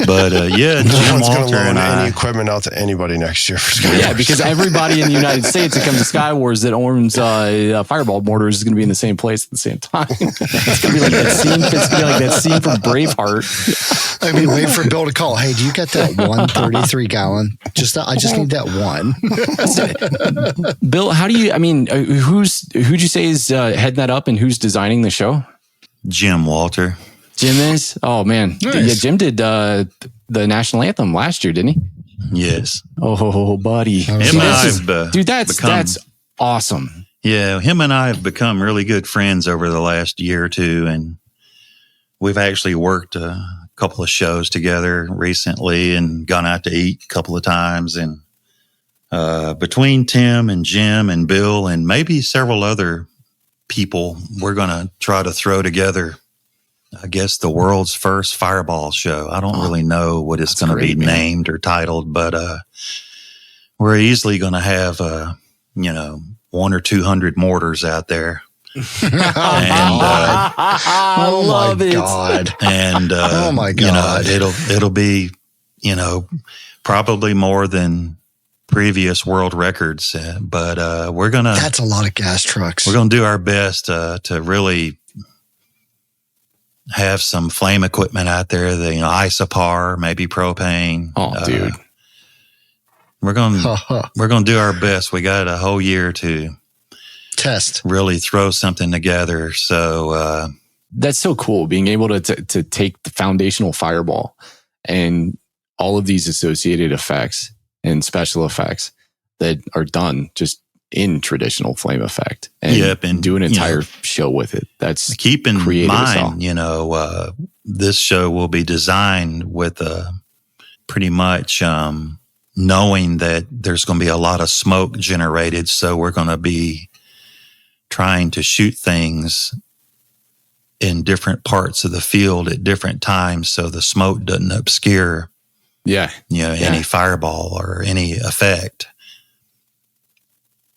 But Jim No one's going Walter to loan and any I. equipment out to anybody next year for Sky yeah, Wars. because everybody in the United States that comes to Sky Wars that owns fireball mortars is going to be in the same place at the same time. It's going to be like that scene. It's going to be like that scene from Braveheart. I mean, wait for Bill to call. Hey, do you get that 133 gallon? I just need that one. Bill, how do you? I mean, who'd you say is heading that up, and who's designing the show? Jim Walter. Jim is. Oh man, Nice. yeah. Jim did the national anthem last year, didn't he? Yes. Oh, buddy, Him and I have dude, that's become, awesome. Yeah, him and I have become really good friends over the last year or two, and we've actually worked a couple of shows together recently and gone out to eat a couple of times. And between Tim and Jim and Bill and maybe several other people, we're going to try to throw together, I guess, the world's first fireball show. I don't really know what it's going to be named or titled, but we're easily going to have 100 or 200 mortars out there. I love it. God. And Oh my God. it'll be probably more than previous world records, but That's a lot of gas trucks. we're gonna do our best to really have some flame equipment out there, the isopar, maybe propane. Oh, dude. We're gonna do our best. We got a whole year to test, really throw something together. So that's so cool, being able to take the foundational fireball and all of these associated effects and special effects that are done just in traditional flame effect, and do an entire show with it. That's keep in mind, well. This show will be designed with pretty much knowing that there's going to be a lot of smoke generated. So we're going to be trying to shoot things in different parts of the field at different times, so the smoke doesn't obscure, any fireball or any effect.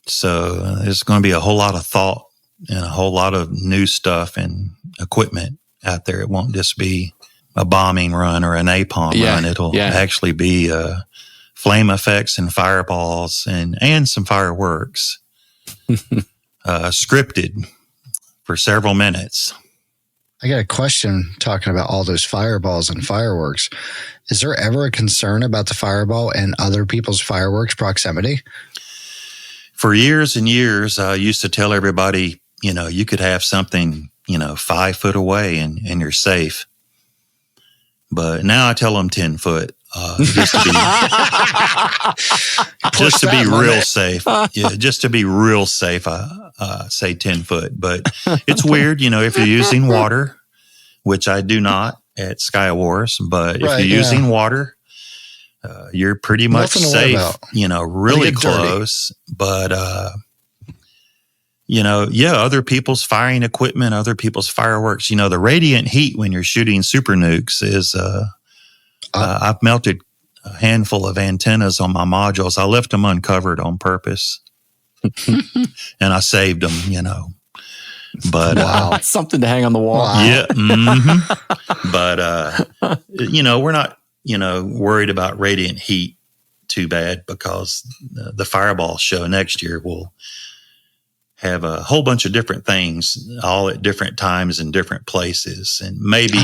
So there's going to be a whole lot of thought and a whole lot of new stuff and equipment out there. It won't just be a bombing run or a napalm run. It'll actually be flame effects and fireballs and some fireworks, scripted for several minutes. I got a question talking about all those fireballs and fireworks. Is there ever a concern about the fireball and other people's fireworks proximity? For years and years, I used to tell everybody, you could have something, 5 foot away and you're safe. But now I tell them 10 foot, just to be real safe. Yeah, just to be real safe, I say 10 foot. But it's weird, if you're using water, which I do not at Sky Wars, but if you're using water, you're pretty much safe, really close. But, other people's firing equipment, other people's fireworks, the radiant heat when you're shooting super nukes is, I've melted a handful of antennas on my modules. I left them uncovered on purpose and I saved them, but, that's something to hang on the wall. Wow. Yeah. Mm-hmm. But, we're not, worried about radiant heat too bad, because the fireball show next year will have a whole bunch of different things all at different times in different places. And maybe,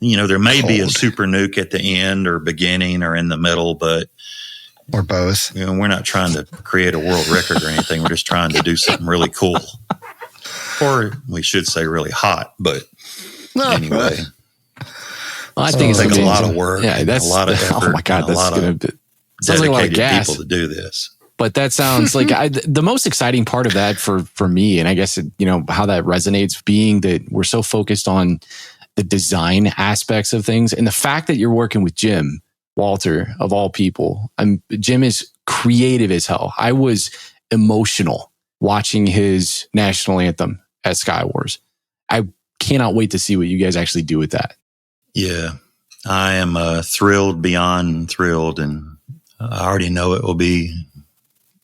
there may be a super nuke at the end or beginning or in the middle, but or both. We're not trying to create a world record or anything. We're just trying to do something really cool, or we should say really hot, but anyway. Well, I think it's a lot of work. Yeah, that's a lot of effort. Oh my God, that's going to sounds like a lot of gas. People to do this. But that sounds like the most exciting part of that for me, and I guess how that resonates, being that we're so focused on the design aspects of things, and the fact that you're working with Jim Walter of all people. Jim is creative as hell. I was emotional watching his national anthem at Sky Wars. I cannot wait to see what you guys actually do with that. Yeah, I am thrilled beyond thrilled, and I already know it will be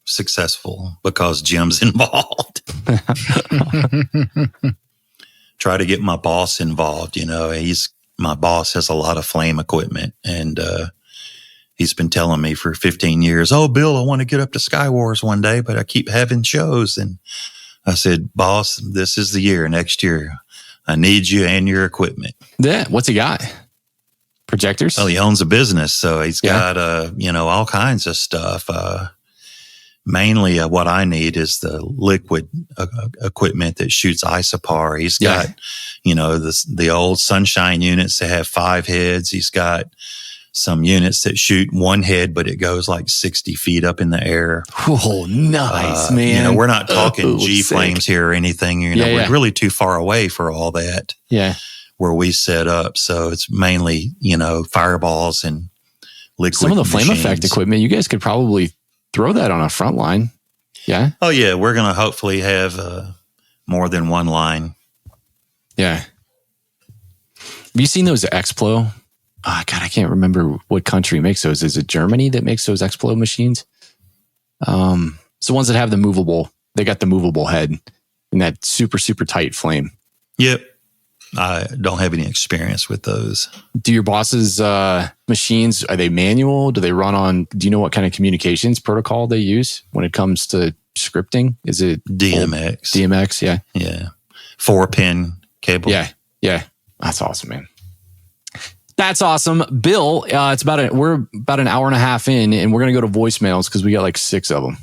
successful because Jim's involved. Try to get my boss involved. My boss has a lot of flame equipment, and he's been telling me for 15 years, "Oh, Bill, I want to get up to Sky Wars one day, but I keep having shows." And I said, "Boss, this is the year. Next year, I need you and your equipment." Yeah. What's he got? Projectors? Well, he owns a business, so he's got, all kinds of stuff. Mainly what I need is the liquid equipment that shoots isopar. He's got, the old sunshine units that have 5 heads. He's got some units that shoot 1 head, but it goes like 60 feet up in the air. Oh, nice, man. We're not talking G-flames here or anything. We're really too far away for all that. Yeah. Where we set up. So it's mainly, fireballs and liquid Some of the flame machines. effect equipment, you guys could probably throw that on a front line. Yeah. Oh yeah. We're going to hopefully have more than one line. Yeah. Have you seen those Explo? Oh God, I can't remember what country makes those. Is it Germany that makes those Explo machines? It's the ones that have they got the movable head and that super, super tight flame. Yep. I don't have any experience with those. Do your boss's machines, are they manual? Do they run on, do you know what kind of communications protocol they use when it comes to scripting? Is it DMX? DMX, yeah. Yeah. 4-pin cable. Yeah. That's awesome, man. That's awesome. Bill, we're about an hour and a half in, and we're going to go to voicemails because we got like 6 of them.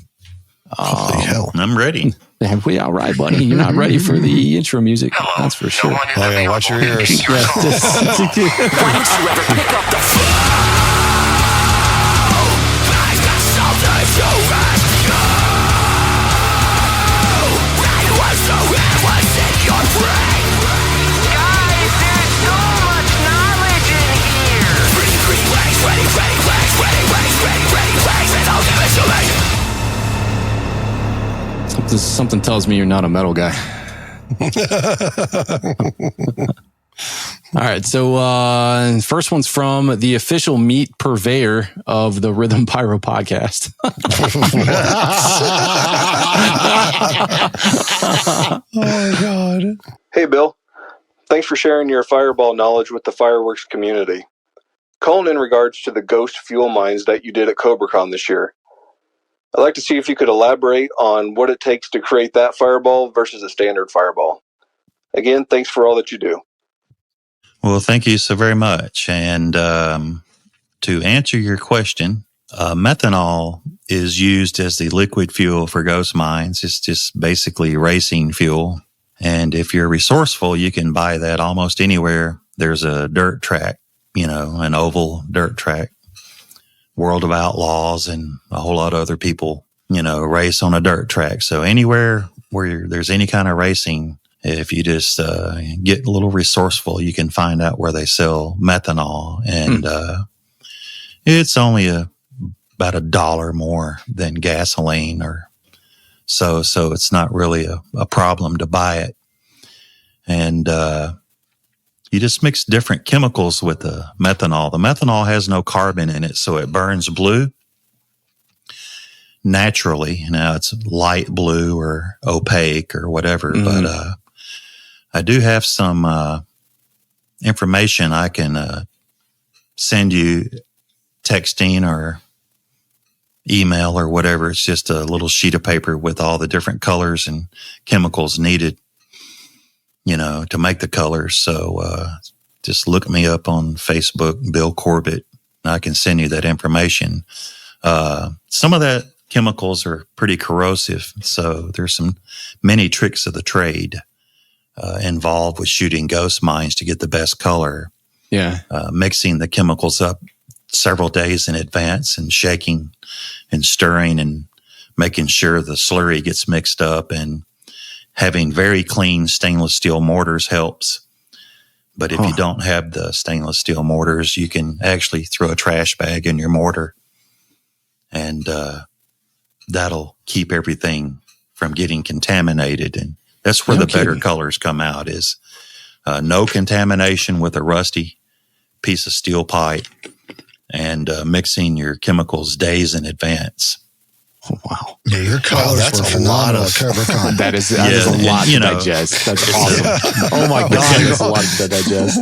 Holy hell. I'm ready. All right, buddy. You're not ready for the intro music. That's for sure. Oh, yeah, watch your ears. Yeah, Why don't you ever pick up the phone? I've got something to ask you. I was so what's in your brain? Guys, there's so much knowledge in here. Pretty ways, ready ways, and I'll give it to me. Something tells me you're not a metal guy. All right, so first one's from the official meat purveyor of the Rhythm Pyro podcast. Oh, God. Hey, Bill. Thanks for sharing your fireball knowledge with the fireworks community. Calling in regards to the ghost fuel mines that you did at CobraCon this year. I'd like to see if you could elaborate on what it takes to create that fireball versus a standard fireball. Again, thanks for all that you do. Well, thank you so very much. And to answer your question, methanol is used as the liquid fuel for ghost mines. It's just basically racing fuel. And if you're resourceful, you can buy that almost anywhere. There's a dirt track, an oval dirt track. World of Outlaws and a whole lot of other people, race on a dirt track. So anywhere where there's any kind of racing, if you just get a little resourceful, you can find out where they sell methanol. And it's only about $1 more than gasoline or so. So it's not really a problem to buy it. And you just mix different chemicals with the methanol. The methanol has no carbon in it, so it burns blue naturally. Now it's light blue or opaque or whatever, but I do have some information I can send you texting or email or whatever. It's just a little sheet of paper with all the different colors and chemicals needed, to make the colors. So just look me up on Facebook, Bill Corbett, and I can send you that information. Some of that chemicals are pretty corrosive, so there's many tricks of the trade involved with shooting ghost mines to get the best color. Yeah. Mixing the chemicals up several days in advance and shaking and stirring and making sure the slurry gets mixed up, and having very clean stainless steel mortars helps. But if you don't have the stainless steel mortars, you can actually throw a trash bag in your mortar, and that'll keep everything from getting contaminated. And that's where the better colors come out, is no contamination with a rusty piece of steel pipe, and mixing your chemicals days in advance. Oh, wow. Yeah, your colors that's were a phenomenal lot at CobraCon. That is a lot to digest. That's awesome. Oh my God, that's a lot to digest.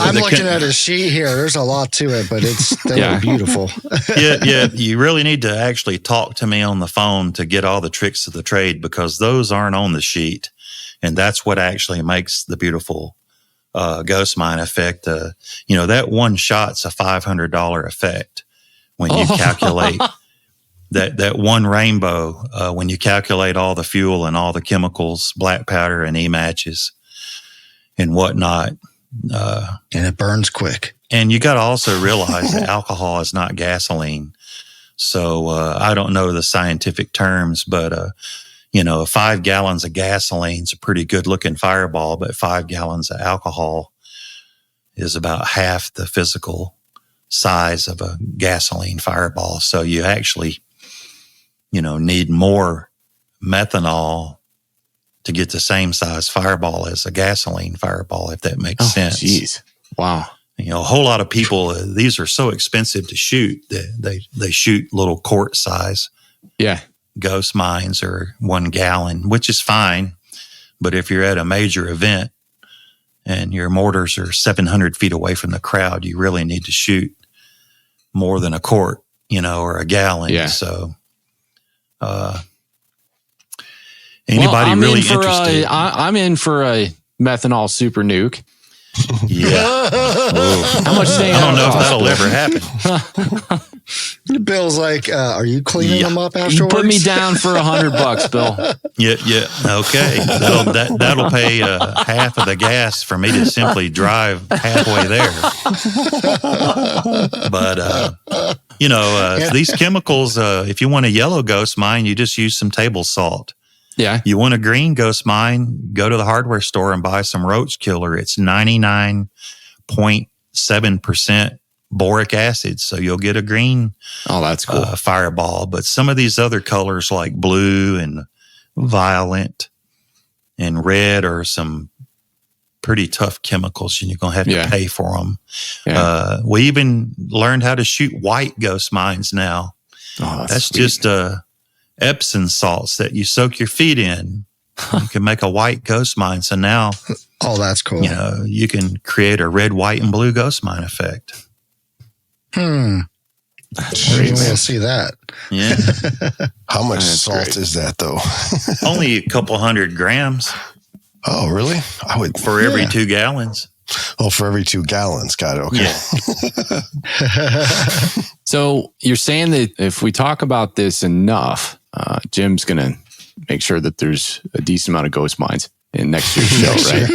I'm looking at a sheet here. There's a lot to it, but they were beautiful. Yeah. You really need to actually talk to me on the phone to get all the tricks of the trade, because those aren't on the sheet. And that's what actually makes the beautiful ghost mine effect. That one shot's a $500 effect when you calculate that one rainbow, when you calculate all the fuel and all the chemicals, black powder and E-matches and whatnot. And it burns quick. And you got to also realize that alcohol is not gasoline. So I don't know the scientific terms, but 5 gallons of gasoline is a pretty good looking fireball, but 5 gallons of alcohol is about half the physical size of a gasoline fireball. So you actually, need more methanol to get the same size fireball as a gasoline fireball, if that makes sense. Jeez. Wow. A whole lot of people, these are so expensive to shoot that they shoot little quart size. Yeah. Ghost mines are 1 gallon, which is fine. But if you're at a major event and your mortars are 700 feet away from the crowd, you really need to shoot more than a quart, or a gallon. Yeah. So, anybody really interested? I'm in for a methanol super nuke. Yeah. How much staying I don't know if cost, that'll Bill? ever happen. Bill's like, are you cleaning them up afterwards? You put me down for $100, Bill. Yeah. Okay. That'll pay half of the gas for me to simply drive halfway there. But these chemicals, if you want a yellow ghost mine, you just use some table salt. Yeah. You want a green ghost mine, go to the hardware store and buy some roach killer. It's 99.7% boric acid. So you'll get a green that's cool. fireball. But some of these other colors like blue and violet and red are some pretty tough chemicals, and you're going to have to pay for them. Yeah. We even learned how to shoot white ghost mines now. Oh, that's sweet. just Epsom salts that you soak your feet in. You can make a white ghost mine. So now, that's cool. You can create a red, white, and blue ghost mine effect. We'll see that. Yeah. How much salt is that, though? Only a couple 100 grams. Oh, really? I would for every 2 gallons. Oh, for every 2 gallons. Got it. Okay. Yeah. So you're saying that if we talk about this enough, Jim's going to make sure that there's a decent amount of ghost mines in next year's show, right?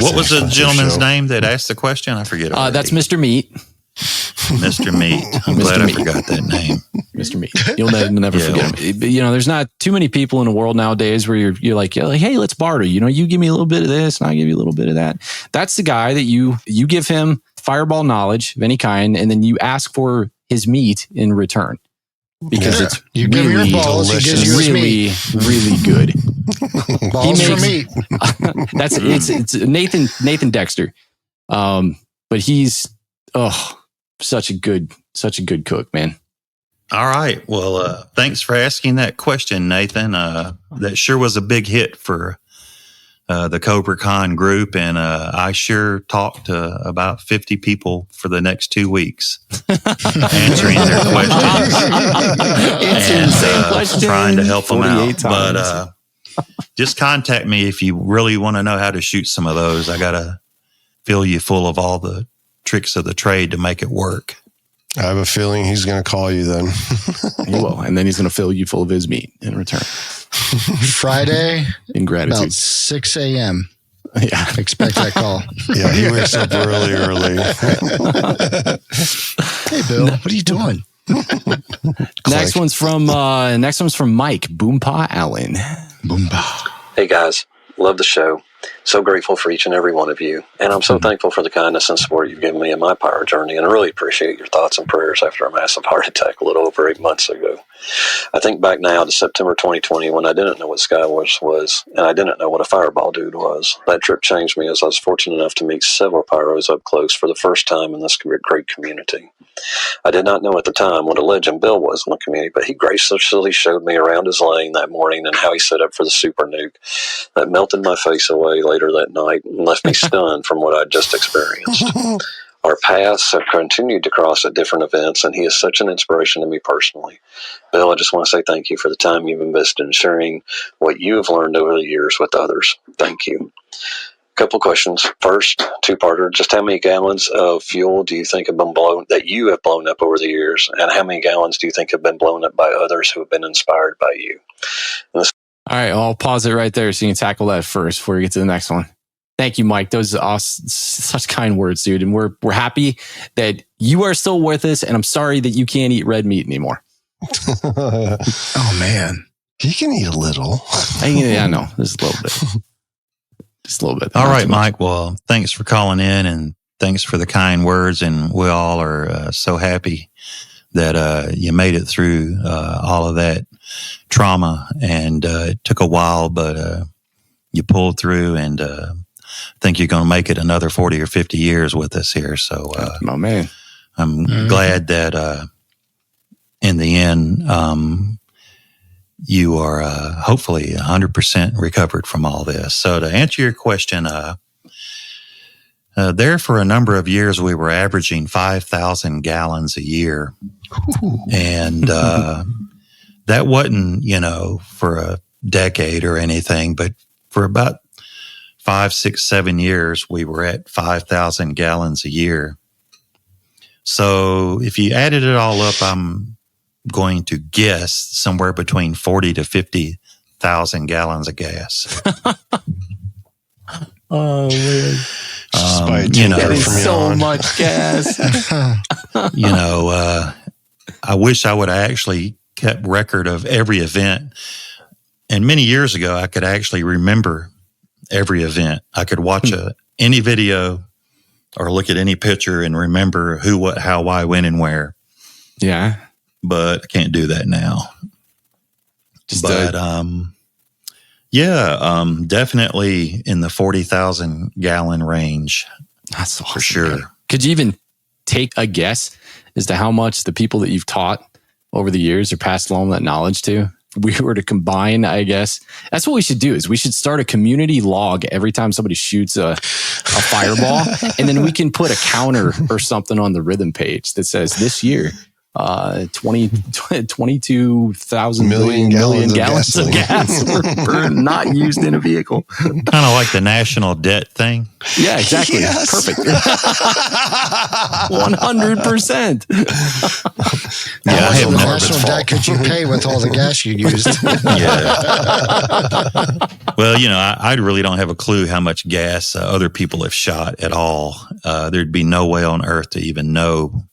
What was the gentleman's name that asked the question? I forget. That's Mr. Meat. Mr. Meat. I'm glad I forgot that name. Mr. Meat. You'll never forget him. There's not too many people in the world nowadays where you're like, hey, let's barter. You give me a little bit of this and I'll give you a little bit of that. That's the guy that you give him fireball knowledge of any kind, and then you ask for his meat in return. Because it's you give him your balls, he gives you his meat. Really good. Balls for meat. It's Nathan Dexter. But he's such a good cook, man. All right. Well, thanks for asking that question, Nathan. That sure was a big hit for the CobraCon group, and I sure talked to about 50 people for the next 2 weeks, answering their questions, and trying to help them out. But just contact me if you really want to know how to shoot some of those. I got to fill you full of all the tricks of the trade to make it work. I have a feeling he's going to call you then. He will, and then he's going to fill you full of his meat in return. Friday, in gratitude, about 6 a.m. Yeah, expect that call. Yeah, he wakes up early. Hey, Bill, what are you doing? Next one's from Mike Boompa Allen. Boompa. Hey guys, love the show. So grateful for each and every one of you. And I'm so thankful for the kindness and support you've given me in my pyro journey. And I really appreciate your thoughts and prayers after a massive heart attack a little over 8 months ago. I think back now to September 2020 when I didn't know what Skywars was, and I didn't know what a fireball dude was. That trip changed me as I was fortunate enough to meet several pyros up close for the first time in this great community. I did not know at the time what a legend Bill was in the community, but he graciously showed me around his lane that morning and how he set up for the Super Nuke. That melted my face away later that night and left me stunned from what I'd just experienced. Our paths have continued to cross at different events, and he is such an inspiration to me personally. Bill, I just want to say thank you for the time you've invested in sharing what you have learned over the years with others. Thank you. Couple questions. First, two-parter. Just how many gallons of fuel do you think have been blown up over the years, and how many gallons do you think have been blown up by others who have been inspired by you? All right, I'll pause it right there so you can tackle that first before we get to the next one. Thank you, Mike. Those are such kind words, dude. And we're happy that you are still with us, and I'm sorry that you can't eat red meat anymore. Oh man, he can eat a little. I know, just a little bit. Just a little bit. All right, Mike. Well, thanks for calling in, and thanks for the kind words. And we all are so happy that you made it through all of that trauma. And it took a while, but you pulled through, and I think you're going to make it another 40 or 50 years with us here. So, oh, man. I'm glad that in the end, you are hopefully 100% recovered from all this. So to answer your question, there for a number of years, we were averaging 5,000 gallons a year. And that wasn't, for a decade or anything, but for about 5, 6, 7 years, we were at 5,000 gallons a year. So if you added it all up, I'm going to guess somewhere between 40 to 50,000 gallons of gas. Oh man, that is so much gas. I wish I would have actually kept record of every event. And many years ago, I could actually remember every event. I could watch any video or look at any picture and remember who, what, how, why, when, and where. Yeah. But I can't do that now. Definitely in the 40,000 gallon range. That's awesome, for sure. Man. Could you even take a guess as to how much the people that you've taught over the years are passed along that knowledge to? If we were to combine, I guess that's what we should do. Is we should start a community log every time somebody shoots a fireball, and then we can put a counter or something on the rhythm page that says this year 22,000 million gallons of gas were not used in a vehicle. Kind of like the national debt thing. Yeah, exactly. Yes. Perfect. 100%. How I much have of the never national debt could you pay with all the gas you used? Well, I really don't have a clue how much gas other people have shot at all. There'd be no way on earth to even know.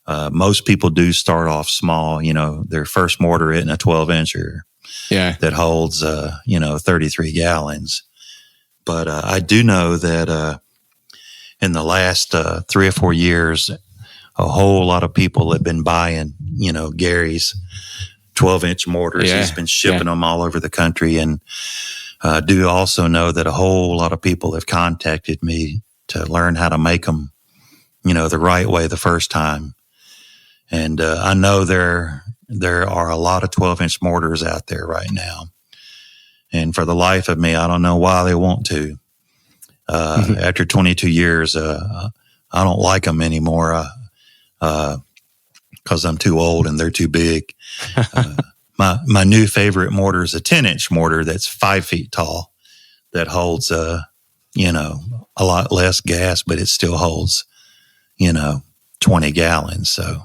Most people do start off small, their first mortar hitting a 12-incher that holds, 33 gallons. But I do know that in the last 3 or 4 years, a whole lot of people have been buying, Gary's 12-inch mortars. He's been shipping them all over the country. And I do also know that a whole lot of people have contacted me to learn how to make them, the right way the first time. And I know there are a lot of 12-inch mortars out there right now. And for the life of me, I don't know why they want to. After 22 years, I don't like them anymore because I'm too old and they're too big. My new favorite mortar is a 10-inch mortar that's 5 feet tall that holds, a lot less gas, but it still holds, 20 gallons. So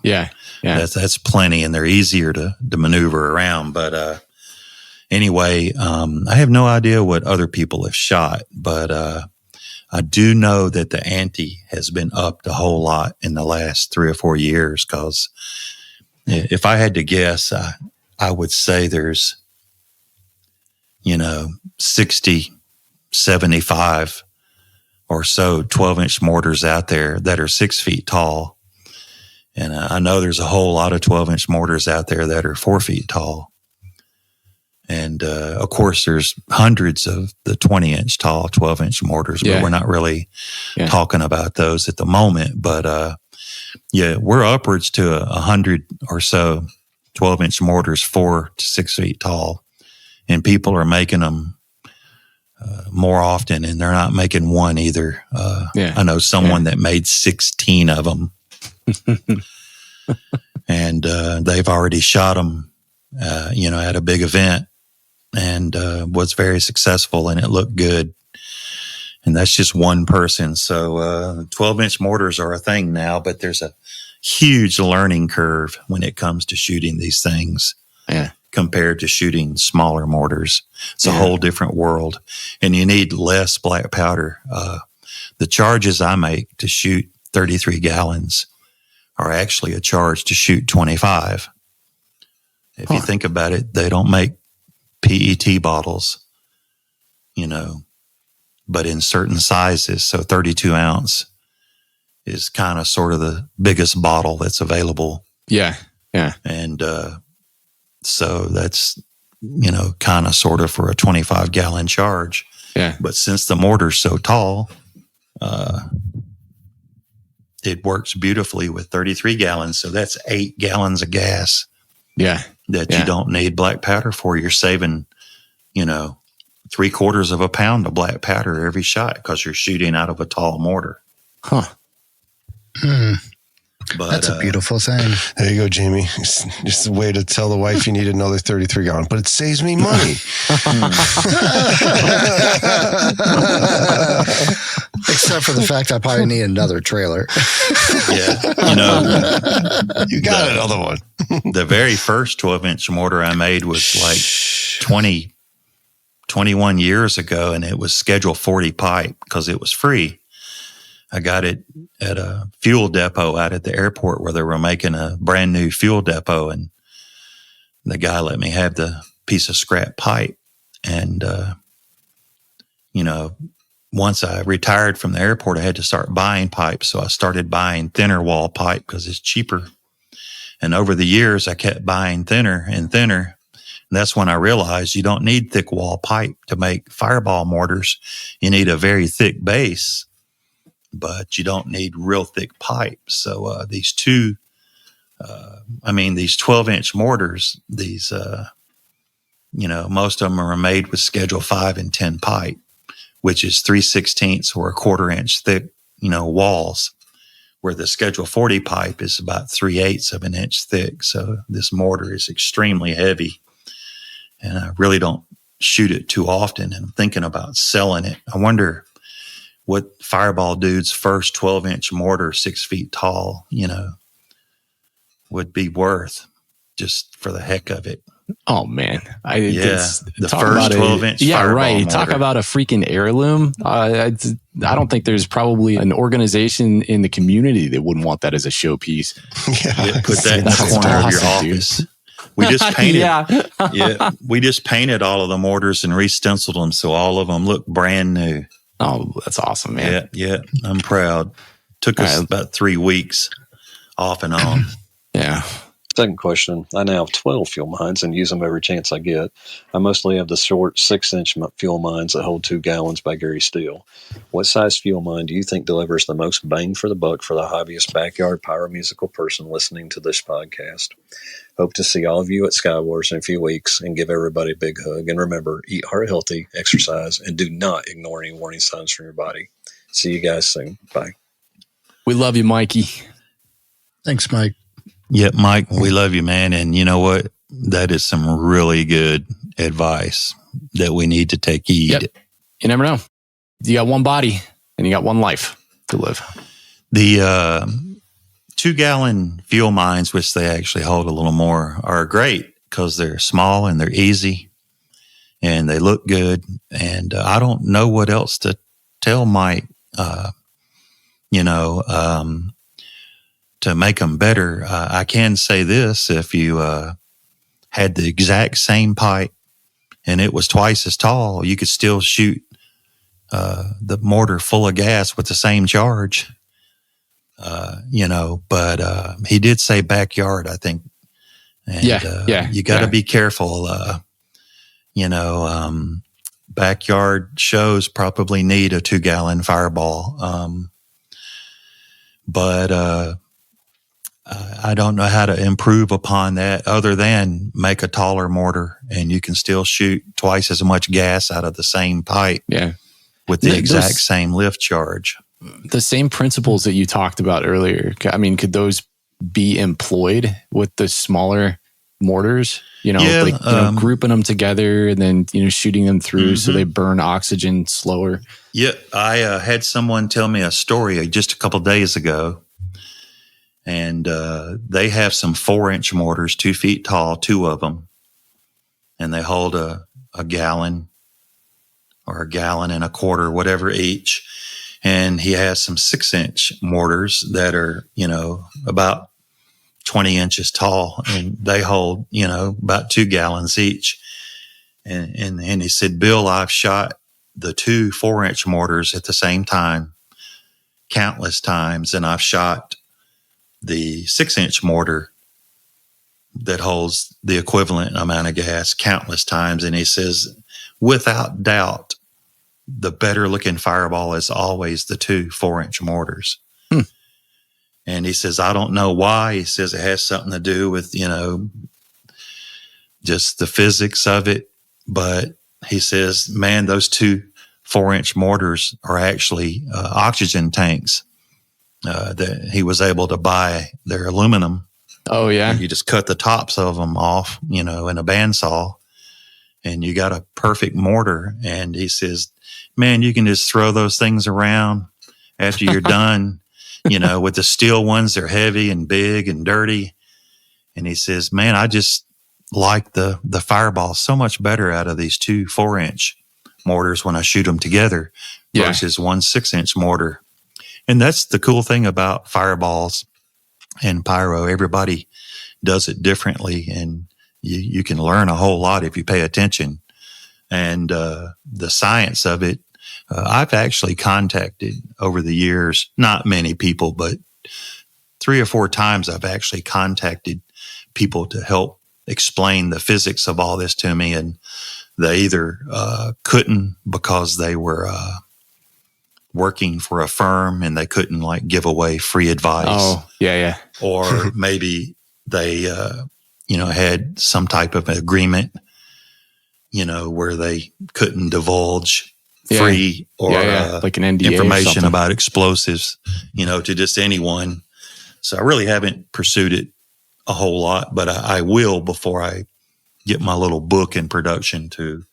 that's plenty, and they're easier to maneuver around. But anyway, I have no idea what other people have shot, but I do know that the ante has been upped a whole lot in the last 3 or 4 years, because if I had to guess, I would say there's 60, 75 or so 12-inch mortars out there that are 6 feet tall. And I know there's a whole lot of 12-inch mortars out there that are 4 feet tall. And, of course, there's hundreds of the 20-inch tall 12-inch mortars, but we're not really talking about those at the moment. But, we're upwards to 100 or so 12-inch mortars, 4 to 6 feet tall. And people are making them more often, and they're not making one either. I know someone that made 16 of them. And they've already shot them, at a big event, and was very successful, and it looked good. And that's just one person. So 12-inch mortars are a thing now, but there's a huge learning curve when it comes to shooting these things compared to shooting smaller mortars. It's a whole different world, and you need less black powder. The charges I make to shoot 33 gallons are actually a charge to shoot 25. If you think about it, they don't make PET bottles, but in certain sizes. So 32 ounce is kind of sort of the biggest bottle that's available. Yeah. And so that's, kind of sort of for a 25 gallon charge. Yeah. But since the mortar's so tall, it works beautifully with 33 gallons. So that's 8 gallons of gas. That you don't need black powder for. You're saving, 3/4 of a pound of black powder every shot because you're shooting out of a tall mortar. But, that's a beautiful thing. There you go, Jamie. Just a way to tell the wife you need another 33 gallon, but it saves me money. for the fact I probably need another trailer. Yeah. You got another one. The very first 12-inch mortar I made was like 21 years ago, and it was Schedule 40 pipe because it was free. I got it at a fuel depot out at the airport where they were making a brand new fuel depot, and the guy let me have the piece of scrap pipe. And, once I retired from the airport, I had to start buying pipe. So I started buying thinner wall pipe because it's cheaper. And over the years, I kept buying thinner and thinner. And that's when I realized you don't need thick wall pipe to make fireball mortars. You need a very thick base, but you don't need real thick pipe. So these 12-inch mortars, these, most of them are made with Schedule 5 and 10 pipe, which is 3/16 or a 1/4 inch thick, walls, where the Schedule 40 pipe is about 3/8 of an inch thick. So this mortar is extremely heavy, and I really don't shoot it too often. And I'm thinking about selling it. I wonder what Fireball Dude's first 12-inch mortar, 6 feet tall, would be worth just for the heck of it. Oh man, the first 12-inch. Yeah, right. Mortar. Talk about a freaking heirloom. I don't think there's probably an organization in the community that wouldn't want that as a showpiece. Yeah, put that in the corner of your office. We just painted. We just painted all of the mortars and re-stenciled them, so all of them look brand new. Oh, that's awesome, man. Yeah. I'm proud. Took us about 3 weeks off and on. Yeah. Second question. I now have 12 fuel mines and use them every chance I get. I mostly have the short 6-inch fuel mines that hold 2 gallons by Gary Steele. What size fuel mine do you think delivers the most bang for the buck for the hobbyist backyard pyromusical person listening to this podcast? Hope to see all of you at Skywars in a few weeks and give everybody a big hug. And remember, eat heart healthy, exercise, and do not ignore any warning signs from your body. See you guys soon. Bye. We love you, Mikey. Thanks, Mike. Yeah, Mike, we love you, man. And you know what? That is some really good advice that we need to take heed. Yep. You never know. You got one body and you got one life to live. The 2-gallon fuel mines, which they actually hold a little more, are great because they're small and they're easy and they look good. And I don't know what else to tell Mike, to make them better. I can say this: if you had the exact same pipe and it was twice as tall, you could still shoot the mortar full of gas with the same charge. But he did say backyard, I think. And, you got to be careful. Backyard shows probably need a 2-gallon fireball. But I don't know how to improve upon that other than make a taller mortar, and you can still shoot twice as much gas out of the same pipe. Yeah. With the exact same lift charge. The same principles that you talked about earlier. I mean, could those be employed with the smaller mortars? Grouping them together and then, shooting them through so they burn oxygen slower. Yeah. I had someone tell me a story just a couple days ago. And they have some 4-inch mortars, 2 feet tall, 2 of them. And they hold a gallon or a gallon and a quarter, whatever each. And he has some 6-inch mortars that are, about 20 inches tall. And they hold, about 2 gallons each. And he said, Bill, I've shot the 2 4-inch mortars at the same time, countless times. And I've shot the 6-inch mortar that holds the equivalent amount of gas countless times. And he says, without doubt, the better looking fireball is always the 2 4-inch mortars. And he says, I don't know why. He says it has something to do with, just the physics of it. But he says, man, those 2 4-inch mortars are actually oxygen tanks. That he was able to buy. Their aluminum. Oh yeah. You just cut the tops of them off, in a bandsaw, and you got a perfect mortar. And he says, man, you can just throw those things around after you're done, with the steel ones, they're heavy and big and dirty. And he says, man, I just like the fireball so much better out of these 2 4-inch mortars when I shoot them together versus 1 6-inch mortar. And that's the cool thing about fireballs and pyro. Everybody does it differently, and you can learn a whole lot if you pay attention. And the science of it, I've actually contacted over the years, not many people, but 3 or 4 times I've actually contacted people to help explain the physics of all this to me. And they either couldn't because they were working for a firm and they couldn't like give away free advice. Oh, yeah. Or maybe they, had some type of agreement, where they couldn't divulge free or like an NDA information about explosives, to just anyone. So I really haven't pursued it a whole lot, but I will before I get my little book in production to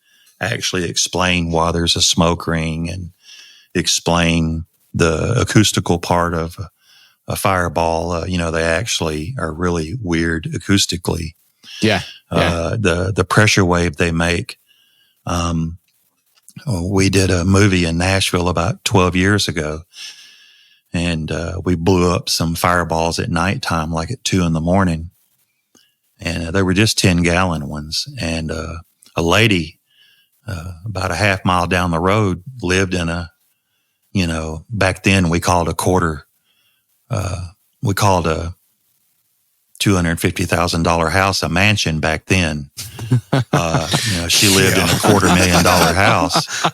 actually explain why there's a smoke ring and explain the acoustical part of a fireball. They actually are really weird acoustically. Yeah. The pressure wave they make. We did a movie in Nashville about 12 years ago, and we blew up some fireballs at nighttime, like at 2 a.m. And they were just 10-gallon ones. And a lady about a half mile down the road lived in a, back then we called a $250,000 house a mansion back then. She lived in a $250,000 house.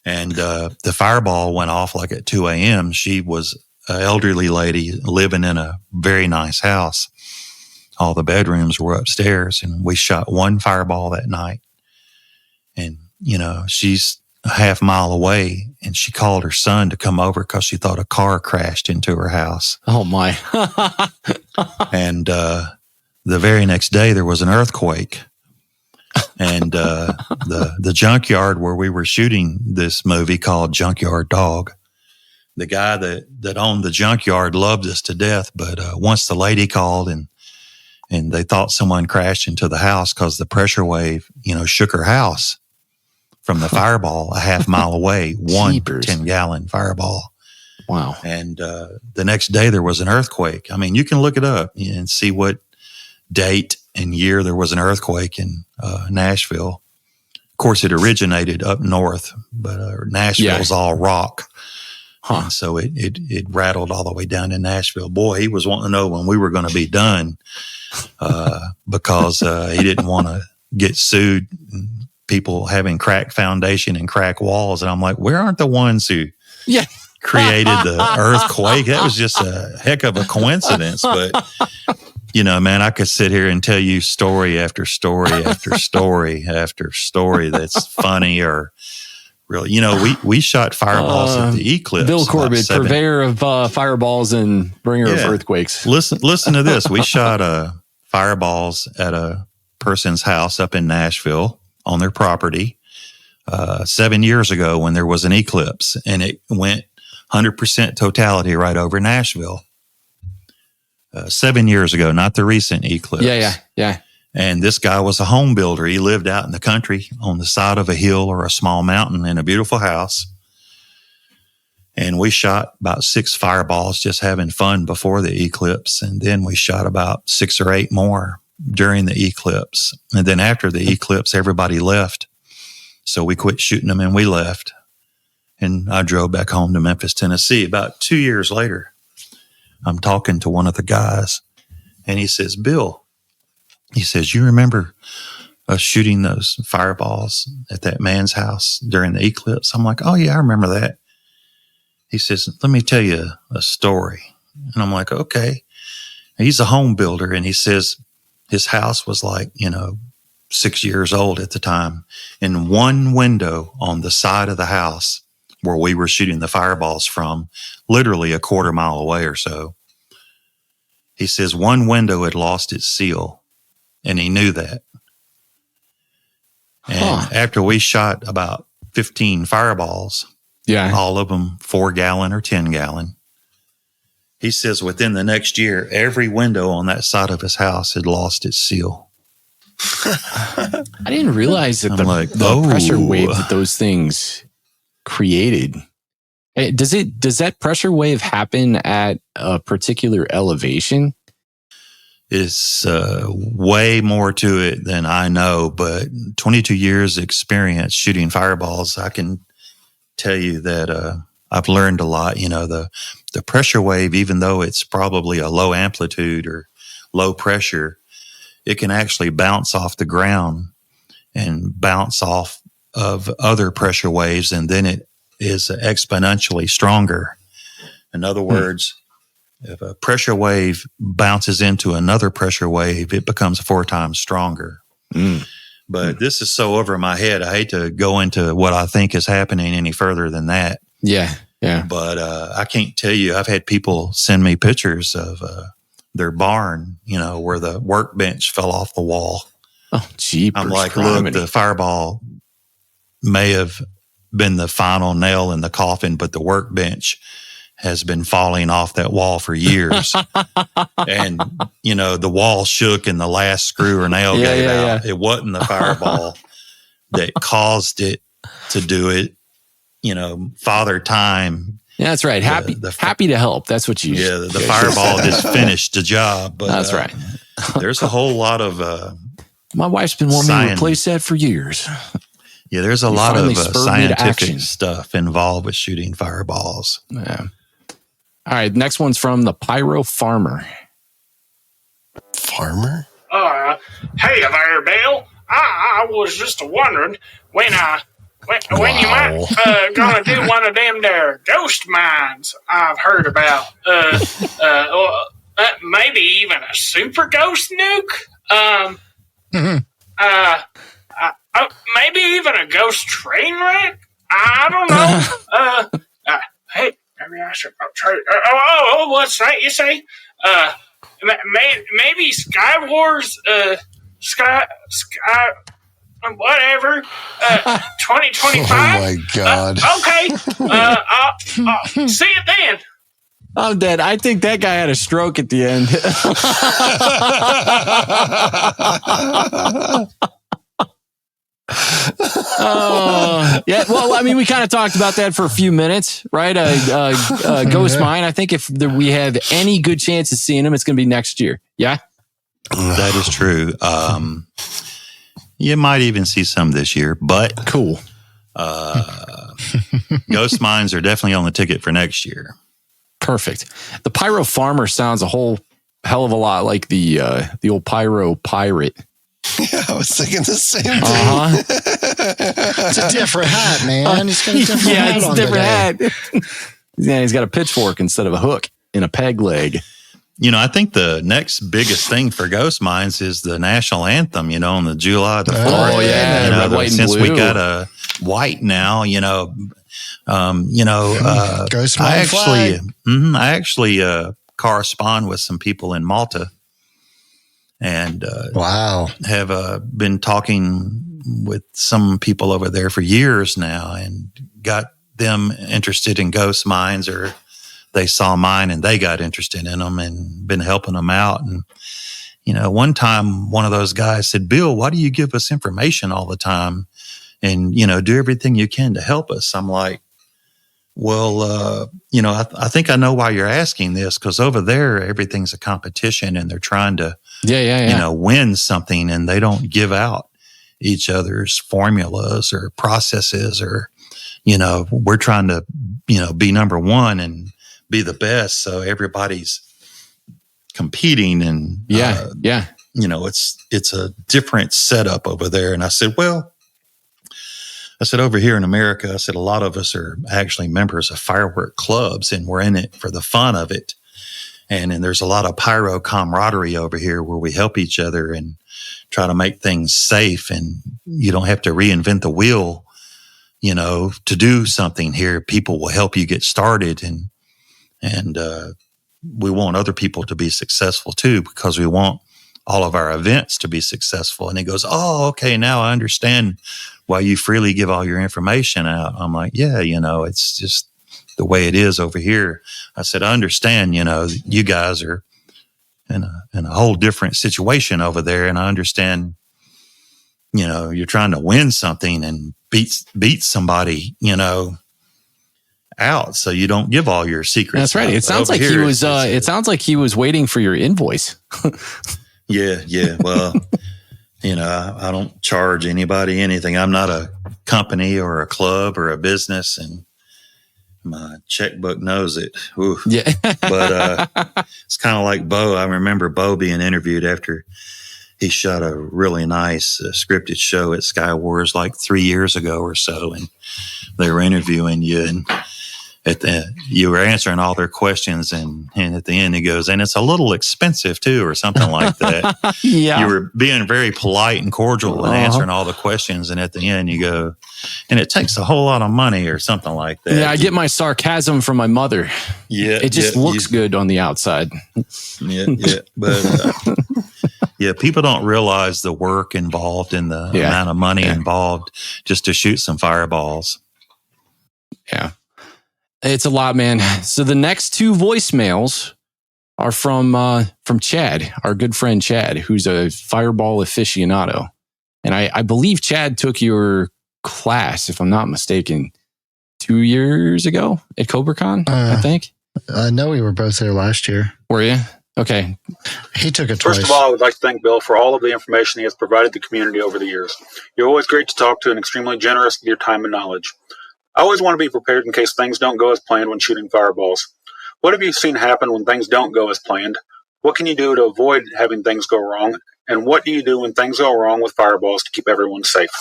And the fireball went off like at 2 a.m. She was an elderly lady living in a very nice house. All the bedrooms were upstairs, and we shot 1 fireball that night. And, she's a half mile away, and she called her son to come over because she thought a car crashed into her house. Oh, my. And the very next day, there was an earthquake. And the junkyard where we were shooting this movie called Junkyard Dog, the guy that owned the junkyard loved us to death. But once the lady called and they thought someone crashed into the house because the pressure wave, shook her house from the fireball a half mile away, 1 10-gallon fireball. Wow. And the next day there was an earthquake. I mean, you can look it up and see what date and year there was an earthquake in Nashville. Of course, it originated up north, but Nashville's all rock. And so it rattled all the way down to Nashville. Boy, he was wanting to know when we were going to be done because he didn't want to get sued. People having cracked foundation and cracked walls. And I'm like, where aren't the ones who created the earthquake? That was just a heck of a coincidence. But, man, I could sit here and tell you story after story after story after story that's funny or really, we shot fireballs at the eclipse. Bill Corbett, purveyor of fireballs and bringer of earthquakes. Listen to this. We shot fireballs at a person's house up in Nashville on their property 7 years ago when there was an eclipse, and it went 100% totality right over Nashville. 7 years ago, not the recent eclipse. Yeah. And this guy was a home builder. He lived out in the country on the side of a hill or a small mountain in a beautiful house. And we shot about 6 fireballs just having fun before the eclipse. And then we shot about 6 or 8 more during the eclipse. And then after the eclipse, everybody left. So we quit shooting them and we left. And I drove back home to Memphis, Tennessee. About 2 years later, I'm talking to one of the guys, and he says, Bill, he says, you remember us shooting those fireballs at that man's house during the eclipse? I'm like, oh, yeah, I remember that. He says, let me tell you a story. And I'm like, okay. And he's a home builder, and he says his house was like, 6 years old at the time. And one window on the side of the house where we were shooting the fireballs from, literally a quarter mile away or so, he says one window had lost its seal, and he knew that. And after we shot about 15 fireballs, Yeah. All of them 4 gallon or 10 gallon. He says within the next year, every window on that side of his house had lost its seal. I didn't realize that I'm the like, pressure wave oh. that those things created. Does that pressure wave happen at a particular elevation? It's way more to it than I know, but 22 years experience shooting fireballs, I can tell you that I've learned a lot. You know, the pressure wave, even though it's probably a low amplitude or low pressure, it can actually bounce off the ground and bounce off of other pressure waves, and then it is exponentially stronger. In other words, if a pressure wave bounces into another pressure wave, it becomes 4 times stronger. But this is so over my head. I hate to go into what I think is happening any further than that. Yeah. But I can't tell you. I've had people send me pictures of their barn, you know, where the workbench fell off the wall. Oh, jeepers. I'm like, look, the fireball may have been the final nail in the coffin, but the workbench has been falling off that wall for years. And, you know, the wall shook and the last screw or nail gave out. It wasn't the fireball that caused it to do it. You know, Father Time. Yeah, that's right. Happy to help. That's what you. Yeah, the fireball just finished the job. But, that's right. There's a whole lot of. My wife's been wanting me to replace that for years. Yeah, there's a lot of scientific stuff involved with shooting fireballs. Yeah. All right, next one's from the Pyro Farmer. Farmer? Hey there, Bill. I was just wondering when you might gonna do one of them there ghost mines I've heard about. Maybe even a super ghost nuke. Maybe even a ghost train wreck. I don't know. Hey, maybe I should go trade. What's that you say? Maybe Sky Wars. Sky. Whatever. 2025. Oh my God. Okay. I'll see you then. I'm dead. I think that guy had a stroke at the end. Yeah. Well, I mean, we kind of talked about that for a few minutes, right? Ghost Mine. I think if we have any good chance of seeing him, it's going to be next year. Yeah. That is true. You might even see some this year, but cool. Ghost mines are definitely on the ticket for next year. Perfect. The Pyro Farmer sounds a whole hell of a lot like the old Pyro Pirate. Yeah, I was thinking the same thing. It's a different hat, man. He's got a different hat it's on a different today. hat. Yeah, he's got a pitchfork instead of a hook and a peg leg. You know, I think the next biggest thing for Ghost Mines is the national anthem, you know, on the July the 4th. Oh, yeah. You know, Red, white, and since blue. we got a white now, Ghost I Mine flag. actually correspond with some people in Malta and Wow. have been talking with some people over there for years now and got them interested in ghost mines, or they saw mine and they got interested in them and been helping them out. And, you know, one time one of those guys said, Bill, why do you give us information all the time and, you know, do everything you can to help us? I'm like, well, you know, I think I know why you're asking this, because over there, everything's a competition and they're trying to, you know, win something, and they don't give out each other's formulas or processes, or, you know, we're trying to, you know, be number one and be the best. So everybody's competing, and you know, it's a different setup over there. And I said, over here in America, I said, a lot of us are actually members of firework clubs and we're in it for the fun of it. And there's a lot of pyro camaraderie over here where we help each other and try to make things safe. And you don't have to reinvent the wheel, you know, to do something here. People will help you get started. And we want other people to be successful too, because we want all of our events to be successful. And he goes, oh, okay, now I understand while you freely give all your information out. I'm like, yeah, it's just the way it is over here. I said, I understand, you guys are in a whole different situation over there. And I understand, you're trying to win something and beat somebody, out. So you don't give all your secrets. That's right. out. It sounds like he was, it sounds like he was waiting for your invoice. Yeah. Well, I don't charge anybody anything. I'm not a company or a club or a business, and my checkbook knows it. Ooh. Yeah. But it's kind of like Bo. I remember Bo being interviewed after he shot a really nice scripted show at Sky Wars like 3 years ago or so, and they were interviewing you, and you were answering all their questions, and at the end he goes, and it's a little expensive too, or something like that. Yeah. You were being very polite and cordial and answering all the questions, and at the end you go, and it takes a whole lot of money or something like that. Yeah, I get my sarcasm from my mother. Yeah, it just looks good on the outside. Yeah, but people don't realize the work involved and the amount of money involved just to shoot some fireballs. Yeah. It's a lot, man. So the next two voicemails are from Chad, our good friend Chad, who's a fireball aficionado. And I believe Chad took your class, if I'm not mistaken, 2 years ago at CobraCon, I think. I know we were both there last year. Were you? Okay. He took it twice. First of all, I would like to thank Bill for all of the information he has provided the community over the years. You're always great to talk to and extremely generous with your time and knowledge. I always want to be prepared in case things don't go as planned when shooting fireballs. What have you seen happen when things don't go as planned? What can you do to avoid having things go wrong? And what do you do when things go wrong with fireballs to keep everyone safe?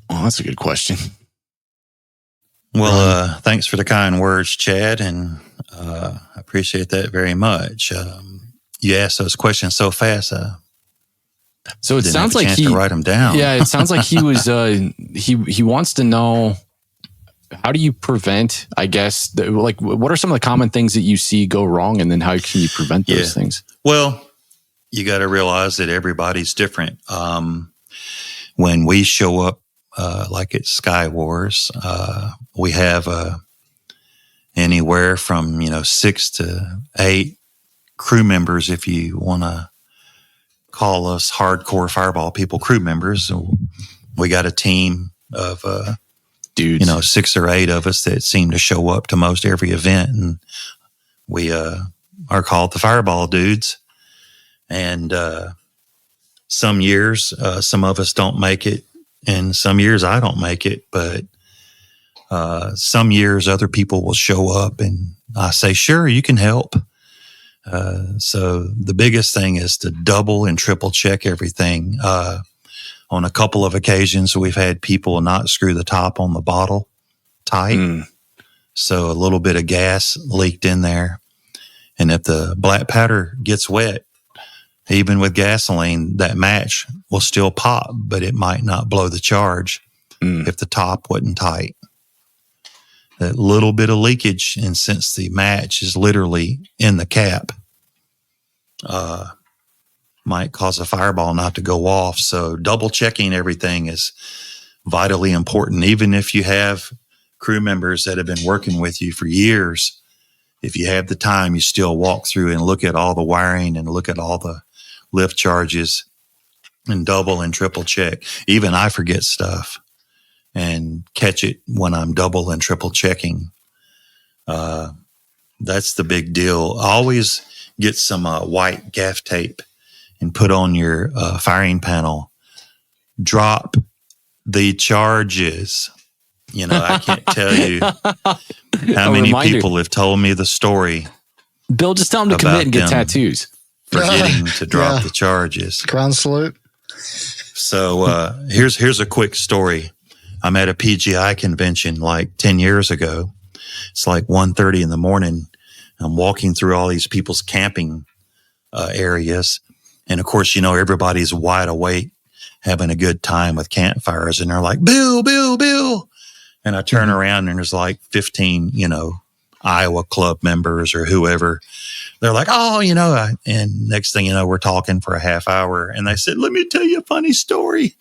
Oh, that's a good question. Well, thanks for the kind words, Chad, and I appreciate that very much. You asked those questions so fast. So it sounds like he to write them down. Yeah, it sounds like he was. He wants to know, how do you prevent? I guess what are some of the common things that you see go wrong, and then how can you prevent those things? Well, you got to realize that everybody's different. When we show up, like at Sky Wars, we have anywhere from 6 to 8 crew members, if you want to call us hardcore fireball people crew members. So we got a team of dudes, 6 or 8 of us that seem to show up to most every event, and we are called the Fireball Dudes. And some years, some of us don't make it, and some years I don't make it, but some years other people will show up, and I say, sure, you can help. So the biggest thing is to double and triple check everything. On a couple of occasions, we've had people not screw the top on the bottle tight. So a little bit of gas leaked in there. And if the black powder gets wet, even with gasoline, that match will still pop, but it might not blow the charge if the top wasn't tight. That little bit of leakage, and since the match is literally in the cap, might cause a fireball not to go off. So double checking everything is vitally important. Even if you have crew members that have been working with you for years, if you have the time, you still walk through and look at all the wiring and look at all the lift charges and double and triple check. Even I forget stuff and catch it when I'm double and triple checking. That's the big deal. Always get some white gaff tape and put on your firing panel. Drop the charges. I can't tell you how many people have told me the story. Bill, just tell them to commit and get tattoos. Forgetting to drop the charges. Ground salute. So here's a quick story. I'm at a PGI convention like 10 years ago. It's like 1:30 in the morning. I'm walking through all these people's camping areas. And of course, everybody's wide awake, having a good time with campfires. And they're like, Bill, Bill, Bill. And I turn around and there's like 15, Iowa club members or whoever. They're like, oh, and next thing you know, we're talking for a half hour. And they said, let me tell you a funny story.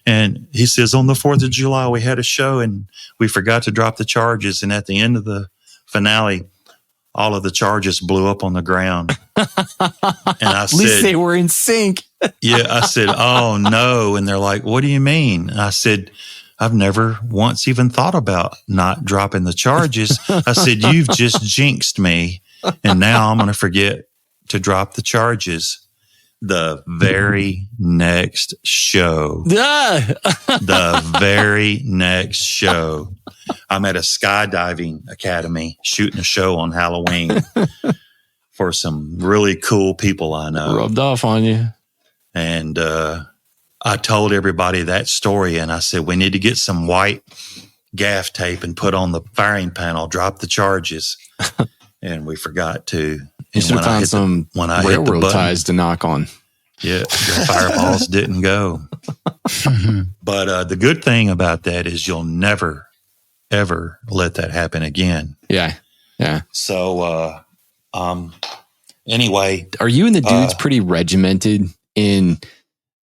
And he says, on the 4th of July, we had a show and we forgot to drop the charges. And at the end of the finale, all of the charges blew up on the ground. And I At least they were in sync. yeah, I said, oh no. And they're like, what do you mean? And I said, I've never once even thought about not dropping the charges. I said, you've just jinxed me. And now I'm going to forget to drop the charges. The very next show, the very next show, I'm at a skydiving academy shooting a show on Halloween for some really cool people I know. Rubbed off on you. And I told everybody that story, and I said, we need to get some white gaff tape and put on the firing panel, drop the charges. And we forgot to. You should have found some railroad ties to knock on. Yeah, the fireballs didn't go. But the good thing about that is you'll never, ever let that happen again. Yeah, yeah. So, anyway. Are you and the dudes pretty regimented in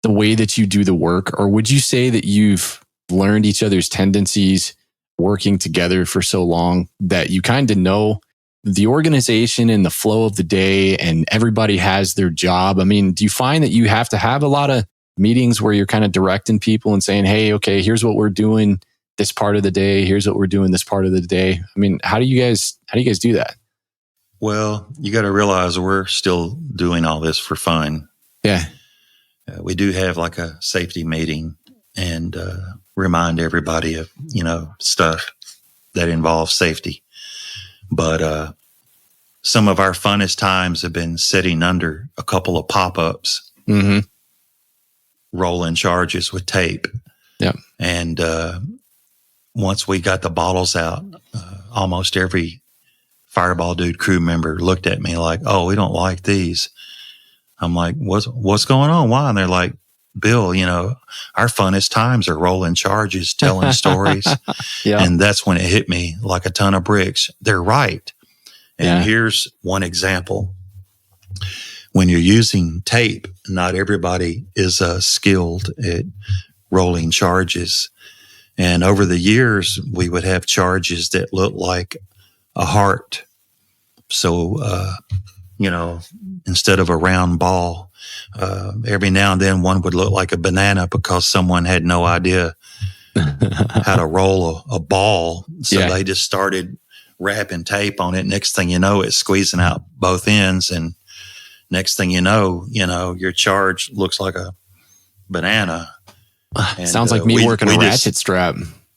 the way that you do the work? Or would you say that you've learned each other's tendencies working together for so long that you kind of know the organization and the flow of the day and everybody has their job? I mean, do you find that you have to have a lot of meetings where you're kind of directing people and saying, hey, okay, here's what we're doing this part of the day. Here's what we're doing this part of the day. I mean, how do you guys do that? Well, you got to realize we're still doing all this for fun. Yeah. We do have like a safety meeting and remind everybody of, stuff that involves safety. But some of our funnest times have been sitting under a couple of pop-ups, rolling charges with tape. Yep. And once we got the bottles out, almost every Fireball Dude crew member looked at me like, oh, we don't like these. I'm like, what's going on? Why? And they're like, Bill, our funnest times are rolling charges, telling stories. Yeah. And that's when it hit me like a ton of bricks. They're right. And here's one example. When you're using tape, not everybody is skilled at rolling charges. And over the years, we would have charges that looked like a heart. So, instead of a round ball, every now and then one would look like a banana because someone had no idea how to roll a ball. So they just started wrapping tape on it. Next thing you know, it's squeezing out both ends. And next thing you know, your charge looks like a banana. And, sounds like me working a ratchet strap.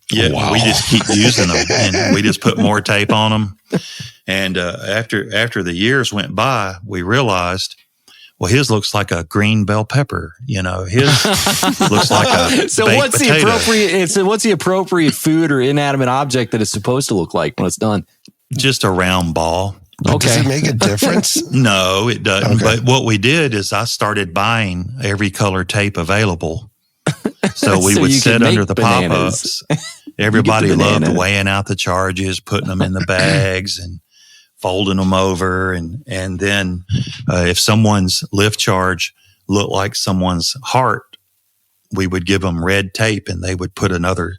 Yeah, we just keep using them, and we just put more tape on them. And after the years went by, we realized, well, his looks like a green bell pepper. His looks like a so baked what's potato. what's the appropriate food or inanimate object that it's supposed to look like when it's done? Just a round ball. Okay. Does it make a difference? No, it doesn't. Okay. But what we did is I started buying every color tape available. So we would sit under the pop-ups. Everybody loved weighing out the charges, putting them in the bags and folding them over. And then if someone's lift charge looked like someone's heart, we would give them red tape and they would put another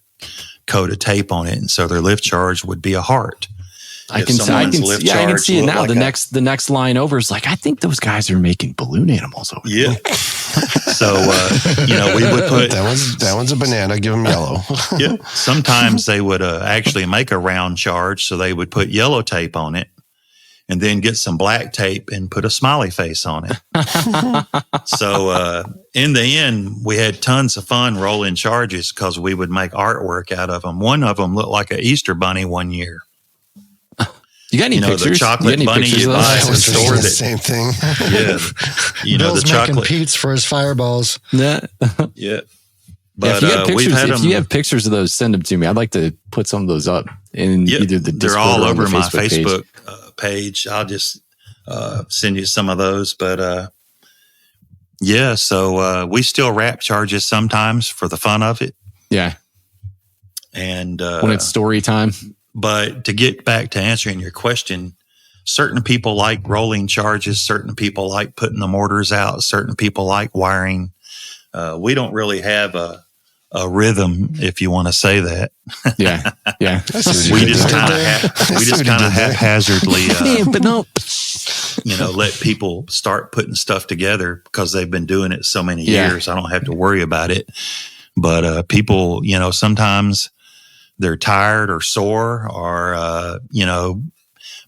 coat of tape on it. And so their lift charge would be a heart. I can see it now. Like the next line over is like, I think those guys are making balloon animals over there. Yeah. So we would put that one's a banana. Give them yellow. Yeah. Sometimes they would actually make a round charge, so they would put yellow tape on it, and then get some black tape and put a smiley face on it. So in the end, we had tons of fun rolling charges because we would make artwork out of them. One of them looked like an Easter bunny one year. You got any pictures? The chocolate bunny you buy at the store. The same thing. Yeah. Bill's the chocolate making Pete's for his fireballs. Yeah. Yeah. But if you have pictures of those, send them to me. I'd like to put some of those up in either the Discord they're all over my Facebook page. I'll just send you some of those. But so we still wrap charges sometimes for the fun of it. Yeah. And when it's story time. But to get back to answering your question, certain people like rolling charges. Certain people like putting the mortars out. Certain people like wiring. We don't really have a rhythm, if you want to say that. Yeah. We just kind of haphazardly, but no, let people start putting stuff together because they've been doing it so many years. I don't have to worry about it. But people, sometimes they're tired or sore or,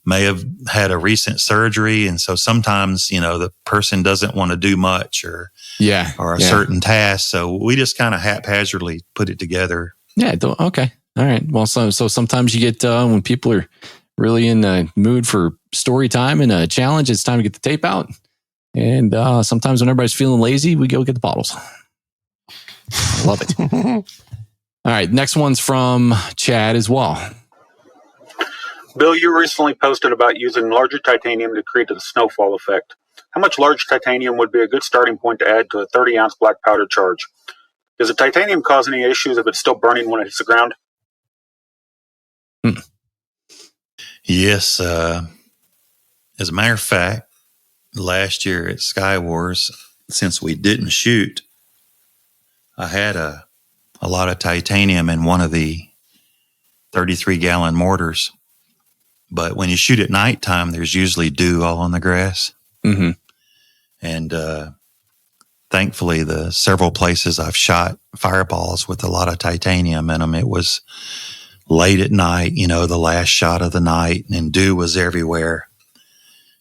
may have had a recent surgery. And so sometimes, the person doesn't want to do much or a certain task. So we just kind of haphazardly put it together. Yeah. Okay. All right. Well, so sometimes you get, when people are really in the mood for story time and a challenge, it's time to get the tape out. And sometimes when everybody's feeling lazy, we go get the bottles. I love it. All right. Next one's from Chad as well. Bill, you recently posted about using larger titanium to create the snowfall effect. How much large titanium would be a good starting point to add to a 30-ounce black powder charge? Does the titanium cause any issues if it's still burning when it hits the ground? Yes. As a matter of fact, last year at Sky Wars, since we didn't shoot, I had a lot of titanium in one of the 33-gallon mortars. But when you shoot at nighttime, there's usually dew all on the grass. Mm-hmm. And thankfully, the several places I've shot fireballs with a lot of titanium in them, it was late at night, the last shot of the night, and dew was everywhere.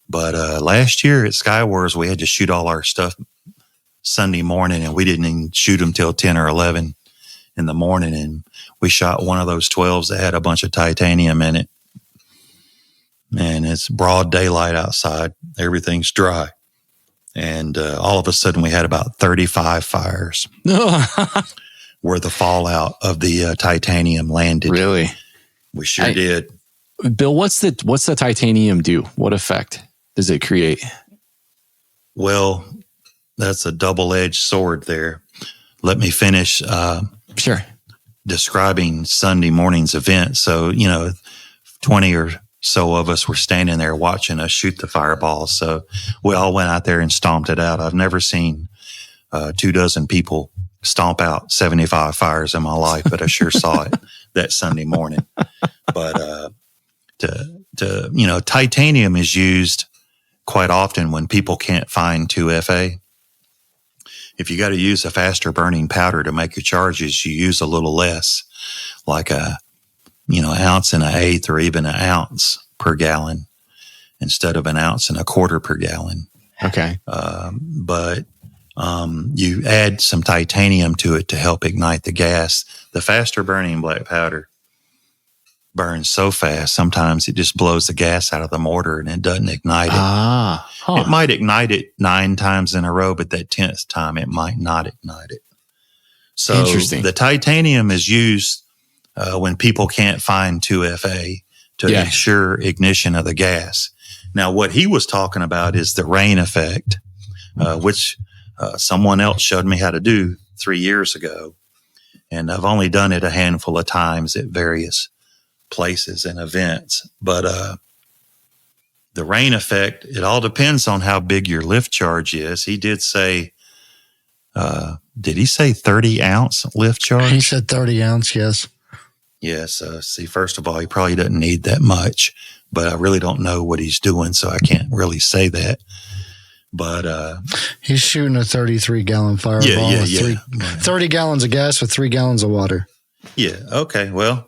But last year at Sky Wars, we had to shoot all our stuff Sunday morning, and we didn't even shoot them till 10 or 11 in the morning. And we shot one of those 12s that had a bunch of titanium in it. And it's broad daylight outside. Everything's dry. And all of a sudden, we had about 35 fires where the fallout of the titanium landed. Really? We sure did. Bill, what's the titanium do? What effect does it create? Well, that's a double-edged sword there. Let me finish sure. describing Sunday morning's event. So, 20 or so of us were standing there watching us shoot the fireballs. So we all went out there and stomped it out. I've never seen 24 people stomp out 75 fires in my life, but I sure saw it that Sunday morning. But titanium is used quite often when people can't find 2FA. If you got to use a faster burning powder to make your charges, you use a little less, like a ounce and an eighth or even an ounce per gallon instead of an ounce and a quarter per gallon. Okay. But you add some titanium to it to help ignite the gas. The faster burning black powder burns so fast, sometimes it just blows the gas out of the mortar and it doesn't ignite it. It might ignite it 9 times in a row, but that 10th time it might not ignite it. So Interesting. The titanium is used when people can't find 2FA to ensure ignition of the gas. Now, what he was talking about is the rain effect, which someone else showed me how to do 3 years ago. And I've only done it a handful of times at various places and events. But the rain effect, it all depends on how big your lift charge is. He did say, did he say 30-ounce lift charge? He said 30 ounce, yes. Yes. See, first of all, he probably doesn't need that much, but I really don't know what he's doing, so I can't really say that. But he's shooting a 33-gallon fireball with 30 gallons of gas with 3 gallons of water. Yeah. Okay. Well,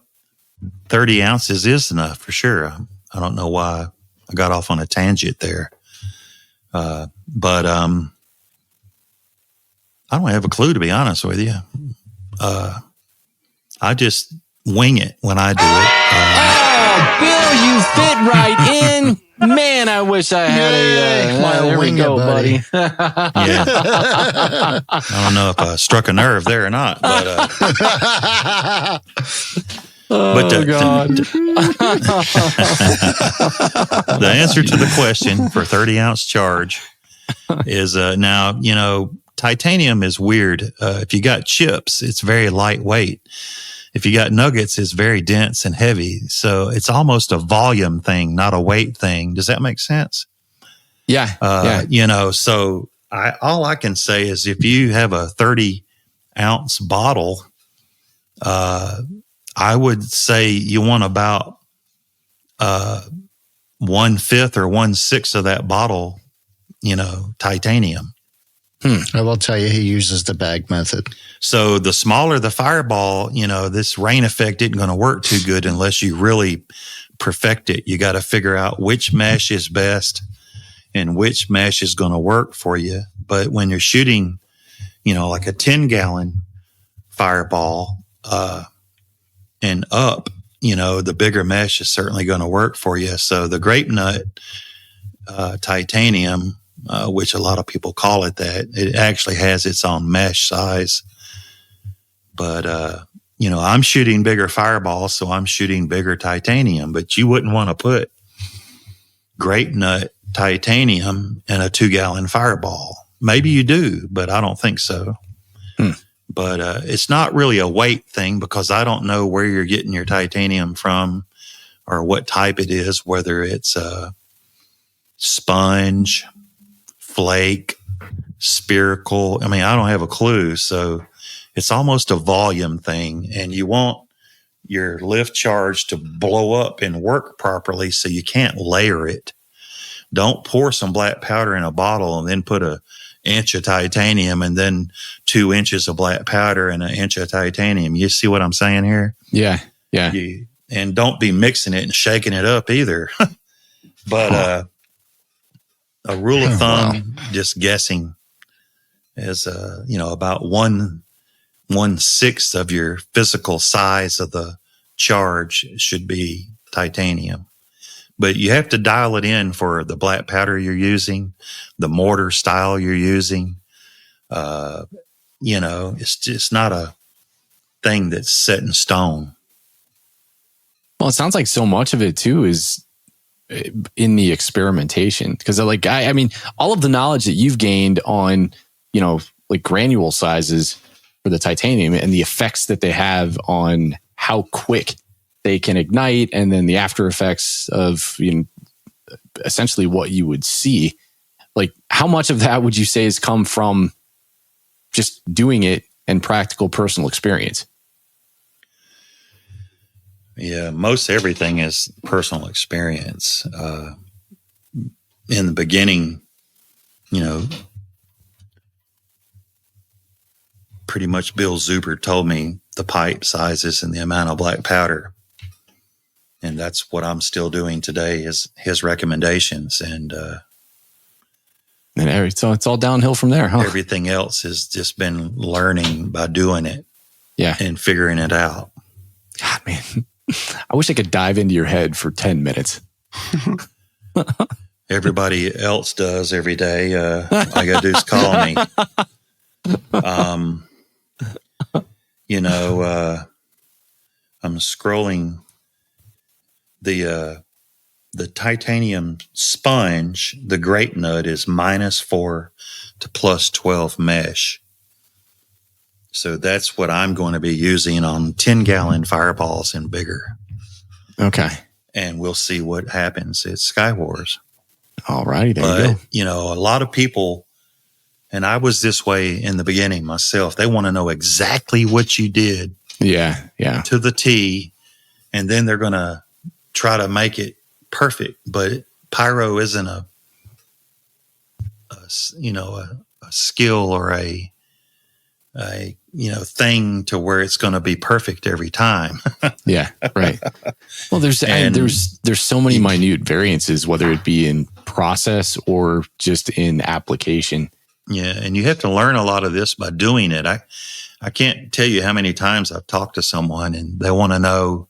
30 ounces is enough for sure. I don't know why I got off on a tangent there. But I don't have a clue, to be honest with you. I just wing it when I do it. Bill, you fit right in. Man, I wish I had there we go, buddy. Yeah. I don't know if I struck a nerve there or not, but God. The answer to the question for 30-ounce charge is now, titanium is weird. If you got chips, it's very lightweight. if you got nuggets, it's very dense and heavy. So it's almost a volume thing, not a weight thing. Does that make sense? Yeah. So all I can say is if you have a 30-ounce bottle, I would say you want about 1/5 or 1/6 of that bottle, titanium. I will tell you, he uses the bag method. So the smaller the fireball, this rain effect isn't going to work too good unless you really perfect it. You got to figure out which mesh is best and which mesh is going to work for you. But when you're shooting, like a 10-gallon fireball and up, the bigger mesh is certainly going to work for you. So the grape nut titanium, which a lot of people call it that, it actually has its own mesh size. But, I'm shooting bigger fireballs, so I'm shooting bigger titanium. But you wouldn't want to put grape nut titanium in a 2-gallon fireball. Maybe you do, but I don't think so. But it's not really a weight thing because I don't know where you're getting your titanium from or what type it is, whether it's a sponge, flake, spherical. I don't have a clue. So it's almost a volume thing, and you want your lift charge to blow up and work properly, so you can't layer it. Don't pour some black powder in a bottle and then put an inch of titanium and then 2 inches of black powder and an inch of titanium. You see what I'm saying here? Yeah. And don't be mixing it and shaking it up either. But a rule of thumb, just guessing, is about 1/6 of your physical size of the charge should be titanium. But you have to dial it in for the black powder you're using, the mortar style you're using. It's just not a thing that's set in stone. Well, it sounds like so much of it too is in the experimentation, because all of the knowledge that you've gained on, like granule sizes for the titanium and the effects that they have on how quick they can ignite, and then the after effects of essentially what you would see. Like, how much of that would you say has come from just doing it and practical personal experience? Yeah, most everything is personal experience. In the beginning, pretty much Bill Zuber told me the pipe sizes and the amount of black powder. And that's what I'm still doing today, is his recommendations. And so it's all downhill from there, huh? Everything else has just been learning by doing it. Yeah. And figuring it out. God, man. I wish I could dive into your head for 10 minutes. Everybody else does every day. All I got to do is call me. I'm scrolling the titanium sponge. The grape nut is -4 to +12 mesh. So that's what I'm going to be using on 10-gallon fireballs and bigger. Okay. And we'll see what happens at Sky Wars. All righty, there you A go. lot of people, and I was this way in the beginning myself, they want to know exactly what you did. Yeah. To the T, and then they're going to try to make it perfect. But pyro isn't a skill or a thing to where it's going to be perfect every time. Yeah, right. Well, there's so many minute variances, whether it be in process or just in application. Yeah, and you have to learn a lot of this by doing it. I can't tell you how many times I've talked to someone and they want to know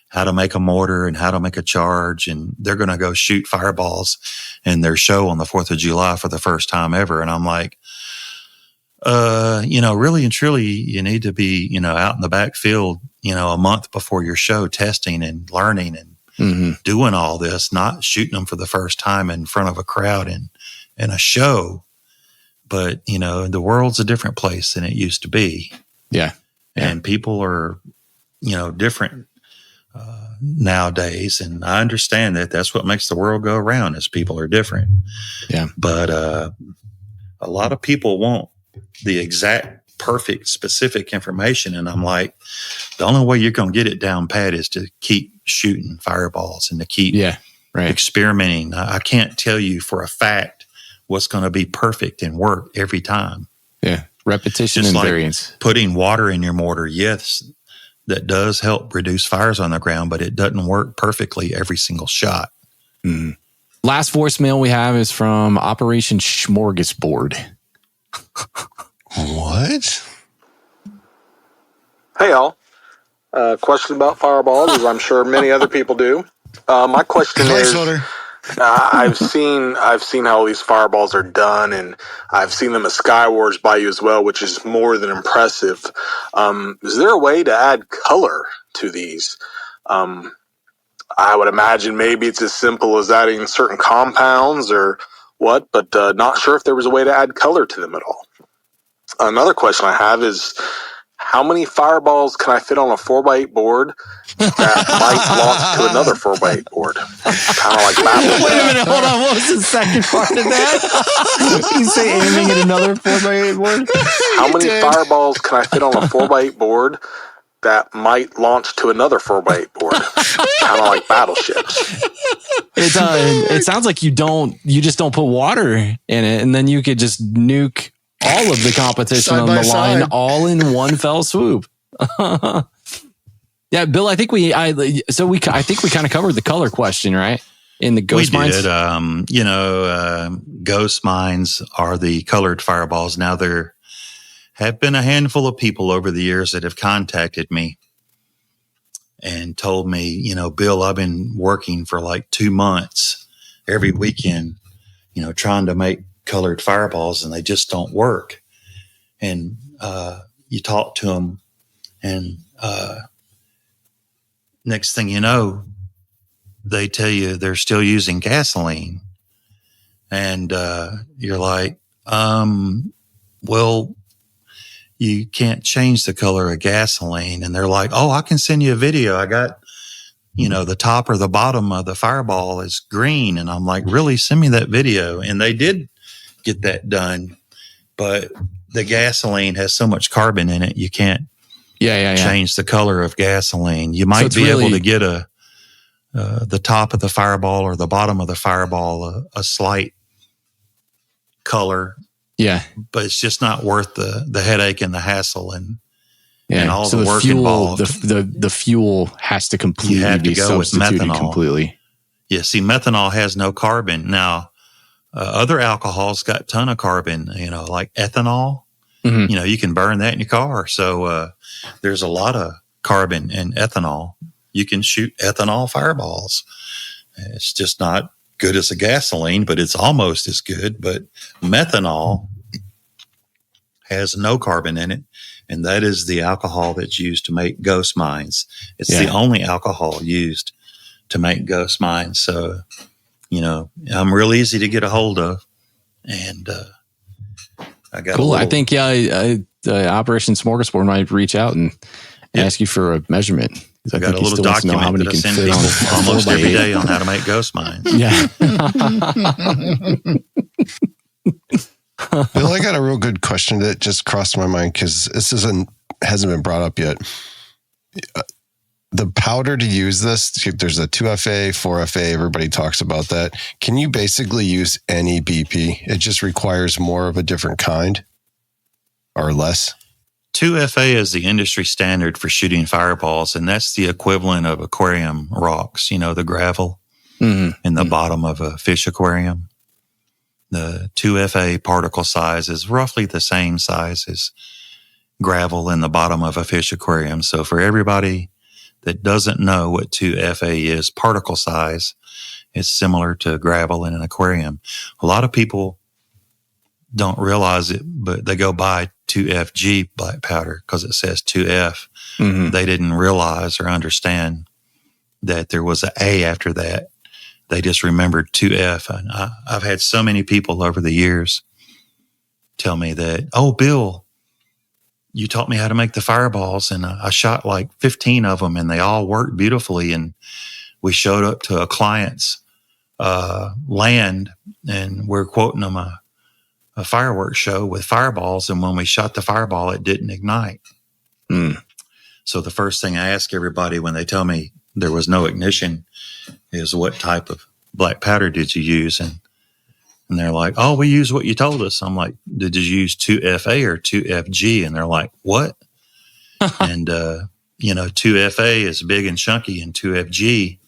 how to make a mortar and how to make a charge, and they're going to go shoot fireballs in their show on the 4th of July for the first time ever. And I'm like, really and truly, you need to be, out in the backfield, a month before your show, testing and learning and doing all this, not shooting them for the first time in front of a crowd in a show. But, the world's a different place than it used to be. Yeah. And people are different nowadays. And I understand that that's what makes the world go around is people are different. Yeah. But a lot of people want the exact, perfect, specific information. And I'm like, the only way you're going to get it down pat is to keep shooting fireballs and to keep experimenting. I can't tell you for a fact what's going to be perfect and work every time. Yeah. Repetition Just and like variance. putting water in your mortar, yes, that does help reduce fires on the ground, but it doesn't work perfectly every single shot. Mm. Last voicemail we have is from Operation Smorgasbord. What? Hey, y'all. Question about fireballs, as I'm sure many other people do. My question is, I've seen how these fireballs are done, and I've seen them at Skywars by you as well, which is more than impressive. Is there a way to add color to these? I would imagine maybe it's as simple as adding certain compounds or what, but not sure if there was a way to add color to them at all. Another question I have is, how many fireballs can I fit on a 4x8 board that might launch to another 4x8 board? Kind of like Battle. Wait a minute, hold on. What was the second part of that? You say aiming at another 4x8 board? How many fireballs can I fit on a 4x8 board that might launch to another 4x8 board? Kind of like battleships. It sounds like you just don't put water in it, and then you could just nuke all of the competition on the line all in one fell swoop. Yeah, Bill, I think we kind of covered the color question, right? In the ghost mines. We did. Ghost mines are the colored fireballs. Now there have been a handful of people over the years that have contacted me and told me, Bill, I've been working for like 2 months every weekend, trying to make colored fireballs and they just don't work. And you talk to them and next thing you know, they tell you they're still using gasoline. And you're like, well, you can't change the color of gasoline. And they're like, oh, I can send you a video. I got, the top or the bottom of the fireball is green. And I'm like, really? Send me that video. And they did get that done, but the gasoline has so much carbon in it, you can't change the color of gasoline. You might be able to get the top of the fireball or the bottom of the fireball a slight color, but it's just not worth the headache and the hassle and all so the work fuel, involved. The fuel has to completely be go with substituted methanol. Completely. Yeah, see, methanol has no carbon. Now, other alcohols got a ton of carbon, like ethanol. Mm-hmm. You can burn that in your car. So there's a lot of carbon in ethanol. You can shoot ethanol fireballs. It's just not good as a gasoline, but it's almost as good. But methanol has no carbon in it, and that is the alcohol that's used to make ghost mines. It's the only alcohol used to make ghost mines. So, I'm real easy to get a hold of, and I got cool. I think Operation Smorgasbord might reach out and ask you for a measurement. I got a little document that I send people almost every day on how to make ghost mines. Yeah. Bill, I got a real good question that just crossed my mind because this hasn't been brought up yet. The powder to use this, there's a 2FA, 4FA, everybody talks about that. Can you basically use any BP? It just requires more of a different kind or less? 2FA is the industry standard for shooting fireballs, and that's the equivalent of aquarium rocks, the gravel in the bottom of a fish aquarium. The 2FA particle size is roughly the same size as gravel in the bottom of a fish aquarium. So for everybody that doesn't know what 2FA is, particle size is similar to gravel in an aquarium. A lot of people don't realize it, but they go buy 2FG black powder because it says 2F. Mm-hmm. They didn't realize or understand that there was an A after that. They just remembered 2F. And I've had so many people over the years tell me that, oh, Bill, you taught me how to make the fireballs, and I shot like 15 of them, and they all worked beautifully. And we showed up to a client's land, and we're quoting them a fireworks show with fireballs. And when we shot the fireball, it didn't ignite. So the first thing I ask everybody when they tell me there was no ignition is, what type of black powder did you use? And they're like, oh, we used what you told us. I'm like, did you use 2FA or 2FG? And they're like, what? And, 2FA is big and chunky, and 2FG,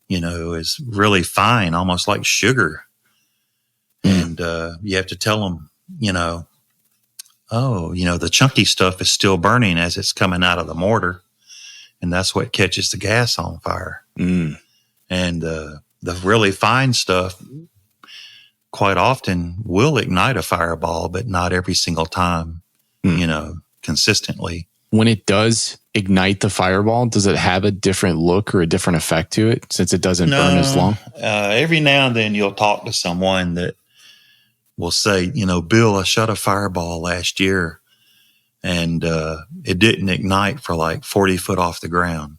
is really fine, almost like sugar. And you have to tell them, the chunky stuff is still burning as it's coming out of the mortar. And that's what catches the gas on fire. And the really fine stuff quite often will ignite a fireball, but not every single time, consistently. When it does ignite the fireball, does it have a different look or a different effect to it since it doesn't burn as long? Every now and then you'll talk to someone that will say, Bill, I shot a fireball last year and it didn't ignite for like 40 foot off the ground,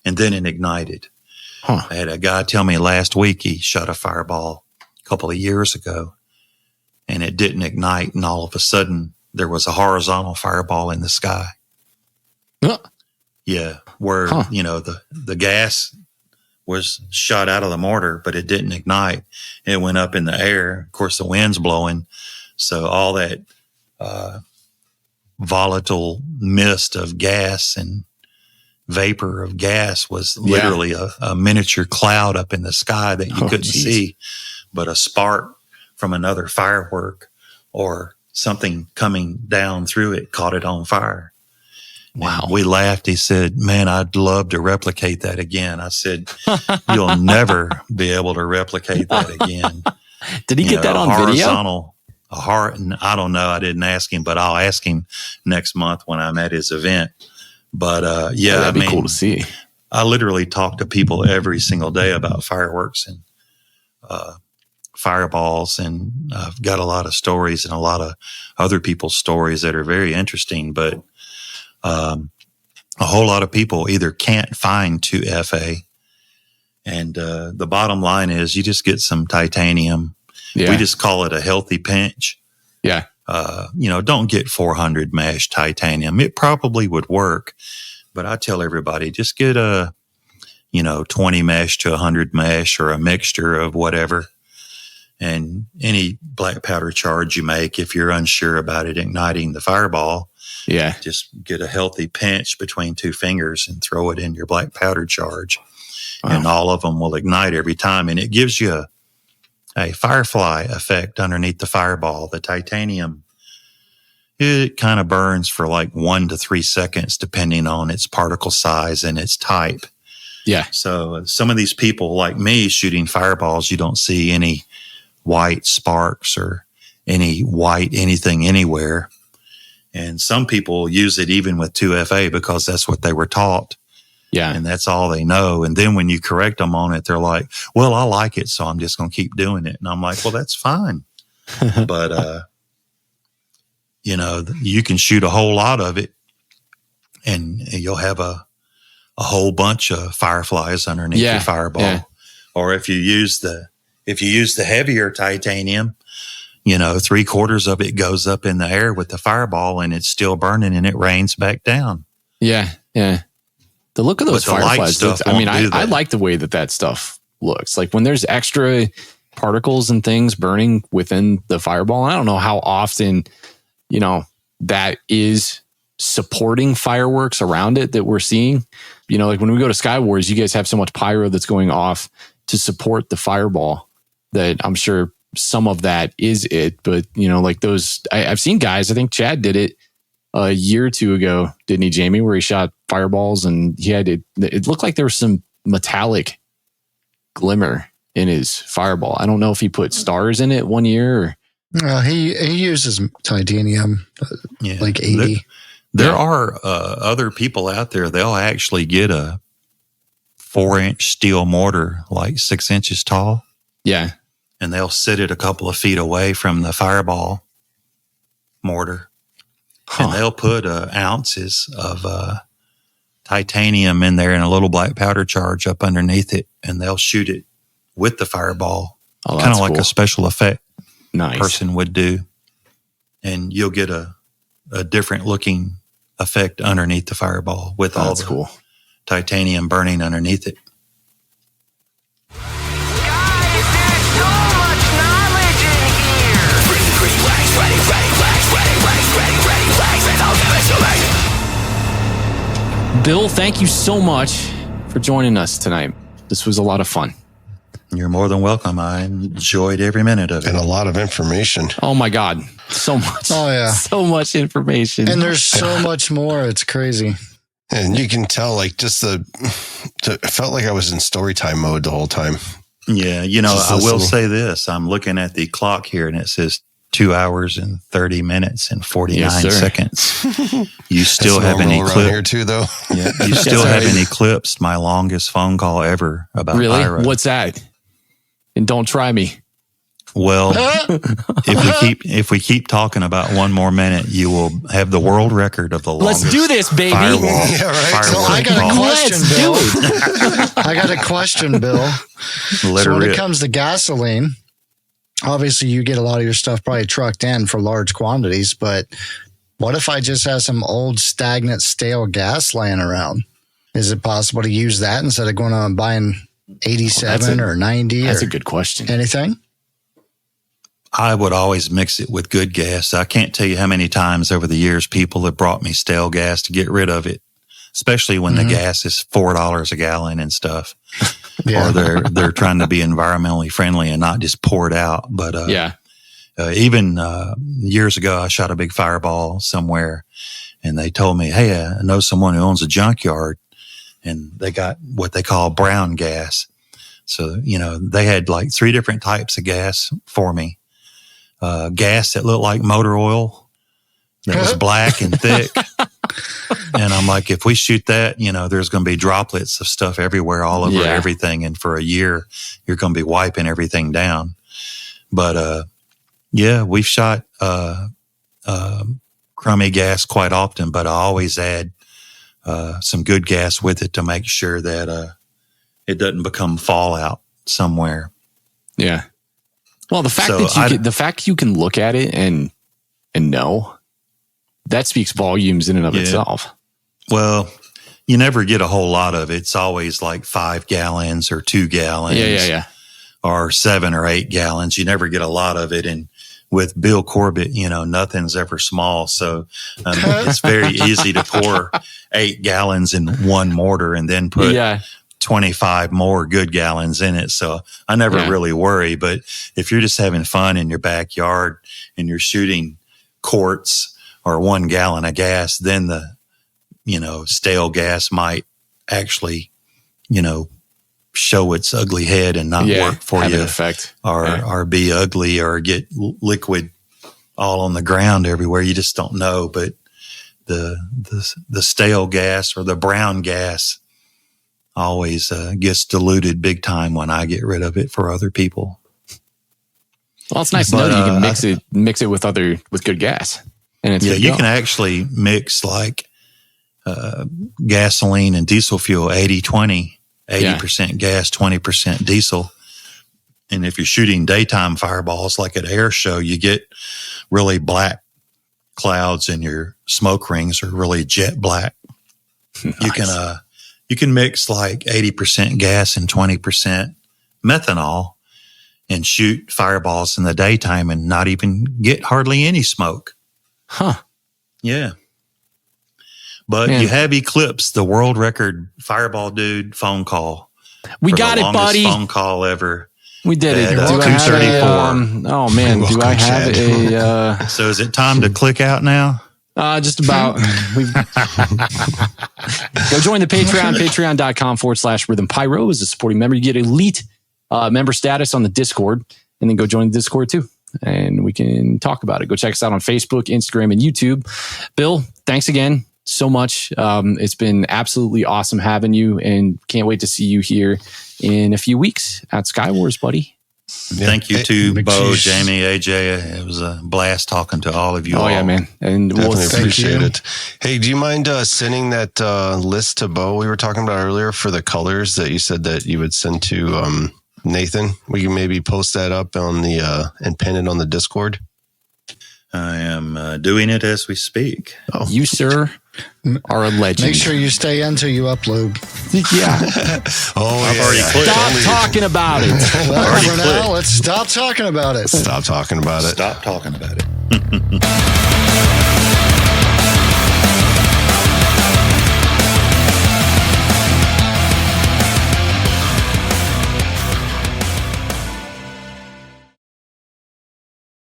and then it ignited. I had a guy tell me last week he shot a fireball a couple of years ago and it didn't ignite, and all of a sudden there was a horizontal fireball in the sky. Yeah, where the gas was shot out of the mortar, but it didn't ignite. It went up in the air. Of course, the wind's blowing, so all that volatile mist of gas and vapor of gas was literally a miniature cloud up in the sky that you couldn't see, but a spark from another firework or something coming down through it caught it on fire. Wow. And we laughed. He said, man, I'd love to replicate that again. I said, you'll never be able to replicate that again. Did he get that on video? I don't know. I didn't ask him, but I'll ask him next month when I'm at his event. But that'd be cool to see. I literally talk to people every single day about fireworks and fireballs, and I've got a lot of stories and a lot of other people's stories that are very interesting. But a whole lot of people either can't find 2FA, and the bottom line is you just get some titanium. Yeah. We just call it a healthy pinch. Yeah. Don't get 400 mesh titanium. It probably would work, but I tell everybody just get a 20 mesh to 100 mesh or a mixture of whatever. And any black powder charge you make, if you're unsure about it igniting the fireball, just get a healthy pinch between two fingers and throw it in your black powder charge. Wow. And all of them will ignite every time. And it gives you a firefly effect underneath the fireball. The titanium, it kind of burns for like 1 to 3 seconds, depending on its particle size and its type. Yeah. So some of these people like me shooting fireballs, you don't see any white sparks or any white anything anywhere. And some people use it even with 2FA because that's what they were taught. Yeah. And that's all they know. And then when you correct them on it, they're like, well, I like it, so I'm just going to keep doing it. And I'm like, well, that's fine. But, you can shoot a whole lot of it and you'll have a whole bunch of fireflies underneath your fireball. Yeah. Or if you use the heavier titanium, 3/4 of it goes up in the air with the fireball and it's still burning and it rains back down. Yeah. Yeah. The look of those fireflies, I like the way that stuff looks. Like when there's extra particles and things burning within the fireball. And I don't know how often, that is supporting fireworks around it that we're seeing. Like when we go to Sky Wars, you guys have so much pyro that's going off to support the fireball that I'm sure some of that is it. But, like those, I've seen guys, I think Chad did it a year or two ago, didn't he, Jamie, where he shot fireballs and he had it looked like there was some metallic glimmer in his fireball. I don't know if he put stars in it one year or. He uses titanium, like 80. There are other people out there, they'll actually get a 4-inch steel mortar, like 6 inches tall. Yeah. And they'll sit it a couple of feet away from the fireball mortar. and they'll put ounces of titanium in there and a little black powder charge up underneath it, and they'll shoot it with the fireball, kind of like a special effect person would do. And you'll get a different looking effect underneath the fireball with all the titanium burning underneath it. Bill, thank you so much for joining us tonight. This was a lot of fun. You're more than welcome. I enjoyed every minute of it. And a lot of information. Oh my God. So much. Oh yeah. So much information. And there's so much more. It's crazy. And you can tell, like, it felt like I was in story time mode the whole time. Yeah. I will say this. I'm looking at the clock here and it says 2 hours and 30 minutes and 49 seconds. You still haven't eclipsed here too, though. Yeah, you still haven't eclipsed my longest phone call ever about Pyro. What's that? And don't try me. Well, if we keep talking about 1 more minute, you will have the world record of the longest. Let's do this, baby. So I got a question, Bill. I got a question, Bill. So when it comes to gasoline, obviously you get a lot of your stuff probably trucked in for large quantities, but what if I just have some old stagnant stale gas laying around? Is it possible to use that instead of going on and buying 87 or 90? That's a good question. Anything? I would always mix it with good gas. I can't tell you how many times over the years people have brought me stale gas to get rid of it, especially when the gas is $4 a gallon and stuff. Or they're trying to be environmentally friendly and not just pour it out. But even years ago, I shot a big fireball somewhere, and they told me, "Hey, I know someone who owns a junkyard, and they got what they call brown gas." So they had like 3 different types of gas for me. Gas that looked like motor oil, that was black and thick. And I'm like, if we shoot that, there's going to be droplets of stuff everywhere, all over everything. And for a year, you're going to be wiping everything down. But, we've shot, crummy gas quite often, but I always add, some good gas with it to make sure that, it doesn't become fallout somewhere. Yeah. Well, the fact you can look at it and know, that speaks volumes in and of itself. Well, you never get a whole lot of it. It's always like 5 gallons or 2 gallons. Yeah. Or 7 or 8 gallons. You never get a lot of it. And with Bill Corbett, nothing's ever small. So it's very easy to pour 8 gallons in one mortar and then put 25 more good gallons in it. So I never really worry. But if you're just having fun in your backyard and you're shooting quarts or 1 gallon of gas, then the, stale gas might actually, show its ugly head and not work for you, or be ugly or get liquid all on the ground everywhere. You just don't know. But the stale gas or the brown gas always gets diluted big time when I get rid of it for other people. Well, it's nice to know that you can mix it with good gas. And it's you can actually mix like gasoline and diesel fuel 80-20, 80% gas, 20% diesel. And if you're shooting daytime fireballs like at air show, you get really black clouds and your smoke rings are really jet black. Nice. You can mix like 80% gas and 20% methanol and shoot fireballs in the daytime and not even get hardly any smoke. Huh. Yeah. But you have eclipsed the world record fireball dude phone call. We got it, buddy. Phone call ever. We did it. 234. Oh man, do I have a? So is it time to click out now? Just about. Go join the Patreon, patreon.com/Rhythm Pyro as a supporting member. You get elite member status on the Discord, and then go join the Discord too. And we can talk about it. Go check us out on Facebook, Instagram, and YouTube. Bill, thanks again so much. It's been absolutely awesome having you, and can't wait to see you here in a few weeks at Skywars, buddy. Thank you to Bo, Jamie, AJ. It was a blast talking to all of you. Oh, yeah, man. And definitely appreciate it. Hey, do you mind sending that list to Bo we were talking about earlier for the colors that you said that you would send to Nathan? We can maybe post that up on the and pin it on the Discord. I am doing it as we speak. Oh. You, sir, are a legend. Make sure you stay until you upload. Yeah. I've already clicked. Stop talking about it. Well, for now, let's stop talking about it. Stop talking about it. Stop talking about it.